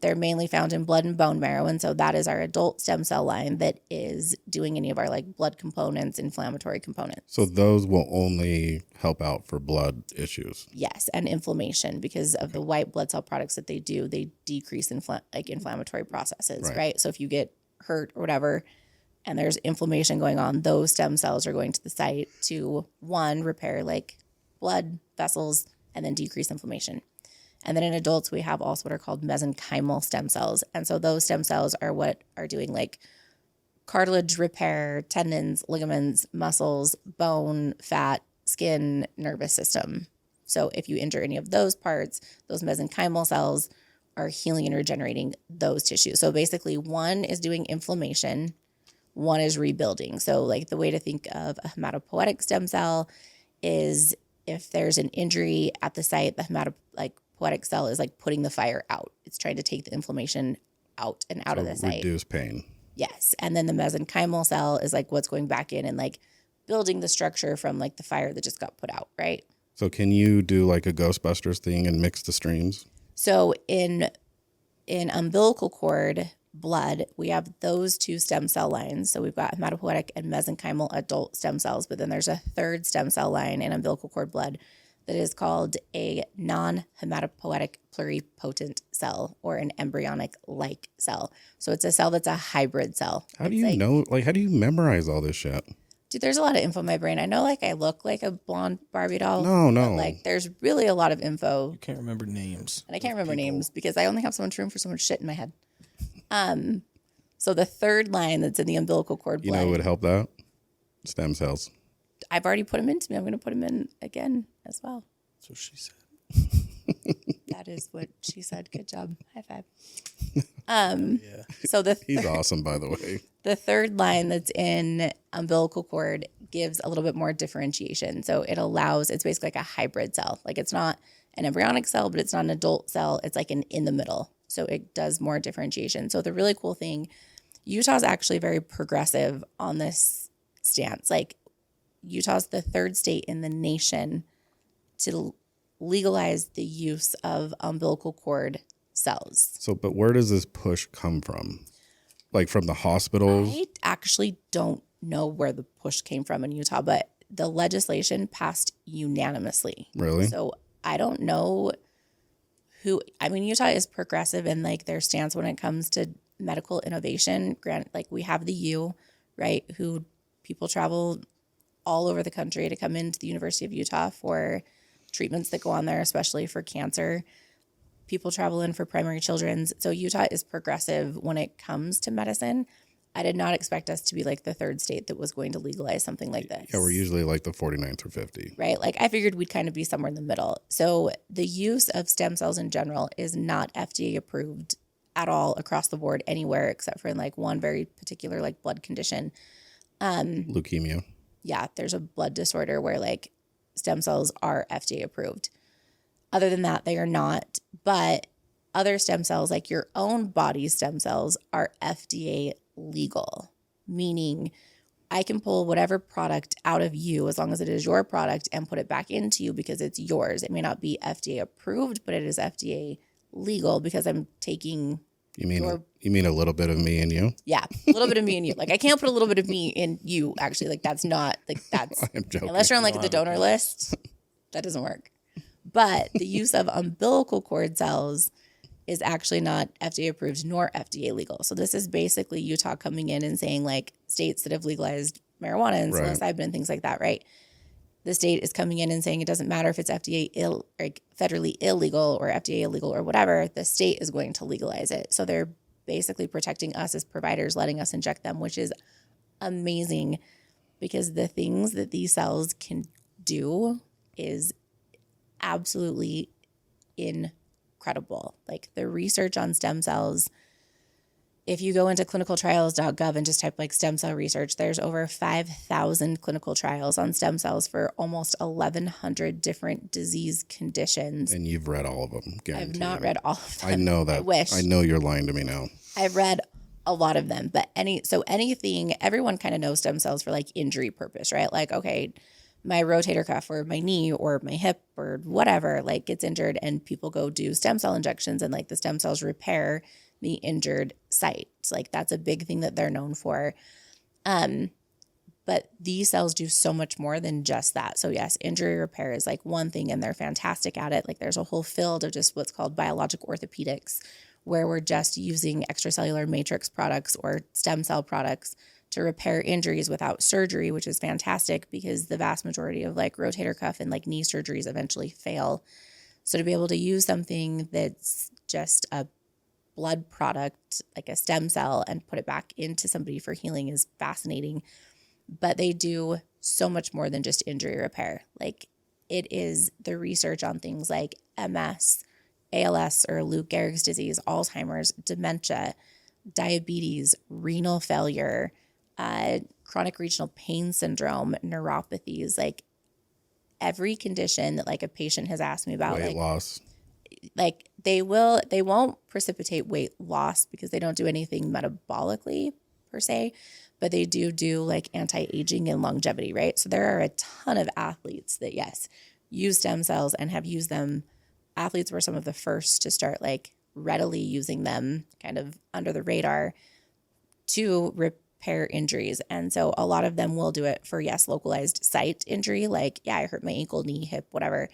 They're mainly found in blood and bone marrow. And so that is our adult stem cell line that is doing any of our like blood components, inflammatory components. So those will only help out for blood issues. Yes, and inflammation because of the white blood cell products that they do. They decrease inflammatory processes, right? So if you get hurt or whatever and there's inflammation going on, those stem cells are going to the site to, 1, repair like blood vessels and then decrease inflammation. And then in adults, we have also what are called mesenchymal stem cells. And so those stem cells are what are doing like cartilage repair, tendons, ligaments, muscles, bone, fat, skin, nervous system. So if you injure any of those parts, those mesenchymal cells are healing and regenerating those tissues. So basically 1 is doing inflammation, 1 is rebuilding. So like the way to think of a hematopoietic stem cell is if there's an injury at the site, the hematopoietic cell is like putting the fire out. It's trying to take the inflammation out and out of the site. Reduce pain. Yes. And then the mesenchymal cell is like what's going back in and like building the structure from like the fire that just got put out, right? So can you do like a Ghostbusters thing and mix the streams? So in umbilical cord blood, we have those 2 stem cell lines. So we've got hematopoietic and mesenchymal adult stem cells, but then there's a 3rd stem cell line in umbilical cord blood that is called a non-hematopoietic pluripotent cell or an embryonic-like cell. So it's a cell that's a hybrid cell. How do you know? Like, how do you memorize all this shit? Dude, there's a lot of info in my brain. I know like I look like a blonde Barbie doll. No. But, like there's really a lot of info. You can't remember names. And I can't remember names because I only have so much room for so much shit in my head. So the 3rd line that's in the umbilical cord blood. You know what would help that? Stem cells. I've already put them into me. I'm going to put them in again as well. That's what she said. That is what she said. Good job. High five. Yeah. So He's awesome, by the way. the 3rd line that's in umbilical cord gives a little bit more differentiation. So it's basically like a hybrid cell. Like it's not an embryonic cell, but it's not an adult cell. It's like an in the middle. So it does more differentiation. So the really cool thing, Utah's actually very progressive on this stance. Like Utah's the 3rd state in the nation to legalize the use of umbilical cord cells. So, but where does this push come from? Like from the hospitals? I actually don't know where the push came from in Utah, but the legislation passed unanimously. Really? So I don't know Utah is progressive in like their stance when it comes to medical innovation. Granted, like we have the U, right, who people travel all over the country to come into the University of Utah for treatments that go on there, especially for cancer. People travel in for primary children's. So Utah is progressive when it comes to medicine. I did not expect us to be like the 3rd state that was going to legalize something like this. Yeah, we're usually like the 49th or 50. Right? Like I figured we'd kind of be somewhere in the middle. So the use of stem cells in general is not FDA approved at all across the board anywhere except for in like one very particular like blood condition. Leukemia. Yeah, there's a blood disorder where like stem cells are FDA approved. Other than that, they are not. But other stem cells, like your own body's stem cells, are FDA legal, meaning I can pull whatever product out of you as long as it is your product and put it back into you because it's yours. It may not be FDA approved, but it is FDA legal because I'm taking You mean a little bit of me and you? Yeah, a little bit of me and you. Like I can't put a little bit of me in you actually. Like that's not like that's I'm joking. unless you're on like the donor list, that doesn't work. But the use of umbilical cord cells is actually not FDA approved nor FDA legal. So this is basically Utah coming in and saying like states that have legalized marijuana and psilocybin and things like that, right? The state is coming in and saying it doesn't matter if it's federally illegal or FDA illegal or whatever, the state is going to legalize it. So they're basically protecting us as providers, letting us inject them, which is amazing because the things that these cells can do is absolutely incredible. Like the research on stem cells if you go into clinicaltrials.gov and just type like stem cell research, there's over 5,000 clinical trials on stem cells for almost 1,100 different disease conditions. And you've read all of them. I've not read all of them. I know that. I wish. I know you're lying to me now. I've read a lot of them, but anything, everyone kind of knows stem cells for like injury purpose, right? Like, okay, my rotator cuff or my knee or my hip or whatever, like gets injured and people go do stem cell injections and like the stem cells repair the injured site. It's like that's a big thing that they're known for. But these cells do so much more than just that. So yes, injury repair is like one thing and they're fantastic at it. Like there's a whole field of just what's called biologic orthopedics, where we're just using extracellular matrix products or stem cell products to repair injuries without surgery, which is fantastic because the vast majority of like rotator cuff and like knee surgeries eventually fail. So to be able to use something that's just a blood product, like a stem cell, and put it back into somebody for healing is fascinating. But they do so much more than just injury repair. Like it is the research on things like MS, ALS or Lou Gehrig's disease, Alzheimer's, dementia, diabetes, renal failure, chronic regional pain syndrome, neuropathies, like every condition that like a patient has asked me about. Weight loss. Like they won't precipitate weight loss because they don't do anything metabolically per se, but they do like anti-aging and longevity, right? So there are a ton of athletes that, yes, use stem cells and have used them. Athletes were some of the first to start like readily using them kind of under the radar to repair injuries. And so a lot of them will do it for, yes, localized site injury, like, yeah, I hurt my ankle, knee, hip, whatever.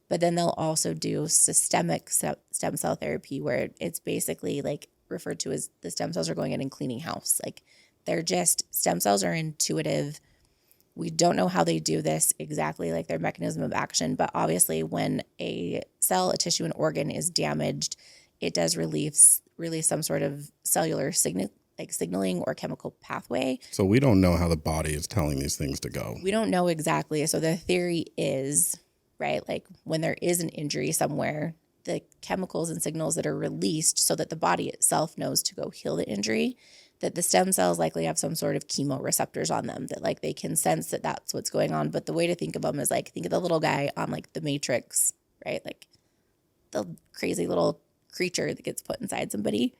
But then they'll also do systemic stem cell therapy, where it's basically like referred to as the stem cells are going in and cleaning house. Like they're just, stem cells are intuitive. We don't know how they do this exactly, like their mechanism of action, but obviously when a cell, a tissue, an organ is damaged, it does release some sort of cellular signaling or chemical pathway. So we don't know how the body is telling these things to go. We don't know exactly. So the theory is, right, like when there is an injury somewhere, the chemicals and signals that are released so that the body itself knows to go heal the injury, that the stem cells likely have some sort of chemoreceptors on them that like they can sense that that's what's going on. But the way to think of them is like, think of the little guy on like the Matrix, right? Like the crazy little creature that gets put inside somebody.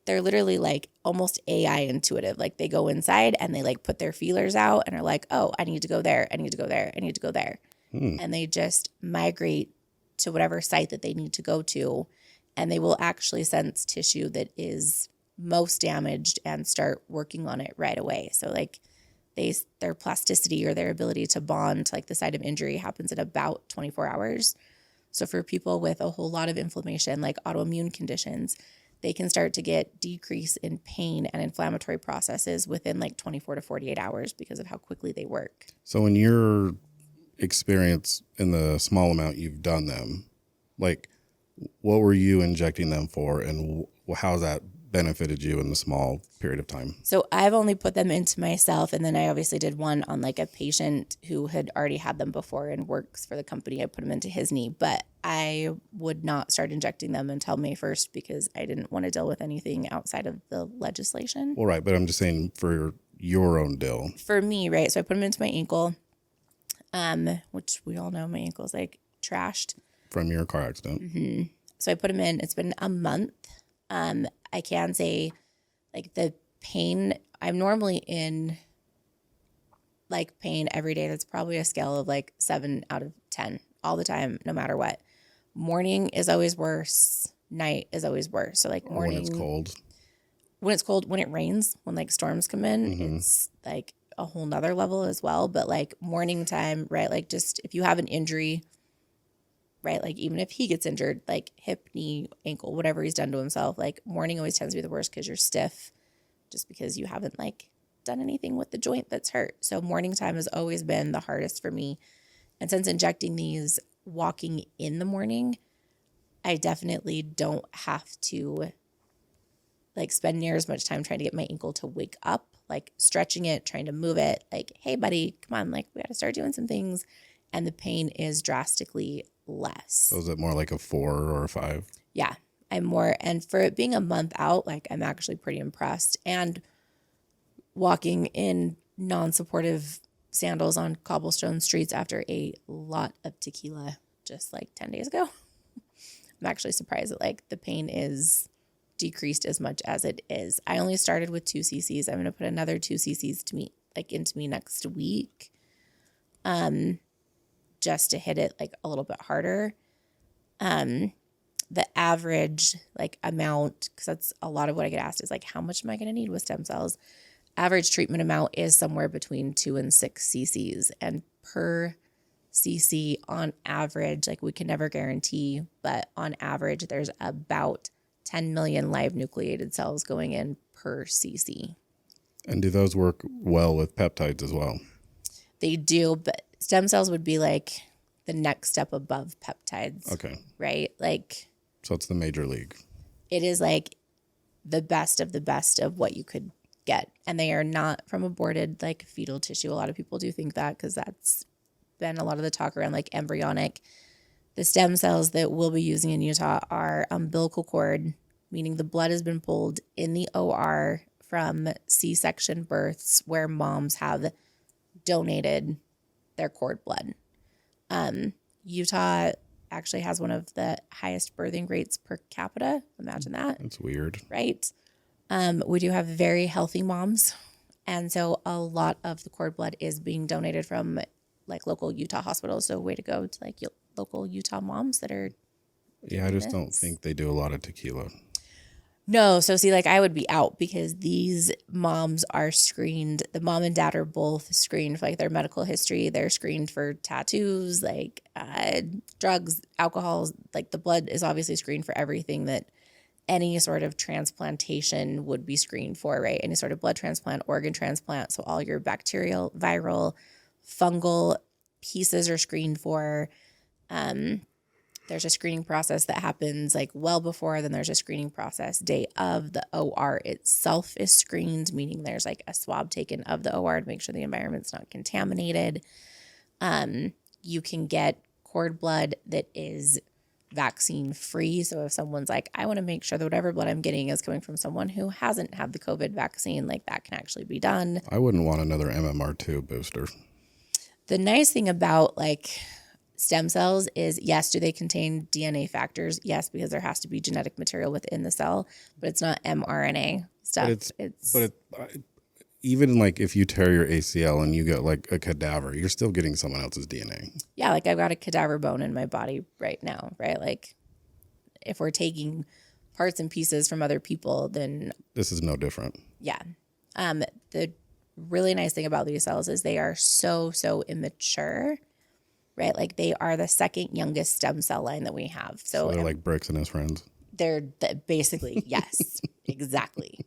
They're literally like almost AI intuitive. Like they go inside and they like put their feelers out and are like, oh, I need to go there. I need to go there. I need to go there. And they just migrate to whatever site that they need to go to. And they will actually sense tissue that is most damaged and start working on it right away. So like their plasticity or their ability to bond to like the site of injury happens in about 24 hours. So for people with a whole lot of inflammation, like autoimmune conditions, they can start to get decrease in pain and inflammatory processes within like 24 to 48 hours because of how quickly they work. So in your experience, in the small amount you've done them, like what were you injecting them for, and how's that benefited you in the small period of time? So I've only put them into myself, and then I obviously did one on like a patient who had already had them before and works for the company. I put them into his knee, but I would not start injecting them until May 1st because I didn't want to deal with anything outside of the legislation. Well, right, but I'm just saying for your own deal. For me, right? So I put them into my ankle, which we all know my ankle's like trashed. From your car accident. Mm-hmm. So I put them in. It's been a month. I can say like the pain, I'm normally in like pain every day. That's probably a scale of like 7 out of 10 all the time, no matter what. Morning is always worse. Night is always worse. So like morning. When it's cold. When it's cold, when it rains, when like storms come in, it's like a whole nother level as well. But like morning time, right? Like just if you have an injury, right? Like even if he gets injured, like hip, knee, ankle, whatever he's done to himself, like morning always tends to be the worst because you're stiff just because you haven't like done anything with the joint that's hurt. So morning time has always been the hardest for me. And since injecting these walking in the morning, I definitely don't have to like spend near as much time trying to get my ankle to wake up, like stretching it, trying to move it, like, hey buddy, come on, like we got to start doing some things. And the pain is drastically less. So is it more like a 4 or a 5? Yeah. and for it being a month out, like I'm actually pretty impressed. And walking in non-supportive sandals on cobblestone streets after a lot of tequila just like 10 days ago. I'm actually surprised that like the pain is decreased as much as it is. I only started with 2 cc's. I'm going to put another 2 cc's into me next week. Just to hit it like a little bit harder. The average like amount, because that's a lot of what I get asked is like, how much am I going to need with stem cells? Average treatment amount is somewhere between 2 and 6 cc's, and per cc on average, like we can never guarantee, but on average, there's about 10 million live nucleated cells going in per cc. And do those work well with peptides as well? They do, but stem cells would be like the next step above peptides. Okay. Right? Like, So it's the major league. it is like the best of what you could get. And they are not from aborted like fetal tissue. A lot of people do think that because that's been a lot of the talk around like embryonic. The stem cells that we'll be using in Utah are umbilical cord, meaning the blood has been pulled in the OR from C-section births where moms have donated their cord blood. Utah actually has one of the highest birthing rates per capita. Imagine that. That's weird. Right? We do have very healthy moms. And so a lot of the cord blood is being donated from like local Utah hospitals. So way to go to like local Utah moms that are. Yeah, I just don't think they do a lot of tequila. No. So see, like I would be out because these moms are screened. The mom and dad are both screened for like their medical history. They're screened for tattoos, like drugs, alcohol. Like the blood is obviously screened for everything that any sort of transplantation would be screened for, right? Any sort of blood transplant, organ transplant. So all your bacterial, viral, fungal pieces are screened for. There's a screening process that happens like well before, then there's a screening process day of. The OR itself is screened, meaning there's like a swab taken of the OR to make sure the environment's not contaminated. You can get cord blood that is vaccine free. So if someone's like, I want to make sure that whatever blood I'm getting is coming from someone who hasn't had the COVID vaccine, like that can actually be done. I wouldn't want another MMR2 booster. The nice thing about like stem cells is, yes, do they contain DNA factors? Yes, because there has to be genetic material within the cell, but it's not mRNA stuff. Even like if you tear your ACL and you get like a cadaver, you're still getting someone else's DNA. Yeah, like I've got a cadaver bone in my body right now, right? Like if we're taking parts and pieces from other people, then This is no different. yeah. The really nice thing about these cells is they are so immature, right? Like they are the second youngest stem cell line that we have. So they're like Brix and his friends. They're basically, yes, exactly.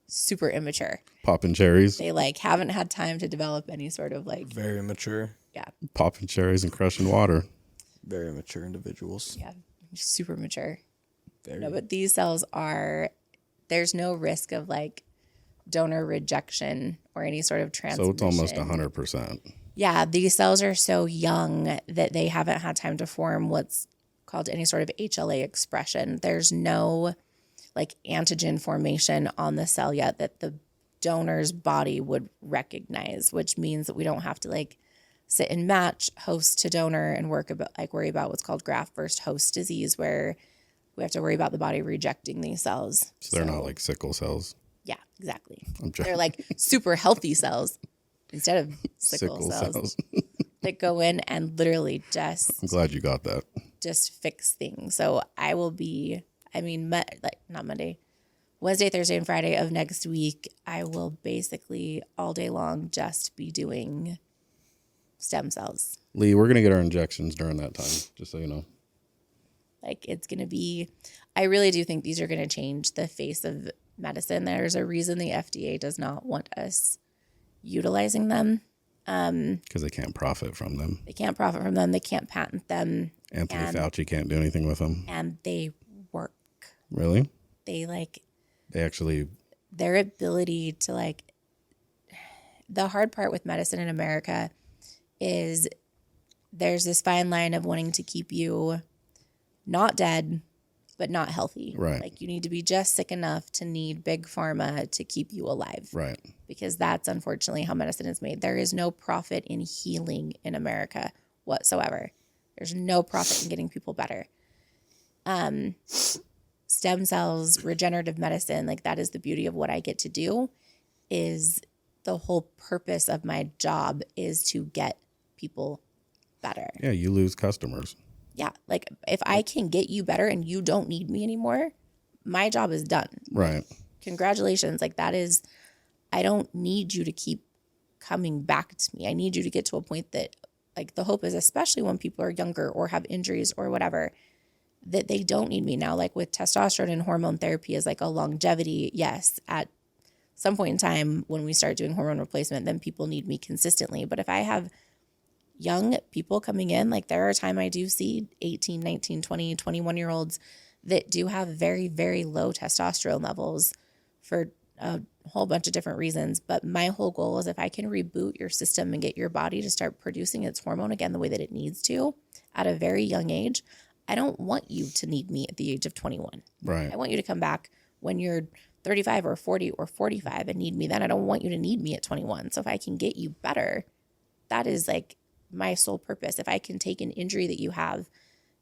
Super immature. Popping cherries. They like haven't had time to develop any sort of like, Very mature. yeah, Popping cherries and crushing water. Very mature individuals. yeah, super mature. Very. No, but these cells there's no risk of like donor rejection or any sort of transmission. So it's almost 100%. Yeah, these cells are so young that they haven't had time to form what's called any sort of HLA expression. There's no like antigen formation on the cell yet that the donor's body would recognize, which means that we don't have to like sit and match host to donor and worry about what's called graft versus host disease, where we have to worry about the body rejecting these cells. So they're not like sickle cells. Yeah, exactly. I'm joking. They're like super healthy cells instead of sickle cells that go in and literally I'm glad you got that. just fix things. So I will be, not Monday, Wednesday, Thursday, and Friday of next week, I will basically all day long just be doing stem cells. Lee, we're going to get our injections during that time, just so you know. Like it's going to be, I really do think these are going to change the face of medicine. There's a reason the FDA does not want us utilizing them. Because they can't profit from them. They can't profit from them. They can't patent them. Anthony Fauci can't do anything with them. And they work. Really? They actually... Their ability to the hard part with medicine in America is there's this fine line of wanting to keep you not dead but not healthy. Right. Like you need to be just sick enough to need big pharma to keep you alive. Right. Because that's unfortunately how medicine is made. There is no profit in healing in America whatsoever. There's no profit in getting people better. Stem cells, regenerative medicine, like that is the beauty of what I get to do. Is the whole purpose of my job is to get people better. Yeah, you lose customers. Yeah, like if I can get you better and you don't need me anymore, my job is done. Right. Congratulations. Like that is, I don't need you to keep coming back to me. I need you to get to a point that, like, the hope is, especially when people are younger or have injuries or whatever, that they don't need me now. Like with testosterone and hormone therapy is like a longevity. Yes, at some point in time when we start doing hormone replacement, then people need me consistently. But if I have young people coming in, like there are times I do see 18, 19, 20, 21-year-olds that do have very, very low testosterone levels for a whole bunch of different reasons. But my whole goal is if I can reboot your system and get your body to start producing its hormone again the way that it needs to at a very young age, I don't want you to need me at the age of 21. Right. I want you to come back when you're 35 or 40 or 45 and need me then. I don't want you to need me at 21. So if I can get you better, that is like my sole purpose. If I can take an injury that you have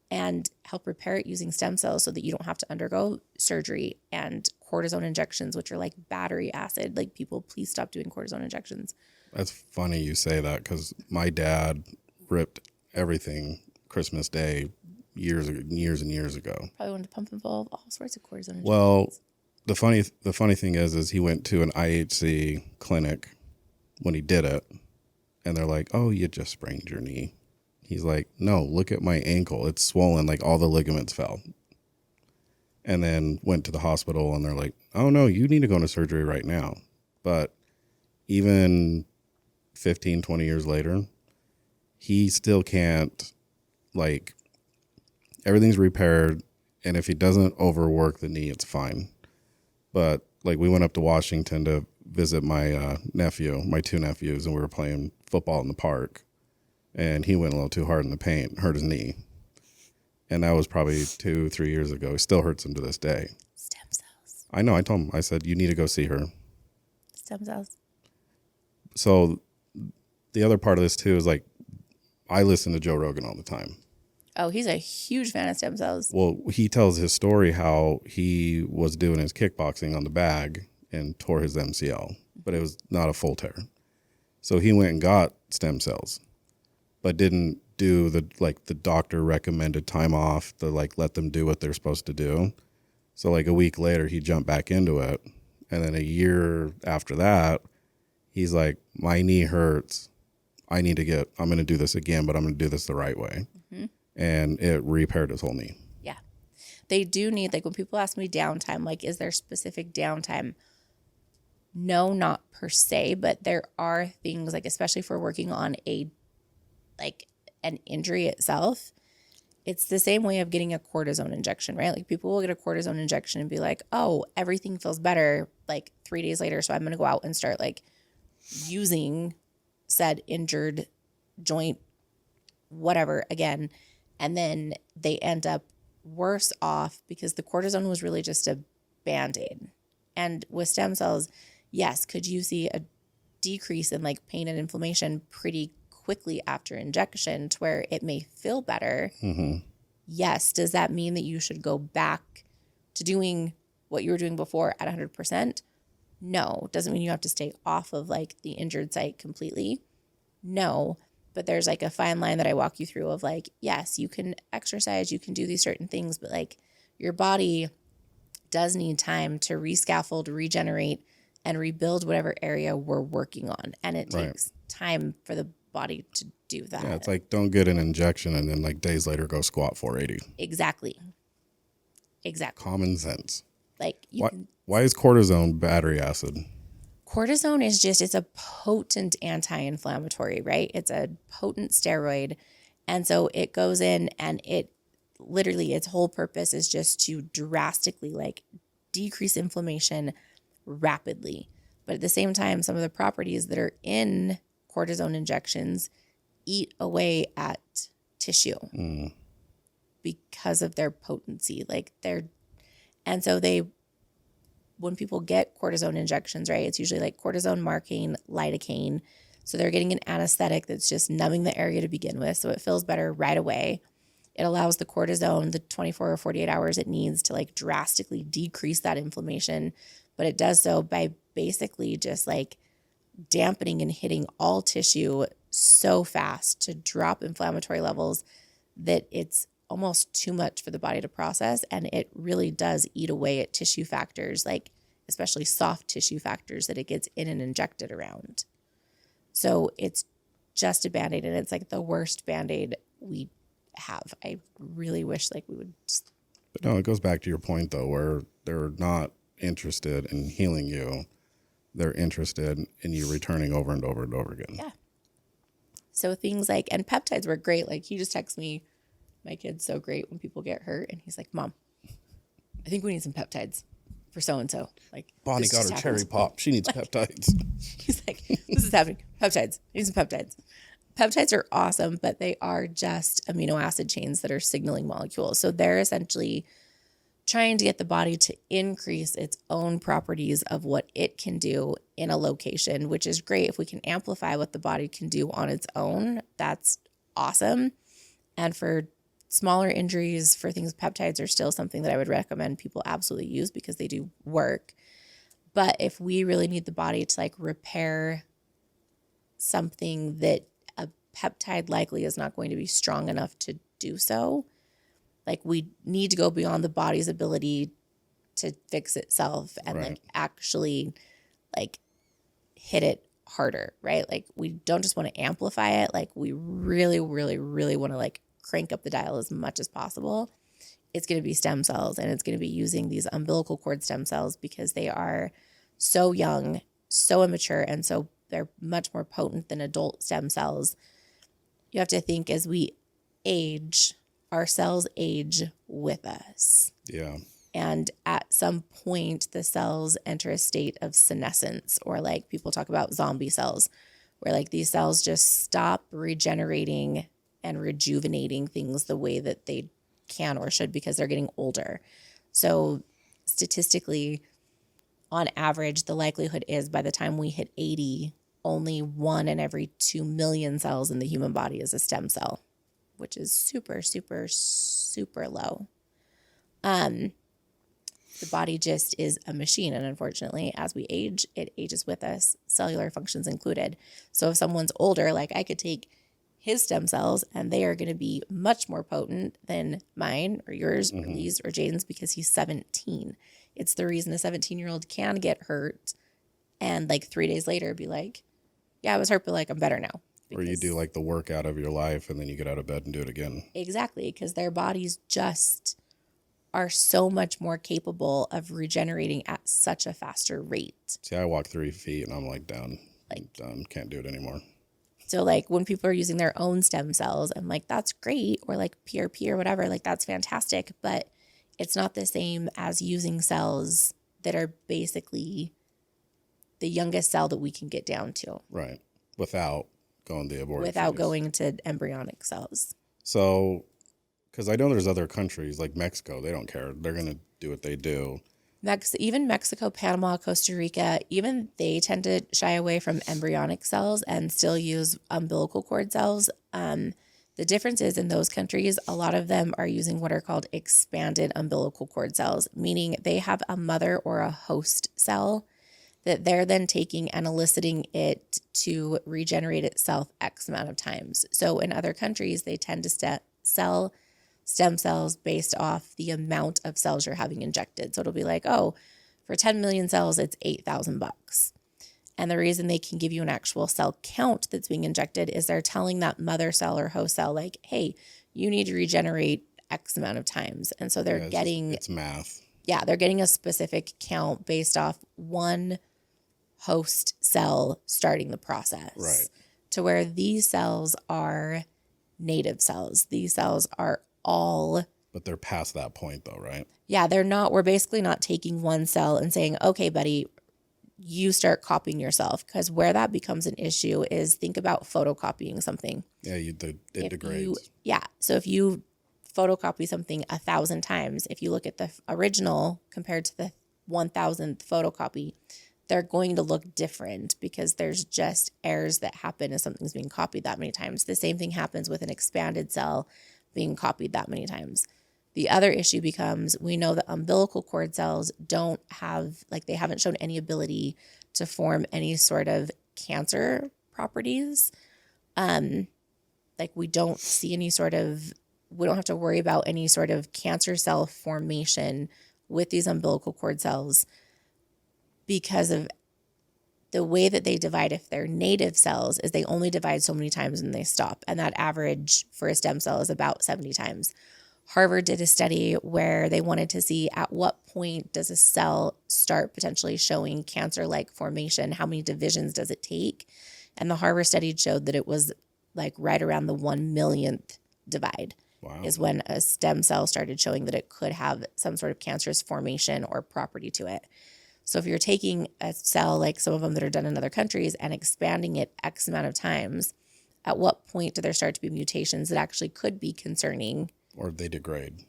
and help repair it using stem cells so that you don't have to undergo surgery and cortisone injections, which are like battery acid. Like, people, please stop doing cortisone injections. That's funny you say that, because my dad ripped everything Christmas Day years and years ago. Probably wanted to pump and full of all sorts of cortisone injections. Well, the funny thing is he went to an IHC clinic when he did it, and they're like, "Oh, you just sprained your knee." He's like, "No, look at my ankle. It's swollen, like all the ligaments fell." And then went to the hospital, and they're like, "Oh no, you need to go into surgery right now." But even 15, 20 years later, he still can't, like, everything's repaired, and if he doesn't overwork the knee, it's fine. But like, we went up to Washington to visit my my two nephews, and we were playing football in the park, and he went a little too hard in the paint, hurt his knee. And that was probably 2-3 years ago. It still hurts him to this day. Stem cells. I know. I told him, I said, "You need to go see her." Stem cells. So the other part of this too is, like, I listen to Joe Rogan all the time. Oh, he's a huge fan of stem cells. Well, he tells his story how he was doing his kickboxing on the bag and tore his MCL, but it was not a full tear. So he went and got stem cells, but didn't do the doctor recommended time off to, like, let them do what they're supposed to do. So like a week later, he jumped back into it. And then a year after that, he's like, "My knee hurts. I'm going to do this again, but I'm going to do this the right way." Mm-hmm. And it repaired his whole knee. Yeah. They do need, like, when people ask me downtime, like, is there specific downtime? No, not per se, but there are things, like, especially if we're working on an injury itself, it's the same way of getting a cortisone injection, right? Like, people will get a cortisone injection and be like, "Oh, everything feels better like 3 days later, so I'm going to go out and start, like, using said injured joint, whatever, again." And then they end up worse off because the cortisone was really just a Band-Aid. And with stem cells, yes, could you see a decrease in, like, pain and inflammation pretty quickly after injection to where it may feel better? Mm-hmm. Yes. Does that mean that you should go back to doing what you were doing before at 100%? No. Doesn't mean you have to stay off of, like, the injured site completely. No. But there's, like, a fine line that I walk you through of, like, yes, you can exercise, you can do these certain things, but, like, your body does need time to rescaffold, regenerate, and rebuild whatever area we're working on. And it takes time for the body to do that. Yeah, it's like, don't get an injection and then, like, days later go squat 480. Exactly. Common sense. Like, why is cortisone battery acid? Cortisone is just, it's a potent anti-inflammatory, right? It's a potent steroid. And so it goes in and it literally, its whole purpose is just to drastically, like, decrease inflammation rapidly. But at the same time, some of the properties that are in cortisone injections eat away at tissue. because of their potency. And so when people get cortisone injections, right, it's usually like cortisone, marcaine, lidocaine. So they're getting an anesthetic that's just numbing the area to begin with. So it feels better right away. It allows the cortisone the 24 or 48 hours it needs to like drastically decrease that inflammation. But it does so by basically just like dampening and hitting all tissue so fast to drop inflammatory levels that it's almost too much for the body to process. And it really does eat away at tissue factors, like especially soft tissue factors that it gets in and injected around. So it's just a Band-Aid, and it's like the worst Band-Aid we have. I really wish like we would just... But no, it goes back to your point though, where they're not interested in healing you. They're interested in you returning over and over and over again. Yeah. So things like, and peptides were great. Like he just texts me, my kid's so great when people get hurt. And he's like, Mom, I think we need some peptides for so-and-so. Like Bonnie got her cherry pop. She needs peptides. He's like, this is happening. Peptides. I need some peptides. Peptides are awesome, but they are just amino acid chains that are signaling molecules. So they're essentially trying to get the body to increase its own properties of what it can do in a location, which is great. If we can amplify what the body can do on its own, that's awesome. And for smaller injuries, for things, peptides are still something that I would recommend people absolutely use because they do work. But if we really need the body to like repair something that a peptide likely is not going to be strong enough to do so, like we need to go beyond the body's ability to fix itself and like actually like hit it harder, right? Like we don't just want to amplify it. Like we really, really, really want to like crank up the dial as much as possible. It's going to be stem cells, and it's going to be using these umbilical cord stem cells because they are so young, so immature, and so they're much more potent than adult stem cells. You have to think as we age, our cells age with us. Yeah. And at some point, the cells enter a state of senescence, or like people talk about zombie cells, where like these cells just stop regenerating and rejuvenating things the way that they can or should because they're getting older. So statistically, on average, the likelihood is by the time we hit 80, only 1 in every 2 million cells in the human body is a stem cell, which is super, super, super low. The body just is a machine. And unfortunately, as we age, it ages with us, cellular functions included. So if someone's older, like I could take his stem cells and they are going to be much more potent than mine or yours or Lee's or Jaden's because he's 17. It's the reason a 17-year-old can get hurt and like 3 days later be like, yeah, I was hurt, but like I'm better now. Or you do like the workout of your life and then you get out of bed and do it again. Exactly, because their bodies just are so much more capable of regenerating at such a faster rate. See, I walk 3 feet and I'm like done. Like done. Can't do it anymore. So like when people are using their own stem cells, I'm like, that's great. Or like PRP or whatever, like that's fantastic. But it's not the same as using cells that are basically the youngest cell that we can get down to. Right. Without going the aborted Without fetus. going to embryonic cells. So, because I know there's other countries like Mexico, they don't care. They're going to do what they do. Even Mexico, Panama, Costa Rica, even they tend to shy away from embryonic cells and still use umbilical cord cells. The difference is in those countries, a lot of them are using what are called expanded umbilical cord cells, meaning they have a mother or a host cell that they're then taking and eliciting it to regenerate itself X amount of times. So in other countries, they tend to sell stem cells based off the amount of cells you're having injected. So it'll be like, oh, for 10 million cells, it's $8,000. And the reason they can give you an actual cell count that's being injected is they're telling that mother cell or host cell, like, hey, you need to regenerate X amount of times. And so they're it's math. Yeah, they're getting a specific count based off one host cell starting the process. Right. To where these cells are native cells. These cells are all... But they're past that point though, right? Yeah, we're basically not taking one cell and saying, okay, buddy, you start copying yourself. Because where that becomes an issue is think about photocopying something. Yeah, it degrades. So if you photocopy something 1,000 times, if you look at the original compared to the 1,000th photocopy, they're going to look different because there's just errors that happen as something's being copied that many times. The same thing happens with an expanded cell being copied that many times. The other issue becomes, we know that umbilical cord cells don't have, like, they haven't shown any ability to form any sort of cancer properties. Like, we don't see any sort of, we don't have to worry about any sort of cancer cell formation with these umbilical cord cells because of the way that they divide. If they're native cells, is they only divide so many times and they stop. And that average for a stem cell is about 70 times. Harvard did a study where they wanted to see at what point does a cell start potentially showing cancer-like formation? How many divisions does it take? And the Harvard study showed that it was like right around the 1,000,000th divide. Wow. Is when a stem cell started showing that it could have some sort of cancerous formation or property to it. So if you're taking a cell, like some of them that are done in other countries, and expanding it X amount of times, at what point do there start to be mutations that actually could be concerning? Or they degrade.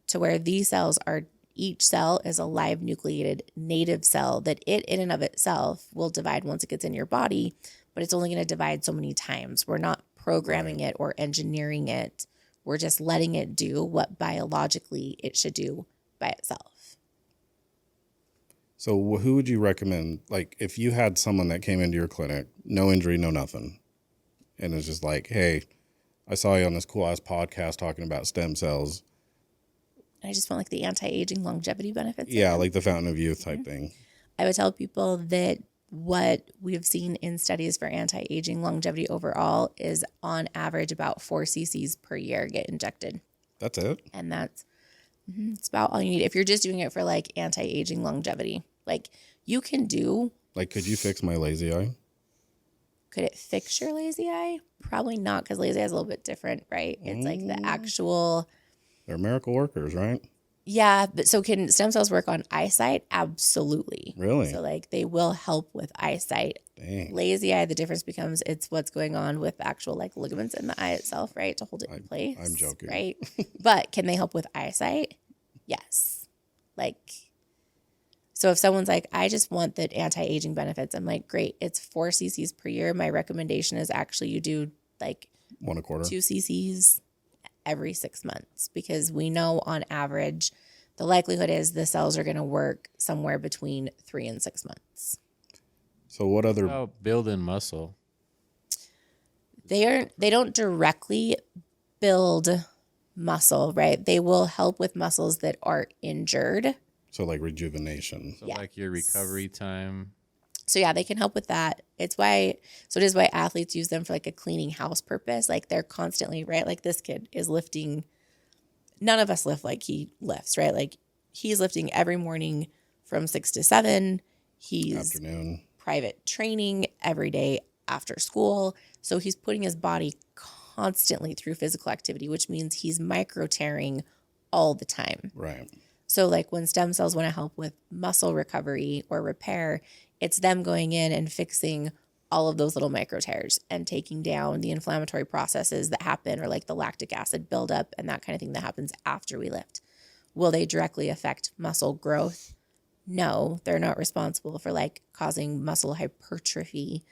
To where these cells are, each cell is a live nucleated native cell that it in and of itself will divide once it gets in your body, but it's only going to divide so many times. We're not programming it or engineering it. We're just letting it do what biologically it should do by itself. So who would you recommend? Like, if you had someone that came into your clinic, no injury, no nothing, and it's just like, hey, I saw you on this cool ass podcast talking about stem cells. I just want like the anti-aging longevity benefits. Yeah, like the fountain of youth type thing. I would tell people that what we've seen in studies for anti-aging longevity overall is on average about 4 cc's per year get injected. That's it? And it's about all you need. If you're just doing it for like anti-aging longevity, like you can do. Like, could you fix my lazy eye? Could it fix your lazy eye? Probably not, because lazy eye is a little bit different, right? It's like the actual. They're miracle workers, right? Yeah, but so can stem cells work on eyesight? Absolutely. Really? So like they will help with eyesight. Dang. Lazy eye, the difference becomes it's what's going on with actual like ligaments in the eye itself, right? To hold it in place. I'm joking. Right? But can they help with eyesight? Yes. Like, so if someone's like, I just want the anti-aging benefits, I'm like, great. It's 4 cc's per year. My recommendation is actually you do like 1 1/4. 2 cc's every 6 months, because we know on average the likelihood is the cells are going to work somewhere between 3 and 6 months. So what other? Oh, building muscle. They don't directly build muscle, right? They will help with muscles that are injured. So like rejuvenation. So Yeah. like your recovery time. So yeah, they can help with that. It is why athletes use them for like a cleaning house purpose. Like they're constantly, right? Like this kid is lifting. None of us lift like he lifts, right? Like he's lifting every morning from 6 to 7. He's Afternoon. private training every day after school. So he's putting his body constantly through physical activity, which means he's micro tearing all the time. Right. So like when stem cells want to help with muscle recovery or repair, it's them going in and fixing all of those little micro tears and taking down the inflammatory processes that happen, or like the lactic acid buildup and that kind of thing that happens after we lift. Will they directly affect muscle growth? No, they're not responsible for like causing muscle hypertrophy,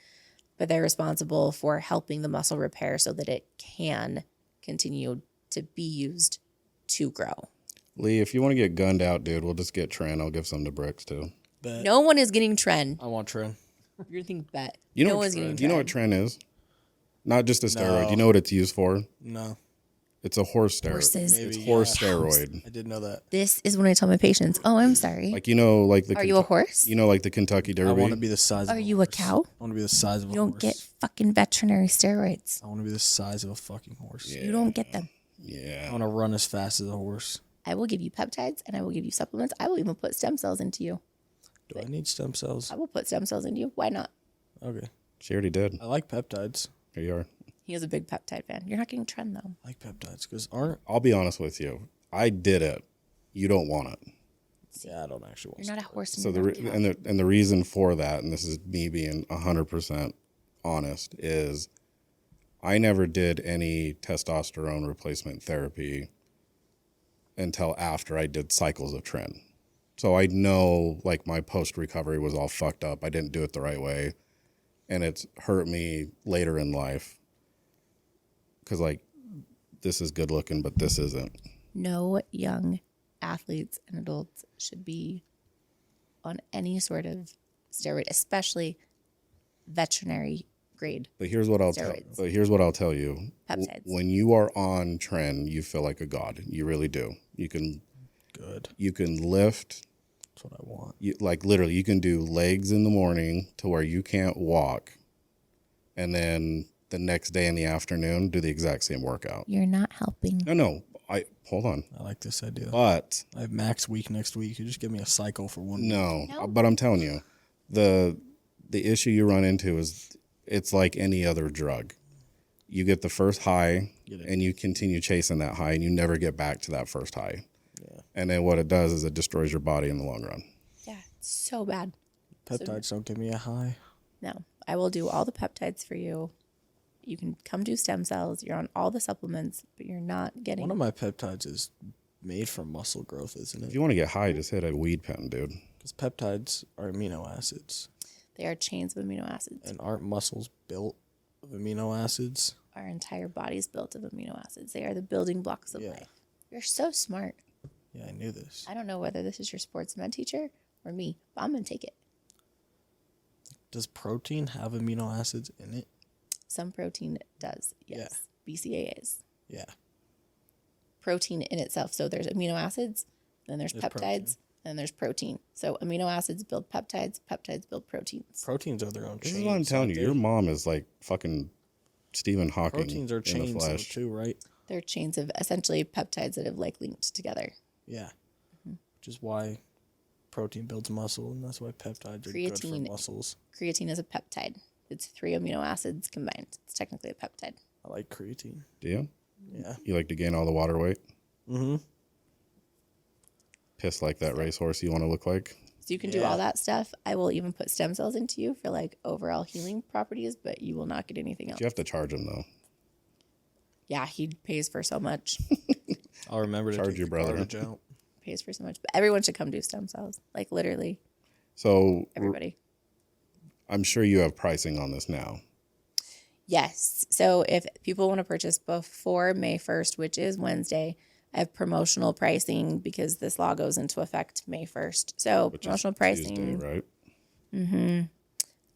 but they're responsible for helping the muscle repair so that it can continue to be used to grow. Lee, if you want to get gunned out, dude, we'll just get Tren. I'll give some to Brix too. Bet. No one is getting Tren. I want Tren. You're thinking bet. You know, no what, one's getting do you know what Tren. Tren is? Not just a steroid. No. You know what it's used for? No. It's a horse steroid. Horses. It's Maybe, horse yeah. steroid. I did know that. This is when I tell my patients, oh, I'm sorry. Like, you know, like the Are you a horse? You know, like the Kentucky Derby. I want to be the size of Are a you a horse. cow? I want to be the size of a You horse. don't get fucking veterinary steroids. I want to be the size of a fucking horse. Yeah. You don't get them. I Yeah. want to run as fast as a horse. I will give you peptides and I will give you supplements. I will even put stem cells into you. Do I need stem cells? I will put stem cells into you. Why not? Okay. She already did. I like peptides. Here you are. He is a big peptide fan. You're not getting Tren though. I like peptides because aren't. I'll be honest with you. I did it. You don't want it. Yeah, I don't actually want. You're not a horse. So And the you're re- not a cow. and the reason for that, and this is me being 100% honest, is I never did any testosterone replacement therapy until after I did cycles of tren. So I know like my post recovery was all fucked up. I didn't do it the right way. And it's hurt me later in life. Because like, this is good looking, but this isn't. No young athletes and adults should be on any sort of steroid, especially veterinary grade. But here's what I'll tell. Steroids. But here's what I'll tell you. Peptides. When you are on tren, you feel like a god. You really do. You can lift. That's what I want. You, like literally, you can do legs in the morning to where you can't walk, and then the next day in the afternoon do the exact same workout. You're not helping. No. Hold on. I like this idea. But I have max week next week. You just give me a cycle for 1 week. No. But I'm telling you, the issue you run into is it's like any other drug. You get the first high and you continue chasing that high and you never get back to that first high. Yeah. And then what it does is it destroys your body in the long run. Yeah, it's so bad. Peptides don't give me a high. No, I will do all the peptides for you. You can come do stem cells. You're on all the supplements, but you're not getting. One of my peptides is made from muscle growth, isn't it? If you want to get high, just hit a weed pen, dude. Because peptides are amino acids. They are chains of amino acids. And aren't muscles built of amino acids? Our entire body is built of amino acids. They are the building blocks of life. You're so smart. Yeah, I knew this. I don't know whether this is your sports med teacher or me, but I'm going to take it. Does protein have amino acids in it? Some protein does, yes. Yeah. BCAAs. Yeah. Protein in itself. So there's amino acids, then there's peptides, protein. And there's protein. So amino acids build peptides, peptides build proteins. Proteins are their own chains. This is what I'm telling you. Your mom is like fucking Stephen Hawking. Proteins are chains though, too, right? They're chains of essentially peptides that have like linked together. Yeah. Mm-hmm. Which is why protein builds muscle, and that's why peptides are good for muscles. Creatine is a peptide. It's 3 amino acids combined. It's technically a peptide. I like creatine. Do you? Yeah. You like to gain all the water weight? Mm-hmm. Piss like that racehorse you want to look like? So you can do all that stuff. I will even put stem cells into you for like overall healing properties, but you will not get anything else. You have to charge him though. Yeah, he pays for so much. I'll remember to charge your brother. Out. Pays for so much. But everyone should come do stem cells. Like literally. So everybody. I'm sure you have pricing on this now. Yes. So if people want to purchase before May 1st, which is Wednesday, I have promotional pricing because this law goes into effect May 1st. So which promotional pricing, Tuesday, right?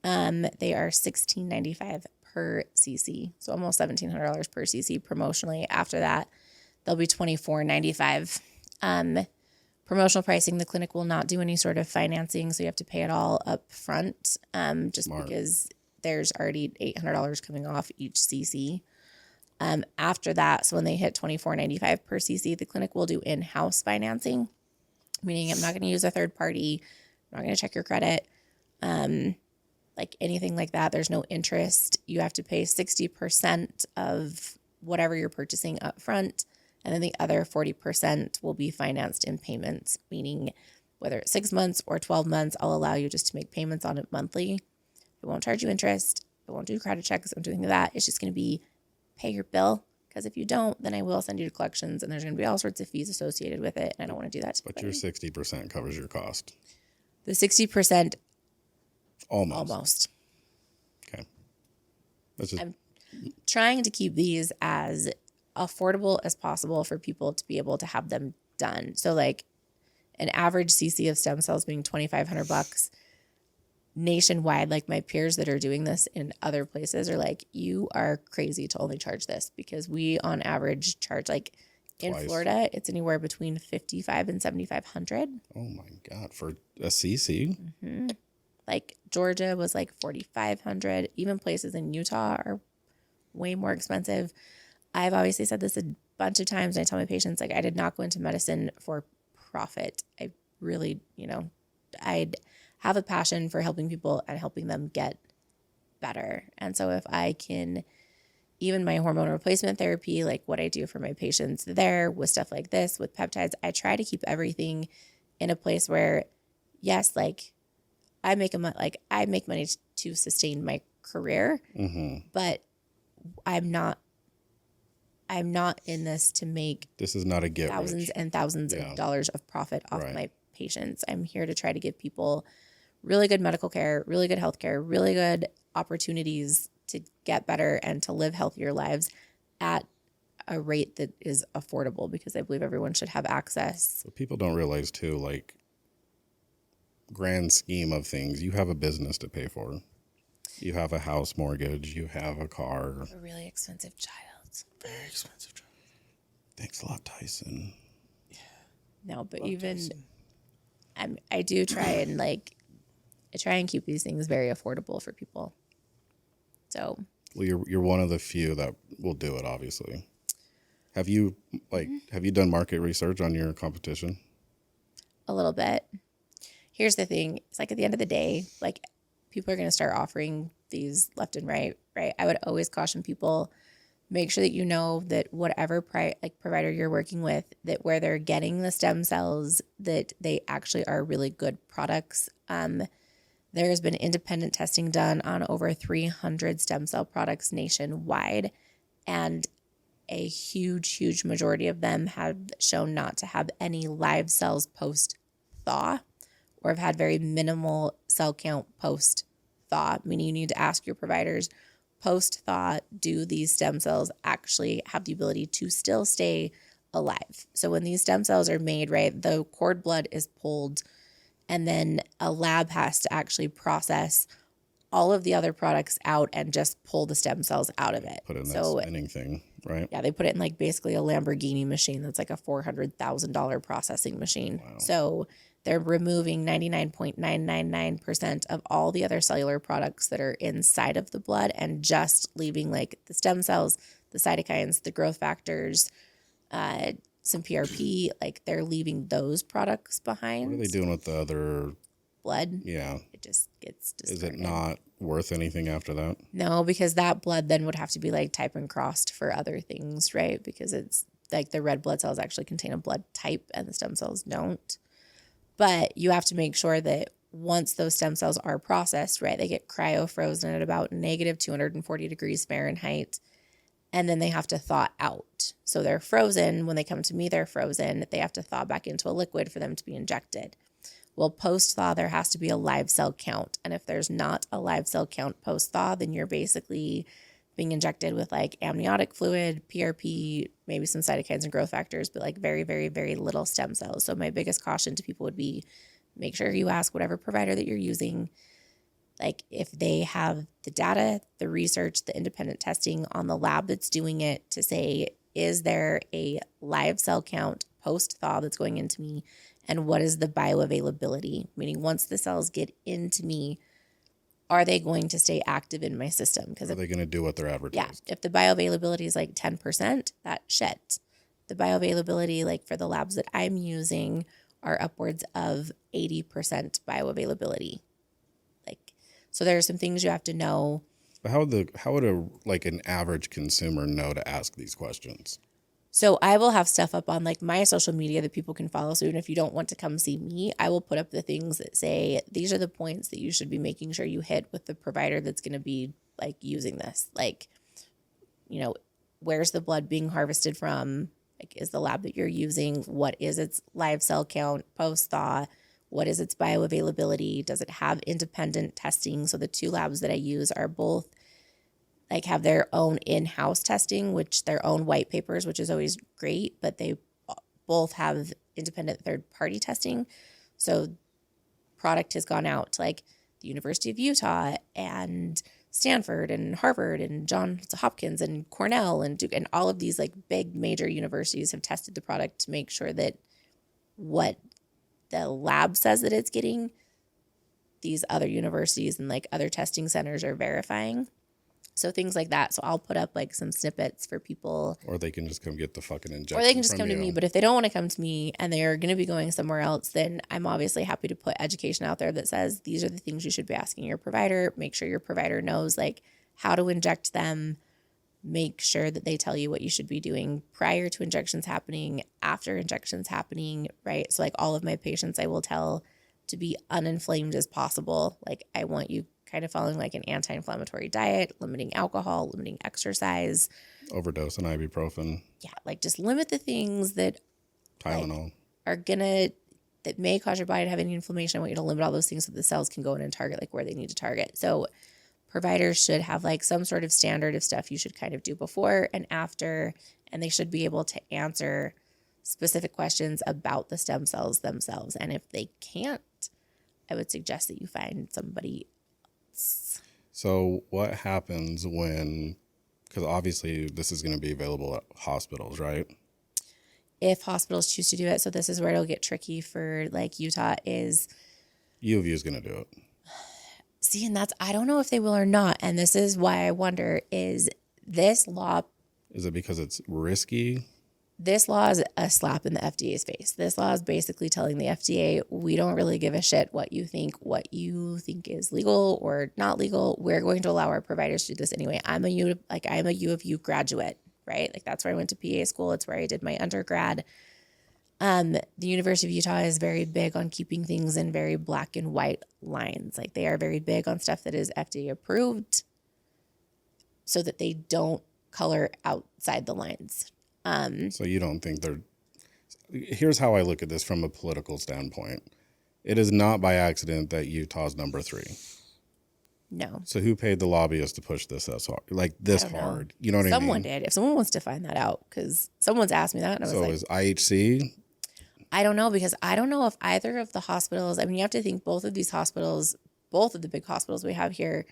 Mm-hmm. They are $16.95 per cc, so almost $1,700 per cc promotionally. After that, they'll be $24.95. Promotional pricing. The clinic will not do any sort of financing, so you have to pay it all up front. Just Smart. Because there's already $800 coming off each cc. After that, so when they hit $24.95 per cc, the clinic will do in-house financing, meaning I'm not going to use a third party. I'm not going to check your credit. Like anything like that, there's no interest. You have to pay 60% of whatever you're purchasing up front, and then the other 40% will be financed in payments, meaning whether it's 6 months or 12 months, I'll allow you just to make payments on it monthly. It won't charge you interest. It won't do credit checks. I'm doing that. It's just going to be pay your bill, because if you don't, then I will send you to collections, and there's going to be all sorts of fees associated with it, and I don't want to do that to But your 60% covers your cost. The 60% almost. Okay. I'm trying to keep these as affordable as possible for people to be able to have them done. So like an average cc of stem cells being $2,500 nationwide. Like my peers that are doing this in other places are like, you are crazy to only charge this, because we on average charge like in Florida, it's anywhere between $5,500 and $7,500. Oh my God. For a cc? Mm-hmm. Like Georgia was like $4,500. Even places in Utah are way more expensive. I've obviously said this a bunch of times. And I tell my patients, like, I did not go into medicine for profit. I really, I'd have a passion for helping people and helping them get better. And so if I can, even my hormone replacement therapy, like what I do for my patients there with stuff like this, with peptides, I try to keep everything in a place where, yes, like I make money to sustain my career, but I'm not in this to make This is not a get thousands rich. and thousands Yeah. of dollars of profit off Right. my patients. I'm here to try to give people really good medical care, really good health care, really good opportunities to get better and to live healthier lives at a rate that is affordable, because I believe everyone should have access. But people don't realize too, like, grand scheme of things, you have a business to pay for. You have a house mortgage. You have a car. A really expensive child. Very expensive job. Thanks a lot, Tyson. No, but even I do try and I try and keep these things very affordable for people. So, Well, you're one of the few that will do it, obviously. Have you done market research on your competition? a little bit. Here's the thing. It's like at the end of the day, like people are going to start offering these left and right, right? I would always caution people, make sure that you know that whatever provider you're working with, that where they're getting the stem cells, that they actually are really good products. There's been independent testing done on over 300 stem cell products nationwide, and a huge majority of them have shown not to have any live cells post-thaw, or have had very minimal cell count post-thaw, meaning you need to ask your providers, post-thaw, do these stem cells actually have the ability to still stay alive? So when these stem cells are made, right, the cord blood is pulled, and then a lab has to actually process all of the other products out and just pull the stem cells out of it. Put in that spinning thing, right? Yeah, they put it in basically a Lamborghini machine that's like a $400,000 processing machine. Wow. So they're removing 99.999% of all the other cellular products that are inside of the blood and just leaving the stem cells, the cytokines, the growth factors, some PRP. They're leaving those products behind. What are they doing with the other blood? Yeah. It just gets discarded. Is it not worth anything after that? No, because that blood then would have to be type and crossed for other things, right? Because it's the red blood cells actually contain a blood type and the stem cells don't. But you have to make sure that once those stem cells are processed, right, they get cryo-frozen at about negative 240 degrees Fahrenheit, and then they have to thaw out. So they're frozen. When they come to me, they're frozen. They have to thaw back into a liquid for them to be injected. Well, post-thaw, there has to be a live cell count. And if there's not a live cell count post-thaw, then you're basically being injected with amniotic fluid, PRP, maybe some cytokines and growth factors, but very, very, very little stem cells. So my biggest caution to people would be, make sure you ask whatever provider that you're using, if they have the data, the research, the independent testing on the lab that's doing it to say, is there a live cell count post-thaw that's going into me? And what is the bioavailability? Meaning once the cells get into me, are they going to stay active in my system? Because are they going to do what they're advertised? Yeah, if the bioavailability is 10%, that shit. The bioavailability, for the labs that I'm using, are upwards of 80% bioavailability. So there are some things you have to know. But how would an average consumer know to ask these questions? So I will have stuff up on my social media that people can follow. So even if you don't want to come see me, I will put up the things that say, these are the points that you should be making sure you hit with the provider that's going to be using this. Where's the blood being harvested from? Is the lab that you're using, what is its live cell count post-thaw? What is its bioavailability? Does it have independent testing? So the two labs that I use are both have their own in-house testing, which their own white papers, which is always great, but they both have independent third-party testing. So product has gone out to the University of Utah and Stanford and Harvard and Johns Hopkins and Cornell and Duke, and all of these big major universities have tested the product to make sure that what the lab says that it's getting, these other universities and other testing centers are verifying. So things like that. So I'll put up some snippets for people. Or they can just come get the fucking injection. Or they can just come to me. But if they don't want to come to me and they're going to be going somewhere else, then I'm obviously happy to put education out there that says these are the things you should be asking your provider. Make sure your provider knows how to inject them. Make sure that they tell you what you should be doing prior to injections happening, after injections happening, right? So all of my patients, I will tell to be uninflamed as possible. I want you kind of following like an anti-inflammatory diet, limiting alcohol, limiting exercise. Overdose on ibuprofen, Yeah, like just limit the things that Tylenol. that may cause your body to have any inflammation. I want you to limit all those things so the cells can go in and target like where they need to target. So providers should have like some sort of standard of stuff you should kind of do before and after, and they should be able to answer specific questions about the stem cells themselves. And if they can't, I would suggest that you find somebody else. So what happens when, because obviously this is going to be available at hospitals, right? If hospitals choose to do it. So this is where it'll get tricky for like Utah is. U of U is going to do it. See, and I don't know if they will or not. And this is why I wonder, is this law. Is it because it's risky? This law is a slap in the FDA's face. This law is basically telling the FDA, we don't really give a shit what you think is legal or not legal. We're going to allow our providers to do this anyway. I'm a U of U graduate, right? Like that's where I went to PA school. It's where I did my undergrad. The University of Utah is very big on keeping things in very black and white lines. Like they are very big on stuff that is FDA approved so that they don't color outside the lines. So you don't think here's how I look at this from a political standpoint. It is not by accident that Utah's number 3. No. So who paid the lobbyists to push this as hard? Like this hard? You know what I mean? Someone did. If someone wants to find that out, because someone's asked me that. And I was so like, is IHC? I don't know, because I don't know if either of the hospitals, I mean, you have to think both of these hospitals, both of the big hospitals we have here,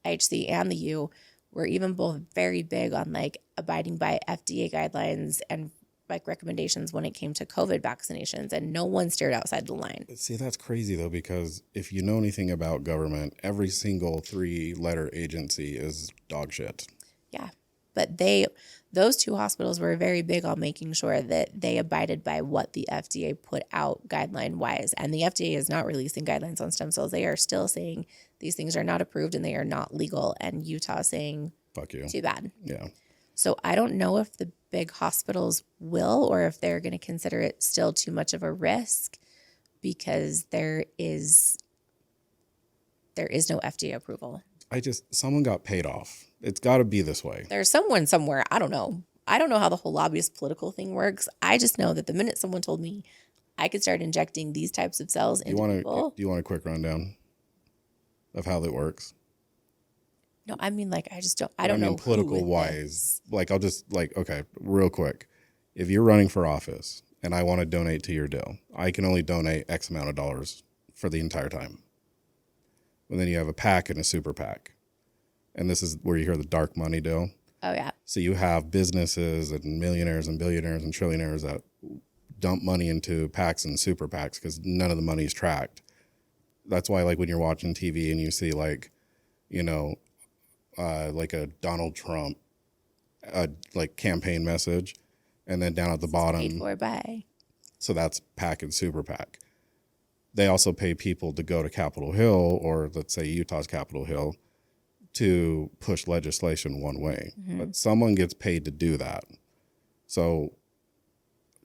IHC and the U, were even both very big on like abiding by FDA guidelines and like recommendations when it came to COVID vaccinations, and no one steered outside the line. See, that's crazy though, because if you know anything about government, every single 3-letter agency is dog shit. Yeah. But those two hospitals were very big on making sure that they abided by what the FDA put out guideline wise. And the FDA is not releasing guidelines on stem cells. They are still saying these things are not approved and they are not legal. And Utah saying, fuck you. Too bad. Yeah. So I don't know if the big hospitals will, or if they're going to consider it still too much of a risk, because there is no FDA approval. Someone got paid off. It's got to be this way. There's someone somewhere. I don't know. I don't know how the whole lobbyist political thing works. I just know that the minute someone told me I could start injecting these types of cells into people. Do you want a quick rundown of how that works? No, I mean, like, I don't know. Political wise, like, I'll just, like, okay, real quick. If you're running for office and I want to donate to your deal, I can only donate X amount of dollars for the entire time. And then you have a PAC and a super PAC. And this is where you hear the dark money deal. Oh, yeah. So you have businesses and millionaires and billionaires and trillionaires that dump money into PACs and super PACs because none of the money is tracked. That's why, like, when you're watching TV and you see, like, you know, like a Donald Trump like campaign message, and then down at the bottom, paid for by. So that's PAC and super PAC. They also pay people to go to Capitol Hill, or let's say Utah's Capitol Hill, to push legislation one way. Mm-hmm. But someone gets paid to do that. So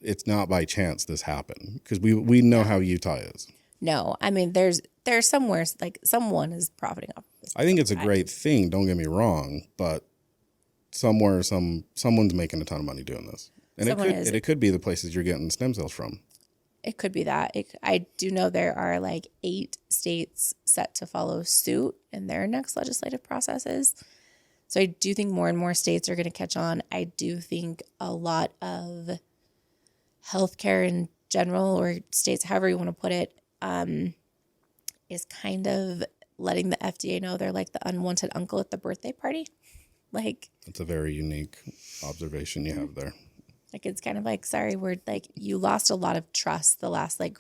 it's not by chance this happened, because we know how Utah is. No, I mean, there's somewhere, like, someone is profiting off of this. I think it's a great thing, don't get me wrong, but somewhere someone's making a ton of money doing this. And it could be the places you're getting stem cells from. It could be that. I do know there are like 8 states set to follow suit in their next legislative processes. So I do think more and more states are going to catch on. I do think a lot of healthcare in general, or states, however you want to put it, is kind of letting the FDA know they're like the unwanted uncle at the birthday party. Like, it's a very unique observation you have there. Like, it's kind of like, sorry, we're like, you lost a lot of trust the last like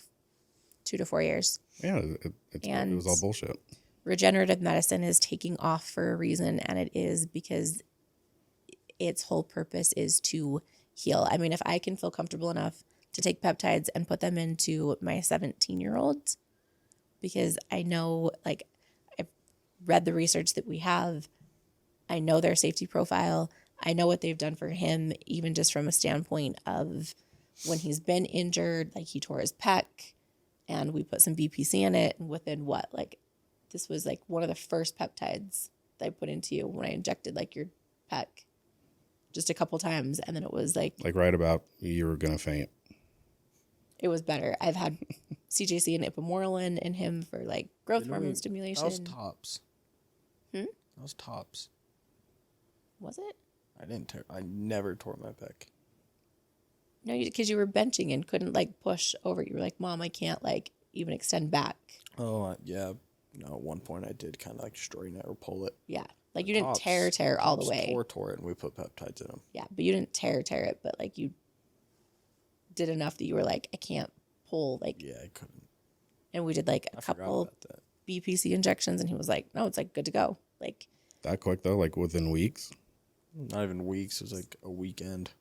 2 to 4 years. Yeah, it was all bullshit. Regenerative medicine is taking off for a reason, and it is because its whole purpose is to heal. I mean, if I can feel comfortable enough to take peptides and put them into my 17-year-old, because I know, like, I've read the research that we have, I know their safety profile, I know what they've done for him, even just from a standpoint of when he's been injured, like he tore his pec and we put some BPC in it, and within this was like one of the first peptides that I put into you when I injected like your pec just a couple times. And then it was like right about you were going to faint. it was better. I've had CJC and ipamorelin in him for like growth hormone stimulation. That was tops. Hmm? That was tops. Was it? I never tore my pec. No, because you were benching and couldn't like push over. You were like, Mom, I can't like even extend back. Oh, yeah. No, at one point I did kind of like straighten it or pull it. Yeah. Like you didn't tear all the way. Tore it and we put peptides in them. Yeah, but you didn't tear it, but like you did enough that you were like, I can't pull like. Yeah, I couldn't. And we did like a couple BPC injections and he was like, no, it's like good to go. Like That quick though, like within weeks? Not even weeks. It was like a weekend.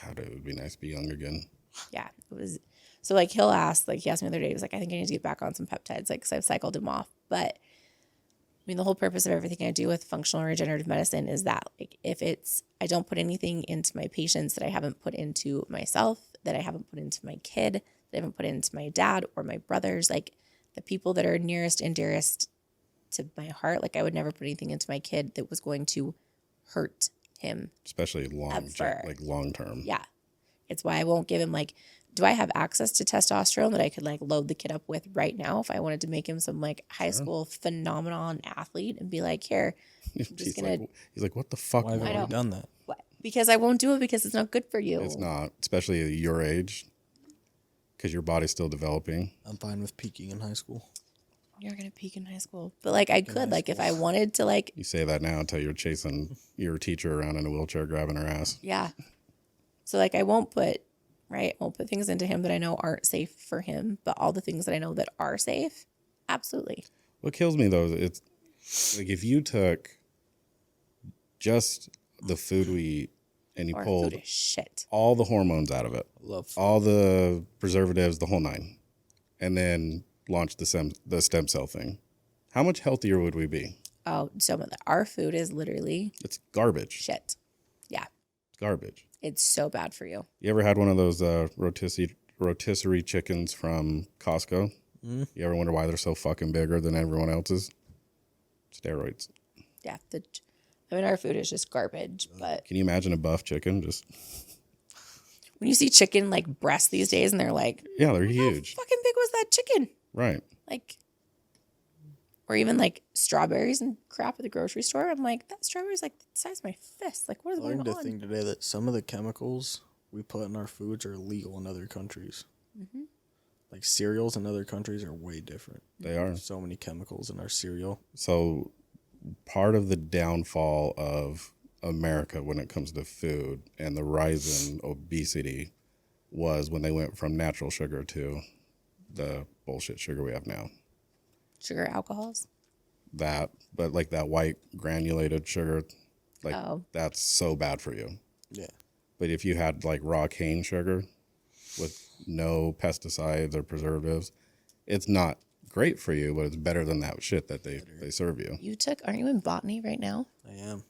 God, it would be nice to be young again. Yeah, it was. So like he'll ask, like he asked me the other day, he was like, I think I need to get back on some peptides, like because I've cycled him off. But I mean, the whole purpose of everything I do with functional regenerative medicine is that like if I don't put anything into my patients that I haven't put into myself, that I haven't put into my kid, that I haven't put into my dad or my brothers, like the people that are nearest and dearest to my heart, like I would never put anything into my kid that was going to hurt him. Especially long term. Yeah. It's why I won't give him like, do I have access to testosterone that I could like load the kid up with right now if I wanted to make him some like high school phenomenon athlete and be like, here, I'm just he's like, what the fuck? Why have I you done that? What? Because I won't do it because it's not good for you. It's not, especially at your age, because your body's still developing. I'm fine with peaking in high school. You're going to peak in high school. But like I could, like if I wanted to like. You say that now until you're chasing your teacher around in a wheelchair grabbing her ass. Yeah. So like I won't put things into him that I know aren't safe for him, but all the things that I know that are safe, absolutely. What kills me though, it's like if you took just the food we eat and you pulled food is shit. all the hormones out of it, all the preservatives, the whole nine, and then launched the stem cell thing, how much healthier would we be? Oh, our food is literally It's garbage. shit. Yeah. It's garbage. It's so bad for you. You ever had one of those rotisserie chickens from Costco? Mm-hmm. You ever wonder why they're so fucking bigger than everyone else's? Steroids. Yeah. Our food is just garbage. But can you imagine a buff chicken? Just when you see chicken like breasts these days, and they're like, yeah, they're huge. How fucking big was that chicken? Right. Like, or even like strawberries and crap at the grocery store. I'm like, that strawberry's like the size of my fist. Like, what is going on? I learned a thing today that some of the chemicals we put in our foods are illegal in other countries. Mm-hmm. Like cereals in other countries are way different. They are. There's so many chemicals in our cereal. So part of the downfall of America when it comes to food and the rise in obesity was when they went from natural sugar to the bullshit sugar we have now. Sugar alcohols? That, but like that white granulated sugar, like that's so bad for you. Yeah. But if you had like raw cane sugar with no pesticides or preservatives, it's not great for you, but it's better than that shit that they serve you. Aren't you in botany right now? I am.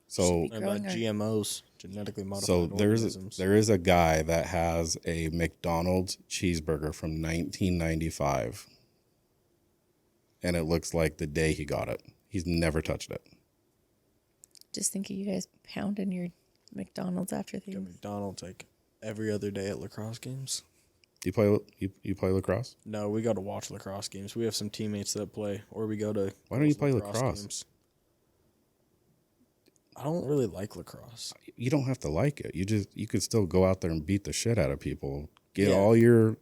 So about GMOs, genetically modified so organisms. there is a guy that has a McDonald's cheeseburger from 1995. And it looks like the day he got it. He's never touched it. Just think of you guys pounding your McDonald's after things. McDonald's like every other day at lacrosse games. Do you play lacrosse? No, we go to watch lacrosse games. We have some teammates that play, or we go to. Why don't you play lacrosse? Games. I don't really like lacrosse. You don't have to like it. You could still go out there and beat the shit out of people. Get all your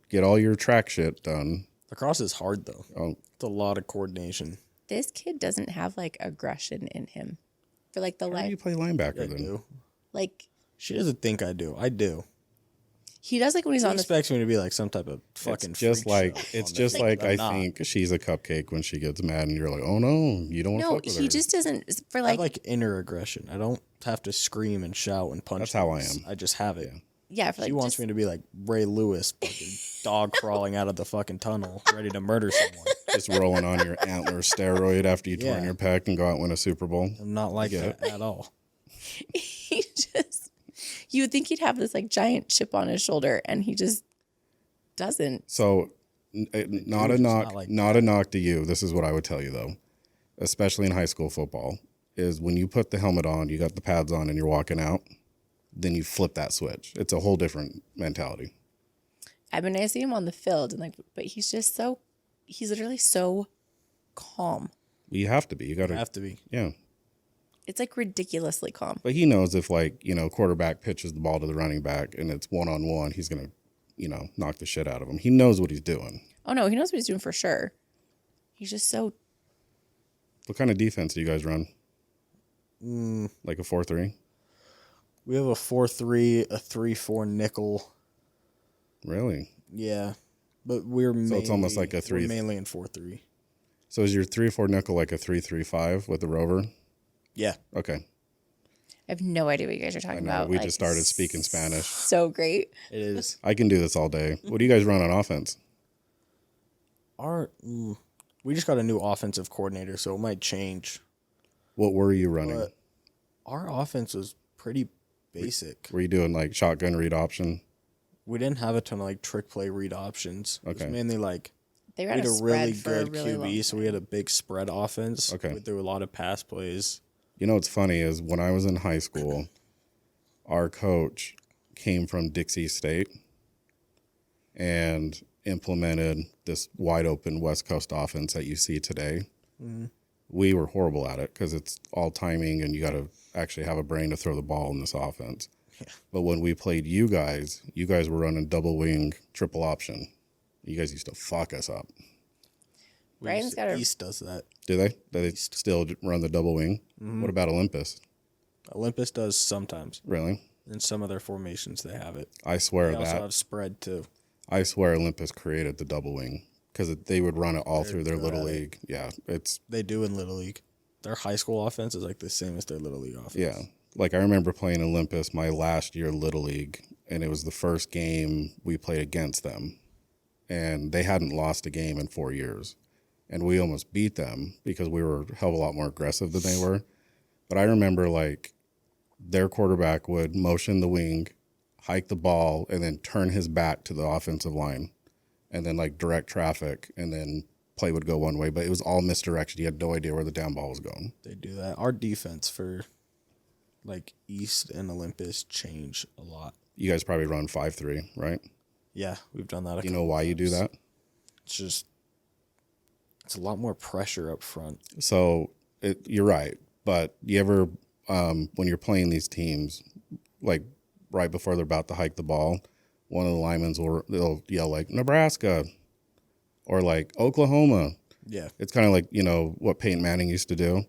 track shit done. Lacrosse is hard though. Oh. It's a lot of coordination. This kid doesn't have like aggression in him for like the life. Why do you play linebacker then? I do. Like she doesn't think I do. I do. He does like when he's on. He expects me to be like some type of fucking. It's just like I think she's a cupcake when she gets mad, and you're like, oh no, you don't want to fuck with her. No, he just doesn't. For like, I like inner aggression. I don't have to scream and shout and punch. That's how I am. I just have it. Yeah, for like she wants me to be like Ray Lewis, fucking dog crawling out of the fucking tunnel, ready to murder someone. Just rolling on your antler steroid after you torn your pec and go out and win a Super Bowl. I'm not like that at all. He just, you would think he'd have this like giant chip on his shoulder, and he just doesn't. So Not a It's knock, not like not a knock to you. This is what I would tell you though, especially in high school football, is when you put the helmet on, you got the pads on, and you're walking out, then you flip that switch. It's a whole different mentality. I mean, I see him on the field, and but he's literally so calm. You have to be. You got You to. have to be. Yeah. It's like ridiculously calm. But he knows if quarterback pitches the ball to the running back and it's 1-on-1, he's gonna, knock the shit out of him. He knows what he's doing. Oh no, he knows what he's doing for sure. He's just so. What kind of defense do you guys run? Like a 4-3? We have a 4-3, a 3-4 nickel. Really? Yeah, but we're mainly, it's almost like a 3. We're mainly in 4-3. So is your 3-4 nickel like a 3-3-5 with the rover? Yeah. Okay. I have no idea what you guys are talking about. We just started speaking Spanish. So great. It is. I can do this all day. What do you guys run on offense? We just got a new offensive coordinator, so it might change. What were you running? But our offense was pretty basic. Were you doing like shotgun read option? We didn't have a ton of like trick play read options. It Okay. was mainly like They we ran had a a spread really for a good really long QB, so we had a big spread offense. Okay. We threw a lot of pass plays. You know what's funny is when I was in high school, our coach came from Dixie State and implemented this wide open West Coast offense that you see today. Mm-hmm. We were horrible at it because it's all timing and you got to actually have a brain to throw the ball in this offense. Yeah. But when we played you guys were running double wing, triple option. You guys used to fuck us up. Brian's got a. East does that. Do they? Do they still run the double wing? Mm-hmm. What about Olympus? Olympus does sometimes. Really? In some of their formations, they have it. I swear They also that. have spread too. I swear Olympus created the double wing because they would run it all through their good little at it. league. Yeah, it's They do in Little League. Their high school offense is like the same as their Little League offense. yeah. Like I remember playing Olympus my last year little league, and it was the first game we played against them, and they hadn't lost a game in 4 years, and we almost beat them because we were a hell of a lot more aggressive than they were. But I remember like their quarterback would motion the wing, hike the ball, and then turn his back to the offensive line and then like direct traffic, and then play would go one way, but it was all misdirection. You had no idea where the down ball was going. They do that. Our defense for like East and Olympus change a lot. You guys probably run 5-3, right? Yeah, we've done that. You know why you do that? It's a lot more pressure up front. So you're right. But you ever, when you're playing these teams, like right before they're about to hike the ball, one of the linemen they'll yell like Nebraska or like Oklahoma. Yeah. It's kind of like, what Peyton Manning used to do.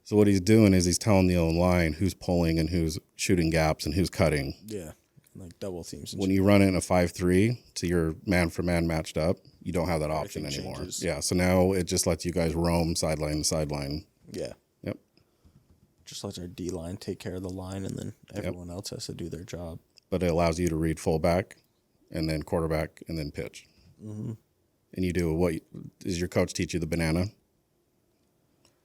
So what he's doing is he's telling the O-line who's pulling and who's shooting gaps and who's cutting. Yeah. Like double teams. And When you run it in a 5-3 to your man-for-man matched up, you don't have that option Everything anymore. changes. Yeah, so now it just lets you guys roam sideline to sideline. yeah. Yep. Just lets our D line take care of the line, and then everyone else has to do their job. But it allows you to read fullback and then quarterback and then pitch. Mm-hmm. And you do does your coach teach you the banana?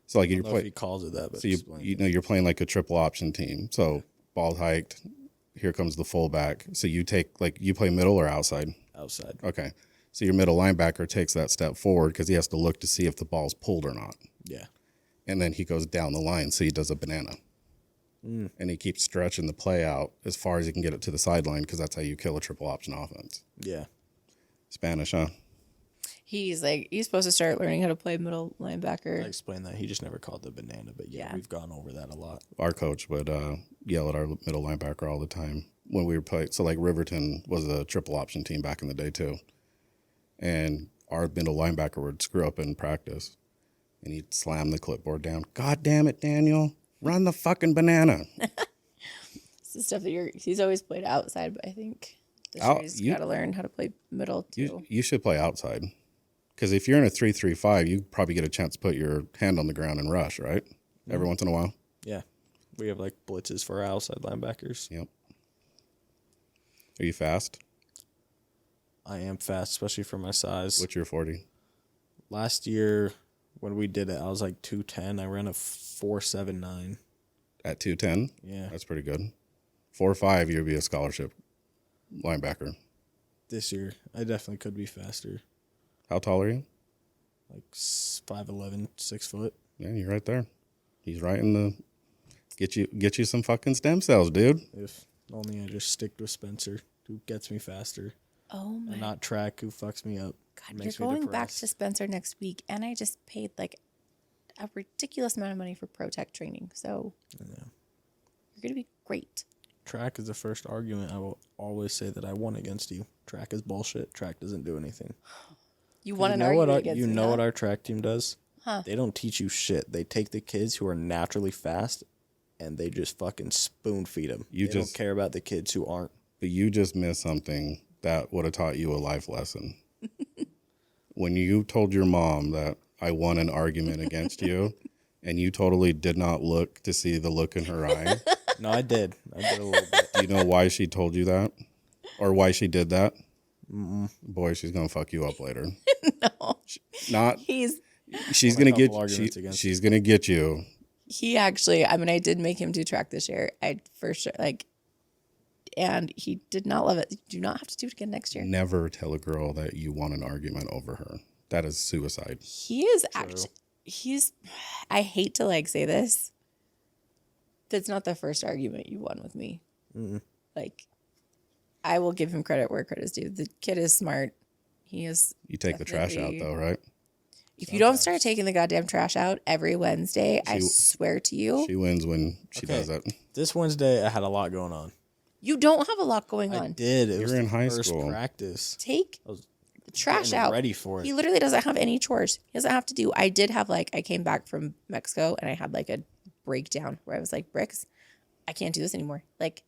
So like I you're don't know if he calls it that, but so explain it. you're playing like a triple option team. So ball hiked, here comes the fullback. So you play middle or outside? Outside. Okay. So your middle linebacker takes that step forward because he has to look to see if the ball's pulled or not. Yeah. And then he goes down the line, so he does a banana. And he keeps stretching the play out as far as he can get it to the sideline because that's how you kill a triple option offense. Yeah. Spanish, huh? He's supposed to start learning how to play middle I linebacker. explained that. He just never called the banana, but yeah, Yeah. we've gone over that a lot. Our coach would yell at our middle linebacker all the time when we were playing. So like Riverton was a triple option team back in the day too. And our middle linebacker would screw up in practice and he'd slam the clipboard down. God damn it, Daniel. Run the fucking banana. It's the stuff that he's always played outside, but I think this Out- year he's you- got to learn how to play middle too. You should play outside. Because if you're in a 3-3-5, you probably get a chance to put your hand on the ground and rush, right? Every once in a while. Yeah. We have like blitzes for our outside linebackers. Yep. Are you fast? I am fast, especially for my size. What's your 40? Last year, when we did it, I was like 210. I ran a 4.79. At 210? Yeah. That's pretty good. 4.5, you'd be a scholarship linebacker. This year, I definitely could be faster. How tall are you? Like 5'11", 6 foot. Yeah, you're right there. He's right in the get you some fucking stem cells, dude. If only I just stick with Spencer, who gets me faster, Oh my and not Track, who fucks me up. God, makes you're me going back depressed. to Spencer next week, and I just paid like a ridiculous amount of money for Pro Tech training. So you're going to be great. Track is the first argument I will always say that I won against you. Track is bullshit. Track doesn't do anything. You won an what argument our, against You me, know huh? what our track team does? Huh. They don't teach you shit. They take the kids who are naturally fast and they just fucking spoon feed them. They don't care about the kids who aren't. But you just missed something that would have taught you a life lesson. When you told your mom that I won an argument against you, and you totally did not look to see the look in her eye. No, I did. I did a little bit. Do you know why she told you that? Or why she did that? Boy, she's going to fuck you up later. No. Not. He's She's Won a going to couple get arguments against she's going to get you. he actually, I mean, I did make him do track this year. I for sure, like, and he did not love it. You do not have to do it again next year. Never tell a girl that you won an argument over her. That is suicide. He is actually, I hate to like say this. That's not the first argument you won with me. Like, I will give him credit where credit is due. The kid is smart. He is. You take the trash out, definitely- though, right? If you don't start taking the goddamn trash out every Wednesday, I swear to you, She wins when she does it. This Wednesday, I had a lot going on. you don't have a lot going I on. did. It was You're in the high first school. practice. Take was the trash getting out. ready for it. He literally doesn't have any chores. He doesn't have to do. I did have like I came back from Mexico and I had like a breakdown where I was like, Brix, I can't do this anymore. Like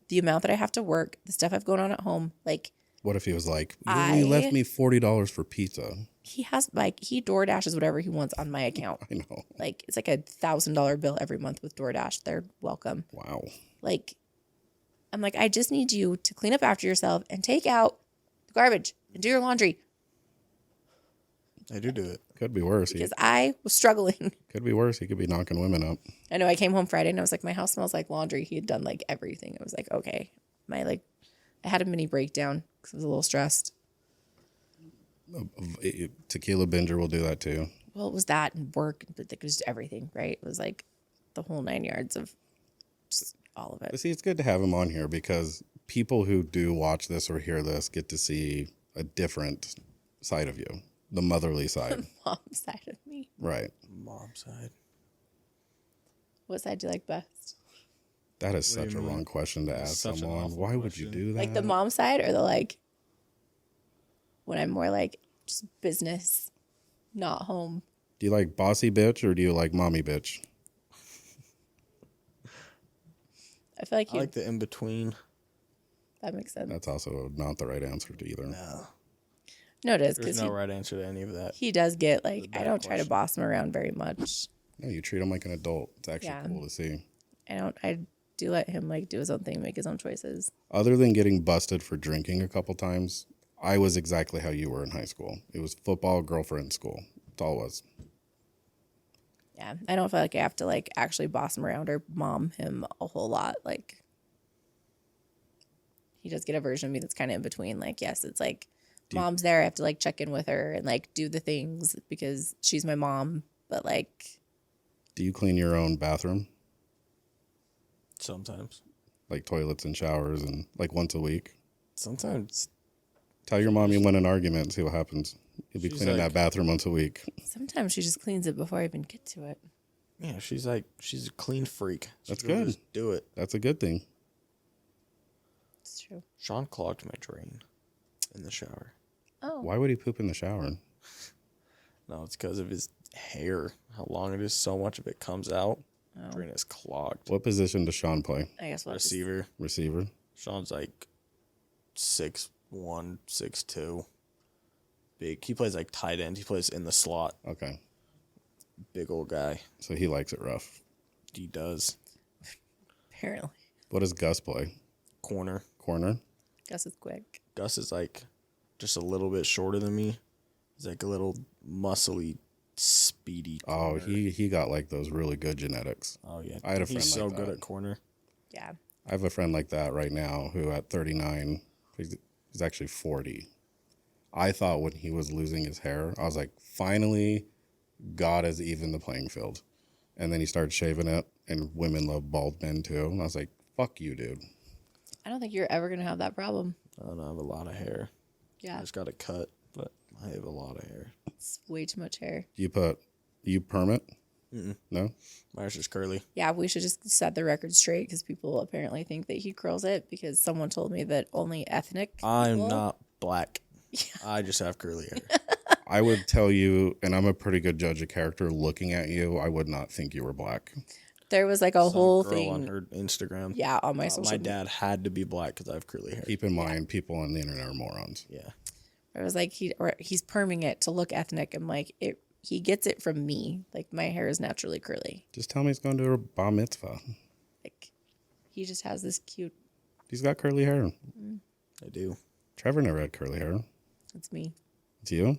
the amount that I have to work, the stuff I've going on at home, like What if he was like, you only left me $40 for pizza? he has like he DoorDashes whatever he wants on my account. I know. Like it's like $1,000 bill every month with DoorDash. They're welcome. Wow. Like I'm like, I just need you to clean up after yourself and take out the garbage and do your laundry I do it. Could be worse. because I was struggling. Could be worse. He could be knocking women up. I know I came home Friday and I was like, my house smells like laundry. He had done like everything. I was like, okay. I had a mini breakdown because I was a little stressed. Tequila binger will do that too. Well, it was that and work, but it was just everything, right? It was like the whole 9 yards of just all of But it. see, it's good to have him on here because people who do watch this or hear this get to see a different side of you, the motherly side. Mom side of me. Right. Mom side. What side do you like best? That is What do such you a mean? wrong question to ask such an someone. awful Why would you question. do that? Like the mom side or the like when I'm more like just business, not home. Do you like bossy bitch or do you like mommy bitch? I feel like I like the in between. that makes sense. That's also not the right answer to either. No, No, it is there's because no right answer to any of that. he does get like I bad don't try to question. boss him around very much. No, you treat him like an adult. It's actually Yeah. cool to see. I do let him like do his own thing, make his own choices. Other than getting busted for drinking a couple times, I was exactly how you were in high school. It was football, girlfriend, school. That's all it was. Yeah, I don't feel like I have to like actually boss him around or mom him a whole lot. Like he does get a version of me that's kind of in between. Like yes, it's like mom's there. I have to like check in with her and like do the things because she's my mom. But like Do you clean your own bathroom? Sometimes. Like toilets and showers and like once a week? Sometimes. Tell your mom you win an argument and see what happens. You'll be She's cleaning like- that bathroom once a week. sometimes she just cleans it before I even get to it. Yeah, she's a clean freak. That's She'll good. Just do it. That's a good thing. It's true. Sean clogged my drain in the shower. Oh, Why would he poop in the shower? No, it's because of his hair. How long it is, so much of it comes out. Drain is clogged. What position does Sean play? I guess we'll have to see. Receiver. Receiver? Sean's like 6'1", 6'2". Big. He plays like tight end. He plays in the slot. Okay. Big old guy. So he likes it rough. He does. Apparently, What does Gus play? Corner. Corner? Gus is quick. Gus is like just a little bit shorter than me. He's like a little muscly, speedy. Oh, corner. he got like those really good genetics. Oh yeah. I had a friend He's so like good that. at corner. Yeah. I have a friend like that right now who at 39, he's actually 40. I thought when he was losing his hair, I was like, finally, God has evened the playing field. And then he started shaving it, and women love bald men too. And I was like, fuck you, dude. I don't think you're ever going to have that problem. I don't have a lot of hair. Yeah. I just got it cut, but I have a lot of hair. It's way too much hair. You perm it? Mm-mm. No? Mine's just curly. Yeah, we should just set the record straight because people apparently think that he curls it because someone told me that only ethnic people... I'm not black. I just have curly hair. I would tell you, and I'm a pretty good judge of character, looking at you, I would not think you were black. There was like a Some whole girl thing on her Instagram. Yeah, on my social My media. dad had to be black because I have curly hair. Keep in mind, people on the internet are morons. Yeah. It was like he's perming it to look ethnic. I'm like, he gets it from me. Like, my hair is naturally curly. Just tell me he's going to a bar mitzvah. Like, he just has this cute... He's got curly hair. I do. Trevor never had curly hair. It's me. It's you?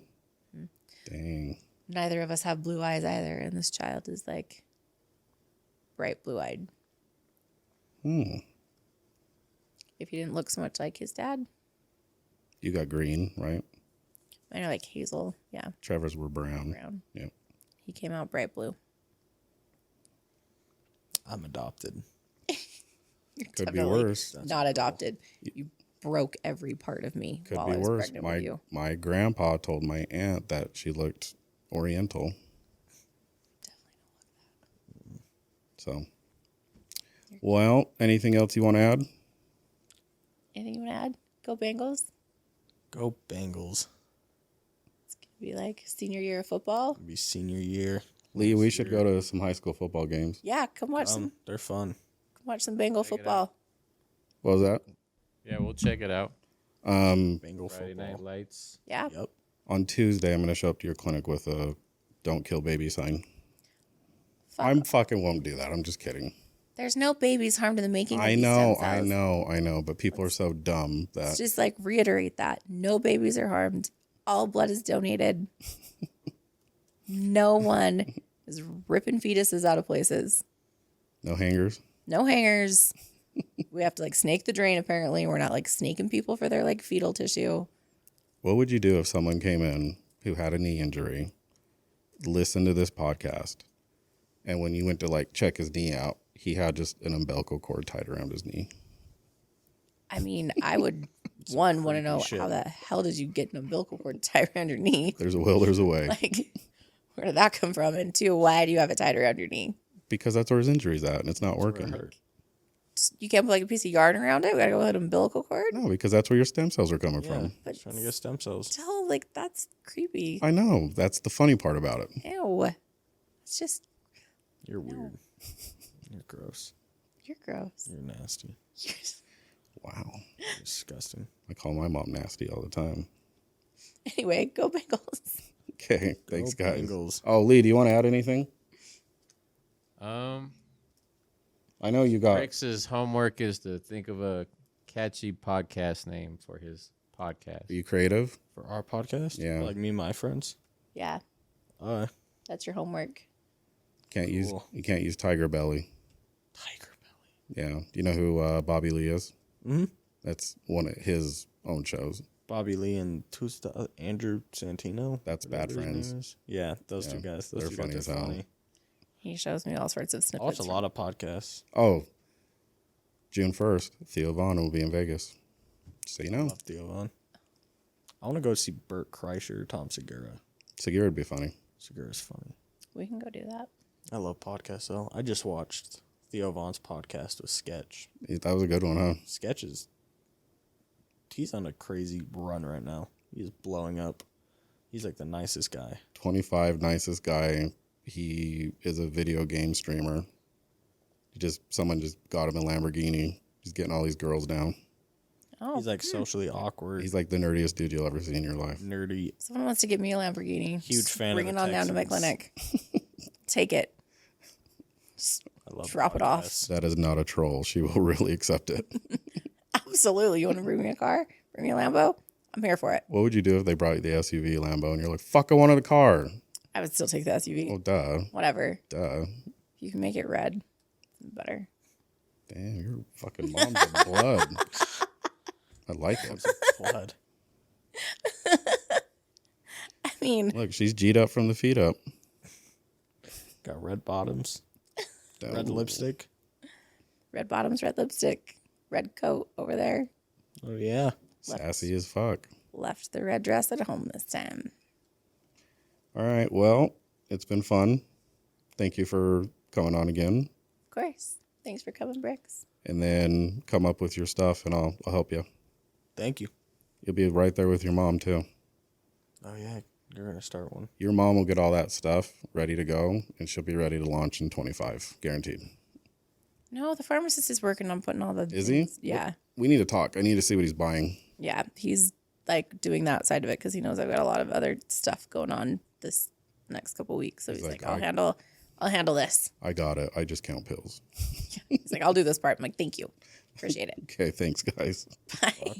Dang. Neither of us have blue eyes either, and this child is like bright blue-eyed. If he didn't look so much like his dad, You got green, right? mine are like hazel. Yeah, Trevor's were brown. brown. Yep. He came out bright blue. I'm adopted. Could be Definitely worse. Not adopted. You broke every part of me Could while be I was worse. pregnant with you. My grandpa told my aunt that she looked Oriental. So, well, anything else you want to add? Anything you want to add? Go Bengals. Go Bengals. It's going to be like senior year of football. It'll be senior year. Lee, we should go to some high school football games. Yeah, come watch They're fun. Bengal football. What was that? Yeah, we'll check it out. Bengal Friday football. Night Lights. Yeah. Yep. On Tuesday, I'm going to show up to your clinic with a "Don't kill baby" sign. I'm fucking won't do that. I'm just kidding. There's no babies harmed in the making of I these know, stem cells. I know. But people are so dumb Let's that just like reiterate that. No babies are harmed. All blood is donated. No one is ripping fetuses out of places. no hangers. No hangers. We have to like snake the drain apparently. We're not like snaking people for their like fetal tissue. What would you do if someone came in who had a knee injury, listened to this podcast, and when you went to like check his knee out, he had just an umbilical cord tied around his knee? I mean, I would want to know shit. how the hell did you get an umbilical cord tied around your knee? There's a will, there's a way. Like, where did that come from? And two, why do you have it tied around your knee? Because that's where his injury's at, and it's not working. You can't put like a piece of yarn around it. We gotta go with an umbilical cord. No, because that's where your stem cells are coming from. But Trying to get stem cells. still, like, that's creepy. I know. That's the funny part about it. Ew. It's just, You're weird. You're gross. you're gross. You're nasty. Wow. You're disgusting. I call my mom nasty all the time. Anyway, go Bengals. Okay. Thanks, Go guys. Bengals. Oh, Lee, do you want to add anything? I know you got. Brix's homework is to think of a catchy podcast name for his podcast. Are you creative? For our podcast? Yeah. Like me and my friends? Yeah, that's your homework. Can't use. Cool. You can't use Tiger Belly. Tiger Belly. Yeah. Do you know who Bobby Lee is? Mm-hmm. That's one of his own shows. Bobby Lee and Andrew Santino. That's whatever Bad his name Friends. is. Yeah, those two guys. Those they're two funny guys as are hell. funny. He shows me all sorts of I snippets. watch a lot of podcasts. Oh, June 1st, Theo Vaughn will be in Vegas. So you know. Love Theo Von. I want to go see Burt Kreischer, Tom Segura. Segura would be funny. Segura's funny. We can go do that. I love podcasts, though. I just watched Theo Von's podcast with Sketch. That was a good one, huh? Sketch is... He's on a crazy run right now. He's blowing up. He's like the nicest guy. 25, nicest guy. He is a video game streamer. Someone just got him a Lamborghini. He's getting all these girls down. Oh, He's like socially awkward. He's like the nerdiest dude you'll ever see in your life. nerdy. someone wants to give me a Lamborghini. Huge Just fan of Bring the it on down to my Texans. clinic. Take it. I love Drop it off. podcasts. That is not a troll. She will really accept it. Absolutely. You want to bring me a car? Bring me a Lambo? I'm here for it. What would you do if they brought you the SUV Lambo and you're like, fuck, I wanted a car? I would still take the SUV. Well, duh. Whatever. Duh. If you can make it red, it's better. Damn, your fucking mom's of blood. I like it. Blood. mean, Look, she's G'd up from the feet up. Got red bottoms, red Oh. lipstick. red bottoms, red lipstick, red coat over there. Oh yeah. Sassy as fuck. Left the red dress at home this time. All right. Well, it's been fun. Thank you for coming on again. Of course. Thanks for coming, Brix. And then come up with your stuff and I'll help you. Thank you. You'll be right there with your mom too. Oh yeah, you're gonna start one. Your mom will get all that stuff ready to go and she'll be ready to launch in 25, guaranteed. No, the pharmacist is working on putting all the Is things. he? Yeah. We need to talk. I need to see what he's buying. Yeah. He's like doing that side of it because he knows I've got a lot of other stuff going on this next couple weeks. So he's like, I'll handle this. I got it. I just count pills. He's like, I'll do this part. I'm like, thank you. Appreciate it. Okay, thanks guys. Bye.